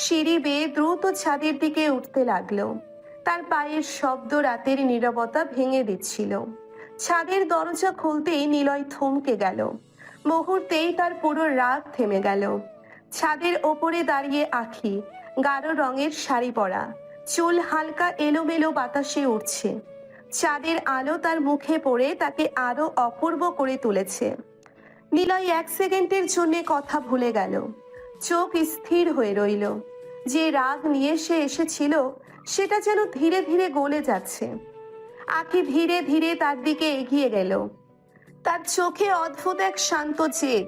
সিঁড়ি বেয়ে দ্রুত ছাদের দিকে উঠতে লাগলো। তার পায়ের শব্দ রাতের নীরবতা ভেঙে দিচ্ছিল। ছাদের দরজা খুলতেই নিলয় থমকে গেল। মুহূর্তেই তার পুরো রাগ থেমে গেল। ছাদের ওপরে দাঁড়িয়ে আখি, গাঢ় রঙের শাড়ি পরা, চুল হালকা এলোমেলো বাতাসে উঠছে। চাঁদের আলো তার মুখে পড়ে তাকে আরো অপূর্ব করে তুলেছে। নিলয় এক সেকেন্ডের জন্য কথা ভুলে গেল। চোখ স্থির হয়ে রইল। যে রাগ নিয়ে সে এসেছিল সেটা যেন ধীরে ধীরে গলে যাচ্ছে। আখি ধীরে ধীরে তার দিকে এগিয়ে গেল। তার চোখে অদ্ভুত এক শান্ত জেদ।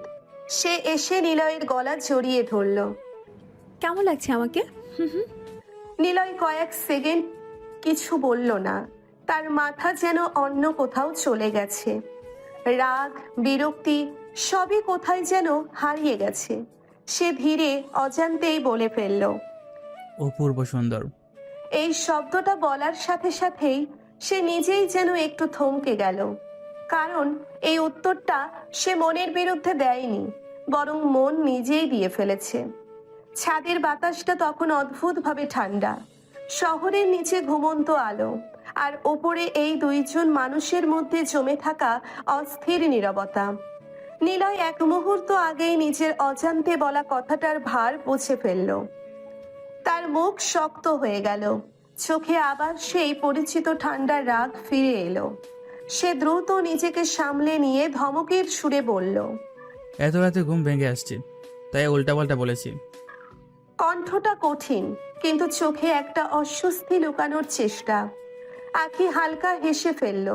সে এসে নিলয়ের গলা জড়িয়ে ধরল।
কেমন লাগছে আমাকে?
নিলয় কয়েক সেকেন্ড কিছু বলল না। তার মাথা যেন অন্য কোথাও চলে গেছে। রাগ, বিরক্তি সবই কোথায় যেন হারিয়ে গেছে। সে ধীরে অজান্তেই বলে ফেলল,
অপূর্ব সুন্দর।
এই শব্দটা বলার সাথে সাথেই সে নিজেই যেন একটু থমকে গেল। কারণ এই উত্তরটা সে মনের বিরুদ্ধে দেয়নি, বরং মন নিজেই দিয়ে ফেলেছে। ছাদের বাতাসটা তখন অদ্ভুতভাবে ঠান্ডা। শহরের নিচে ঘুমন্ত আলো, আর ওপরে এই দুইজন মানুষের মধ্যে জমে থাকা অস্থির নীরবতা। নিলয় এক মুহূর্ত আগেই নিজের অজান্তে বলা কথাটার ভার বুঝে ফেলল। তার মুখ শক্ত হয়ে গেল। চোখে আবার সেই পরিচিত ঠান্ডা রাগ ফিরে এলো। সে দ্রুত নিজেকে সামলে নিয়ে ধমকের সুরে বলল,
এত রাতে ঘুম ভেঙে আসছে, তাই উল্টাপাল্টা বলেছি।
কণ্ঠটা কঠিন, কিন্তু চোখে একটা অস্বস্তি লুকানোর চেষ্টা। আখি হালকা হেসে ফেলল,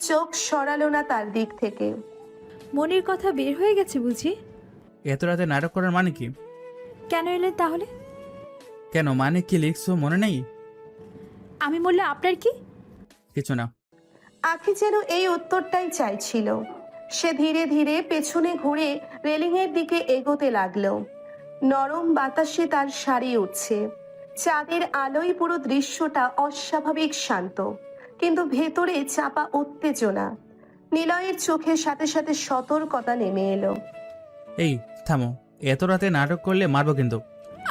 চোখ সরালো না তার দিক থেকে।
মনের কথা বের হয়ে গেছে বুঝি?
এত রাতে নাটক করার মানে কি?
কেন এলেন তাহলে?
কেন মানে কি লিখছো মনে নেই?
আমি বললে আপনার কি?
কিছু না।
আখি যেন এই উত্তরটাই চাইছিল। সে ধীরে ধীরে পেছনে ঘুরে রেলিংয়ের দিকে এগোতে লাগলো। নরম বাতাসে তার শাড়ি উঠছে। চাঁদের আলোয় পুরো দৃশ্যটা অস্বাভাবিক শান্ত, কিন্তু ভেতরে চাপা উত্তেজনা। নিলয়ের চোখের সাথে সাথে সতর্কতা নেমে এলো।
এই থামো, এত রাতে নাটক করলে মারবো কিন্তু।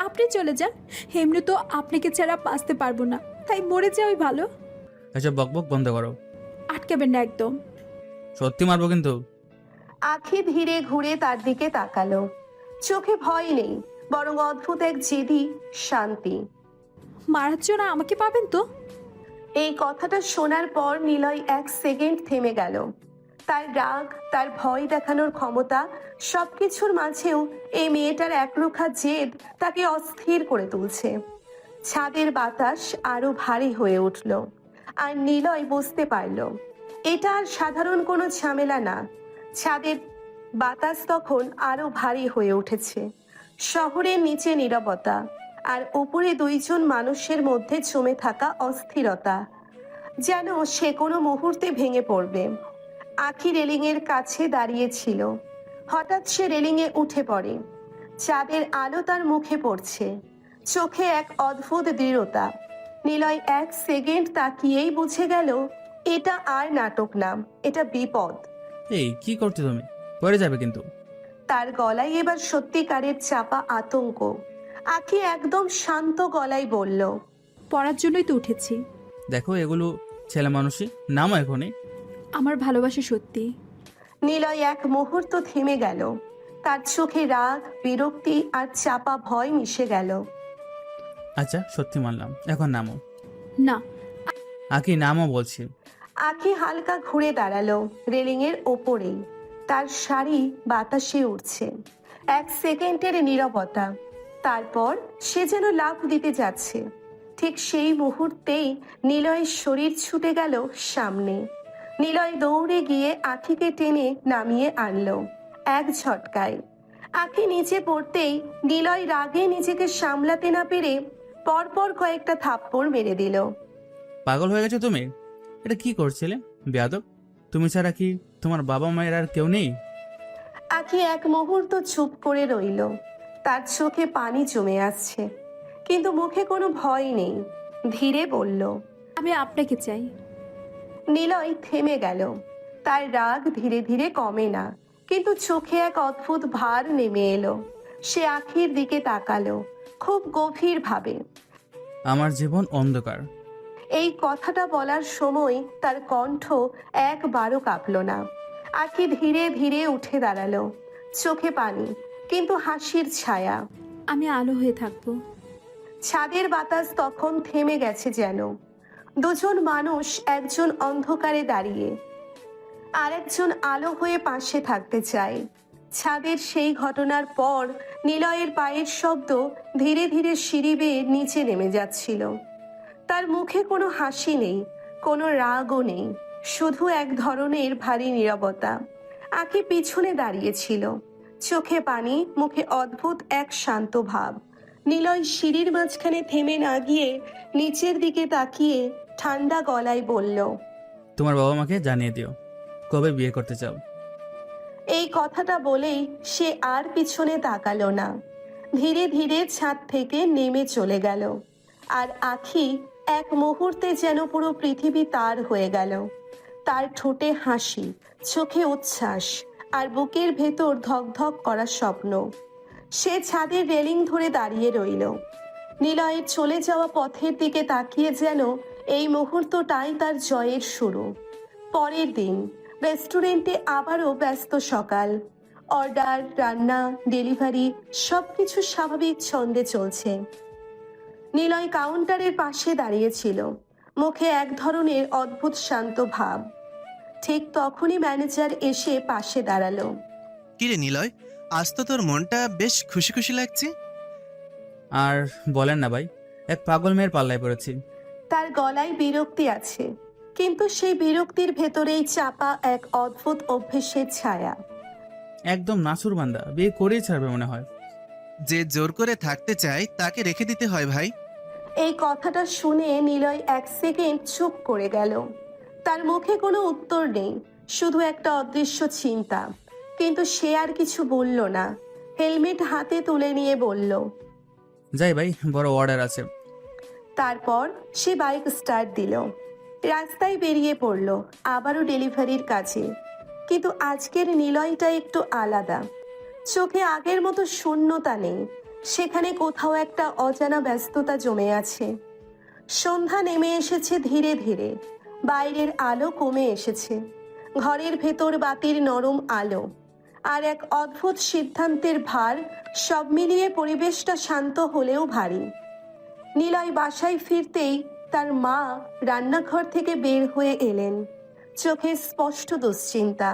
আপনি চলে যান, এমনি তো আপনাকে ছাড়া বাঁচতে পারবো না, তাই মরে যাওয়াই ভালো।
এসব বকবক বন্ধ করো।
আটকাবেন না একদম।
সত্যি মারবো কিন্তু।
আখি ধীরে ঘুরে তার দিকে তাকালো। চোখে ভয় নেই, বরং অদ্ভুত এক জেদি শান্তি।
মারার জন্য আমাকে পাবেন তো?
এই কথাটা শোনার পর নিলয় 1 সেকেন্ড থেমে গেল। তার রাগ, তার ভয় দেখানোর ক্ষমতা, সবকিছুর মাঝেও এই মেয়েটার একরোখা জেদ তাকে অস্থির করে তুলছে। ছাদের বাতাস আরো ভারী হয়ে উঠল, আর নিলয় বুঝতে পারল এটা আর সাধারণ কোনো ঝামেলা না। ছাদের বাতাস তখন আরো ভারী হয়ে উঠেছে। শহরের নিচে নীরবতা, আর উপরে 2 জন মানুষের মধ্যে জমে থাকা অস্থিরতা, যেন সে কোনো মুহূর্তে ভেঙে পড়বে। আখি রেলিংয়ের কাছে দাঁড়িয়েছিল। হঠাৎ সে রেলিংয়ে উঠে পড়ে। চাঁদের আলো তার মুখে পড়ছে, চোখে এক অদ্ভুত দৃঢ়তা। নিলয় 1 সেকেন্ড তাকিয়েই বুঝে গেল এটা আর নাটক না, এটা বিপদ।
এই কি করছো তুমি? পড়ে যাবে কিন্তু।
তার গলায় এবার সত্যিকারের চাপা আতঙ্ক। আখি একদম শান্ত গলায় বলল,
পড়ার জন্যই তো উঠেছি।
দেখো এগুলো ছেলে মানুষই, নামো এখনই।
আমার ভালোবাসা সত্যি।
নিলয় 1 মুহূর্ত থেমে গেল। তার চোখে রাগ, বিরক্তি আর চাপা ভয় মিশে গেল।
আচ্ছা সত্যি মানলাম, এখন নামো।
না।
আকি নামো বলছি।
আখি হালকা ঘুরে দাঁড়ালো রেলিংয়ের ওপরেই। তার শাড়ি বাতাসে উঠছে। 1 সেকেন্ডের নীরবতা, তারপর সে যেন লাফ দিতে যাচ্ছে। ঠিক সেই মুহূর্তেই নিলয়ের শরীর ছুটে গেল সামনে। নিলয় দৌড়ে গিয়ে আখিকে টেনে নামিয়ে আনলো 1 ঝটকায়। আখি নিচে পড়তেই নিলয় রাগে নিজেকে সামলাতে না পেরে পরপর কয়েকটা থাপ্পড় মেরে দিল।
পাগল হয়ে গেছো তুমি? এটা কি করছিলে বেয়াদব? তুমি ছাড়া কি তোমার বাবা মায়ের আর কেউ নেই?
আখি 1 মুহূর্ত চুপ করে রইল। তার চোখে পানি জমে আসছে, কিন্তু মুখে কোনো ভয় নেই। ধীরে বলল,
আমি আপনাকে চাই।
নিলয় থেমে গেল। তার রাগ ধীরে ধীরে কমে না, কিন্তু চোখে এক অদ্ভুত ভার নেমে এলো। সে আখির দিকে তাকালো খুব গভীর ভাবে।
আমার জীবন অন্ধকার।
এই কথাটা বলার সময় তার কণ্ঠ একবারও কাঁপল না। আখি ধীরে ধীরে উঠে দাঁড়ালো, চোখে পানি, কিন্তু হাসির ছায়া।
আমি আলো হয়ে থাকবো।
ছাদের বাতাস তখন থেমে গেছে যেন। 2 জন মানুষ, একজন অন্ধকারে দাঁড়িয়ে, আরেকজন আলো হয়ে পাশে থাকতে চায়। ছাদের সেই ঘটনার পর নিলয়ের পায়ের শব্দ ধীরে ধীরে সিঁড়ি বেয়ে নিচে নেমে যাচ্ছিল। তার মুখে কোনো হাসি নেই, কোনো রাগও নেই, শুধু এক ধরনের ভারী নীরবতা। আখি পিছনে দাঁড়িয়েছিল, চোখে পানি, মুখে অদ্ভুত এক শান্ত ভাব। নিলয় সিঁড়ির মাঝখানে থেমে না গিয়ে নিচের দিকে তাকিয়ে ঠান্ডা গলায় বলল,
তোমার বাবা মাকে জানিয়ে দিও কবে বিয়ে করতে চাও।
এই কথাটা বলেই সে আর পিছনে তাকালো না। ধীরে ধীরে ছাদ থেকে নেমে চলে গেল। আর আখি 1 মুহূর্তে যেন পুরো পৃথিবী তার হয়ে গেল। তার ঠোঁটে হাসি, চোখে উচ্ছ্বাস, আর বুকের ভেতর ধকধক করা স্বপ্ন। সে ছাদের রেলিং ধরে দাঁড়িয়ে রইল, নিলয়ের চলে যাওয়া পথের দিকে তাকিয়ে, যেন এই মুহূর্তটাই তার জয়ের শুরু। পরের দিন রেস্টুরেন্টে আবারও ব্যস্ত সকাল। অর্ডার, রান্না, ডেলিভারি সবকিছু স্বাভাবিক ছন্দে চলছে। নিলয় কাউন্টারের পাশে দাঁড়িয়েছিল, মুখে এক ধরনের অদ্ভুত শান্ত ভাব। ঠিক তখনই ম্যানেজার এসে পাশে দাঁড়ালো।
কিরে নিলয়, আজ তো তোর মনটা বেশ খুশি খুশি লাগছে।
আর বলেন না ভাই, এক পাগল মেয়ের পাল্লায় পড়েছি।
তার গলায় বিরক্তি আছে, কিন্তু সেই বিরক্তির ভেতরেই চাপা এক অদ্ভুত অভ্যেসের ছায়া।
একদম নাসুর বান্দা, বিয়ে করেই ছাড়বে মনে হয়।
যে জোর করে থাকতে চায় তাকে রেখে দিতে হয় ভাই।
এই কথাটা শুনে নিলয় 1 সেকেন্ড চুপ করে গেল। তার মুখে কোনো উত্তর নেই, শুধু একটা অদৃশ্য চিন্তা। কিন্তু সে আর কিছু বলল না। হেলমেট হাতে তুলে নিয়ে বলল,
যাই ভাই, বড় অর্ডার আছে।
তারপর সে বাইক স্টার্ট দিল, রাস্তায় বেরিয়ে পড়ল আবারও ডেলিভারির কাজে। কিন্তু আজকের নিলয়টা একটু আলাদা। চোখে আগের মতো শূন্যতা নেই, সেখানে কোথাও একটা অজানা ব্যস্ততা জমে আছে। সন্ধ্যা নেমে এসেছে ধীরে ধীরে, বাইরের আলো কমে এসেছে। ঘরের ভেতর বাতির নরম আলো, আর এক অদ্ভুত সিদ্ধান্তের ভার। সব মিলিয়ে পরিবেশটা শান্ত হলেও ভারী। নিলয় বাসায় ফিরতেই তার মা রান্নাঘর থেকে বের হয়ে এলেন। চোখে স্পষ্ট দুশ্চিন্তা,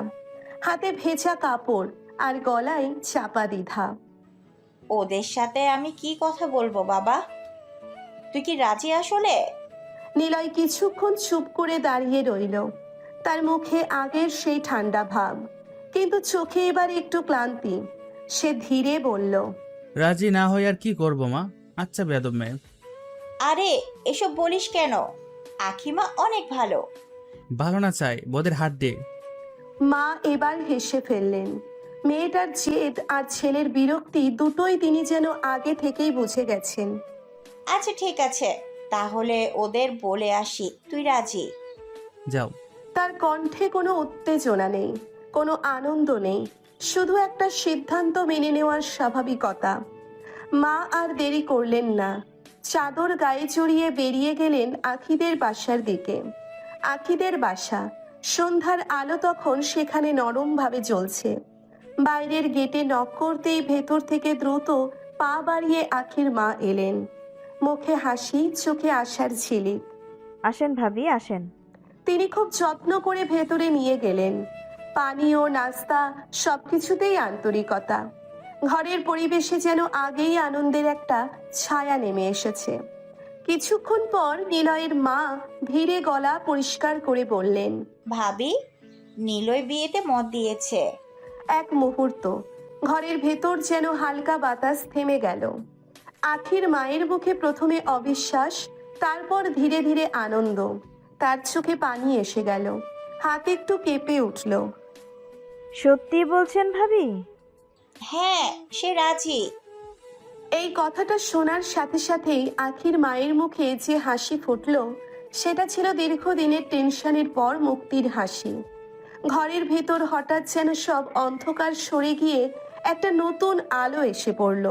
হাতে ভেজা কাপড় আর গলায় চাপা দ্বিধা।
ওদের সাথে আমি কি কথা বলবো বাবা? তুই কি রাজি আসলে?
নিলয় কিছুক্ষণ চুপ করে দাঁড়িয়ে রইল। তার মুখে আগের সেই ঠান্ডা ভাব, কিন্তু চোখে এবার একটু ক্লান্তি। সে ধীরে বলল,
রাজি না হই আর কি করব মা? আচ্ছা বেয়াদব মেয়ে।
আরে এসব বলিস কেন? আখিমা অনেক ভালো।
ভালো না চাই বোধের হাত দিয়ে।
মা এবার হেসে ফেললেন। মেয়েটার জেদ আর ছেলের বিরক্তি দুটোই তিনি যেন আগে থেকেই বুঝে গেছেন।
আচ্ছা ঠিক আছে, তাহলে ওদের বলে আসি তুই রাজি।
যাও।
তার কণ্ঠে কোনো উত্তেজনা নেই, কোনো আনন্দ নেই, শুধু একটা সিদ্ধান্ত মেনে নেওয়ার স্বাভাবিকতা। মা আর দেরি করলেন না। চাদর গায়ে জড়িয়ে বেরিয়ে গেলেন আখিদের বাসার দিকে। আখিদের বাসা। সন্ধ্যার আলো তখন সেখানে নরমভাবে জ্বলছে। বাইরের গেটে নক করতেই ভেতর থেকে দ্রুত পা বাড়িয়ে আখির মা এলেন। মুখে হাসি, চোখে আশার ঝিলিক।
আসেন ভাবি, আসেন।
তিনি খুব যত্ন করে ভেতরে নিয়ে গেলেন। পানীয়, নাস্তা সবকিছুতেই আন্তরিকতা। ঘরের পরিবেশে যেন আগেই আনন্দের একটা ছায়া নেমে এসেছে। কিছুক্ষণ পর নিলয়ের মা ধীরে গলা পরিষ্কার করে বললেন,
ভাবি, নিলয় বিয়েতে মত দিয়েছে।
এক মুহূর্ত ঘরের ভেতর যেন হালকা বাতাস থেমে গেল। আখির মায়ের মুখে প্রথমে অবিশ্বাস, তারপর ধীরে ধীরে আনন্দ। তার চোখে পানি এসে গেল, হাত একটু কেঁপে উঠল।
সত্যি বলছেন ভাবি?
হ্যাঁ, সে রাজি।
এই কথাটা শোনার সাথে সাথেই আখির মায়ের মুখে যে হাসি ফুটল, সেটা ছিল দীর্ঘদিনের টেনশনের পর মুক্তির হাসি। ঘরের ভেতর হঠাৎ যেন সব অন্ধকার সরে গিয়ে একটা নতুন আলো এসে পড়ল।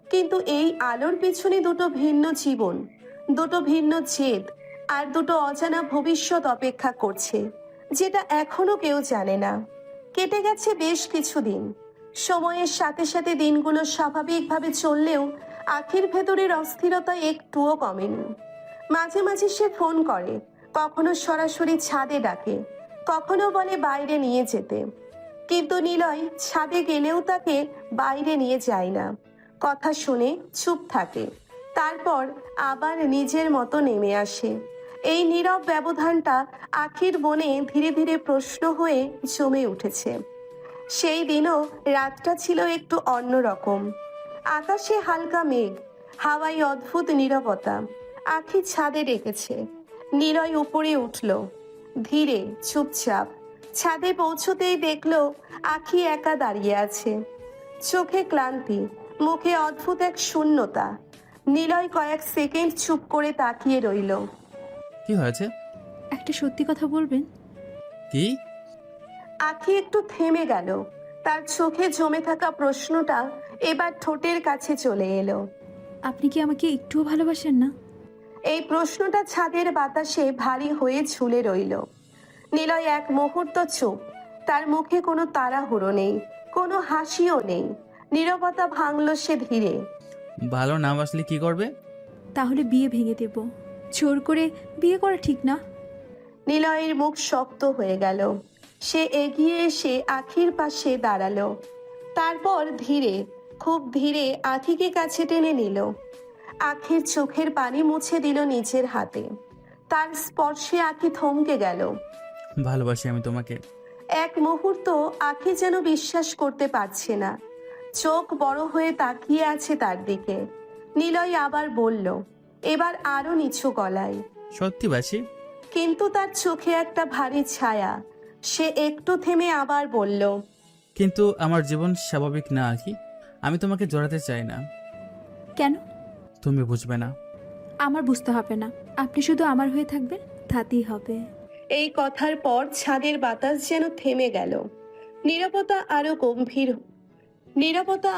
কিন্তু এই আলোর পিছনে দুটো ভিন্ন জীবন, দুটো ভিন্ন জেদ আর দুটো অজানা ভবিষ্যৎ অপেক্ষা করছে, যেটা এখনো কেউ জানে না। কেটে গেছে বেশ কিছুদিন। সময়ের সাথে সাথে দিনগুলো স্বাভাবিকভাবে চললেও আখির ভেতরের অস্থিরতা একটুও কমেনি। মাঝে মাঝে সে ফোন করে, কখনো সরাসরি ছাদে ডাকে, কখনো বলে বাইরে নিয়ে যেতে। কিন্তু নিলয় ছাদে গেলেও তাকে বাইরে নিয়ে যায় না। কথা শুনে চুপ থাকে, তারপর আবার নিজের মতো নেমে আসে। এই নীরব ব্যবধানটা আখির মনে ধীরে ধীরে প্রশ্ন হয়ে জমে উঠেছে। সেই দিনও রাতটা ছিল একটু অন্যরকম। আকাশে হালকা মেঘ, হাওয়ায় অদ্ভুত নীরবতা। আখি ছাদে ডেকেছে। নিলয় উপরে উঠল, ধীরে চুপচাপ। ছাদে পৌঁছতেই দেখলো আখি একা দাঁড়িয়ে আছে। চোখে ক্লান্তি, মুখে অদ্ভুত এক শূন্যতা। নিলয় কয়েক সেকেন্ড চুপ করে তাকিয়ে রইল।
কি হয়েছে?
একটা সত্যি কথা বলবেন?
কি?
আখি একটু থেমে গেল। তার চোখে জমে থাকা প্রশ্নটা এবার ঠোঁটের কাছে চলে এলো।
আপনি কি আমাকে একটুও ভালোবাসেন না?
এই প্রশ্নটা ছাদের বাতাসে ভারী হয়ে ঝুলে রইল। নিলয় এক মুহূর্ত চুপ। তার মুখে কোনো তাড়াহুড়ো নেই, কোনো হাসিও নেই। নীরবতা ভাঙল সে ধীরে।
ভালো না বাসলে কি করবে?
তাহলে বিয়ে ভেঙে দেব। জোর করে বিয়ে করা ঠিক না।
নিলয়ের মুখ শক্ত হয়ে গেল। সে এগিয়ে এসে আখির পাশে দাঁড়ালো। তারপর ধীরে, খুব ধীরে আখিকে কাছে টেনে নিল। আখির চোখের পানি মুছে দিল নিজের হাতে। তার স্পর্শে আখি থমকে গেল।
ভালোবাসি আমি তোমাকে।
এক মুহূর্ত আখি যেন বিশ্বাস করতে পারছে না। চোখ বড় হয়ে তাকিয়ে আছে তার দিকে। নিলয় আবার বলল, এবার আরো নিচু গলায়,
সত্যি বাসি।
কিন্তু তার চোখে একটা ভারী ছায়া। সে একটু থেমে আবার বলল,
কিন্তু আমার জীবন স্বাভাবিক না আখি। আমি তোমাকে জড়াতে চাই না।
কেন?
তুমি বুঝবে না।
আমার বুঝতে হবে না, আপনি শুধু আমার হয়ে থাকবেন, তাতেই হবে।
এই কথার পর ছাদের বাতাস যেন থেমে গেল। নীরবতা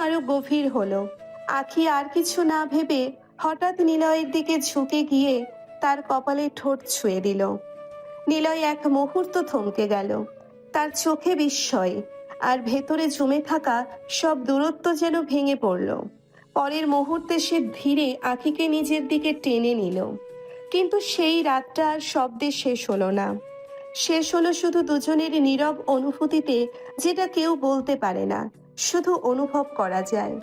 আরো গভীর হলো। আখি আর কিছু না ভেবে হঠাৎ নিলয়ের দিকে ঝুঁকে গিয়ে তার কপালে ঠোঁট ছুঁয়ে দিল। নিলয় এক মুহূর্ত থমকে গেল। তার চোখে বিস্ময় আর ভেতরে জমে থাকা সব দূরত্ব যেন ভেঙে পড়ল। পরের মুহূর্তে সে ধীরে আখিকে নিজের দিকে টেনে নিল। কিন্তু সেই রাতটা আর শব্দে শেষ হলো না। শেষ হলো শুধু দুজনের নীরব অনুভূতিতে, যেটা কেউ বলতে পারে না, শুধু অনুভব করা যায়।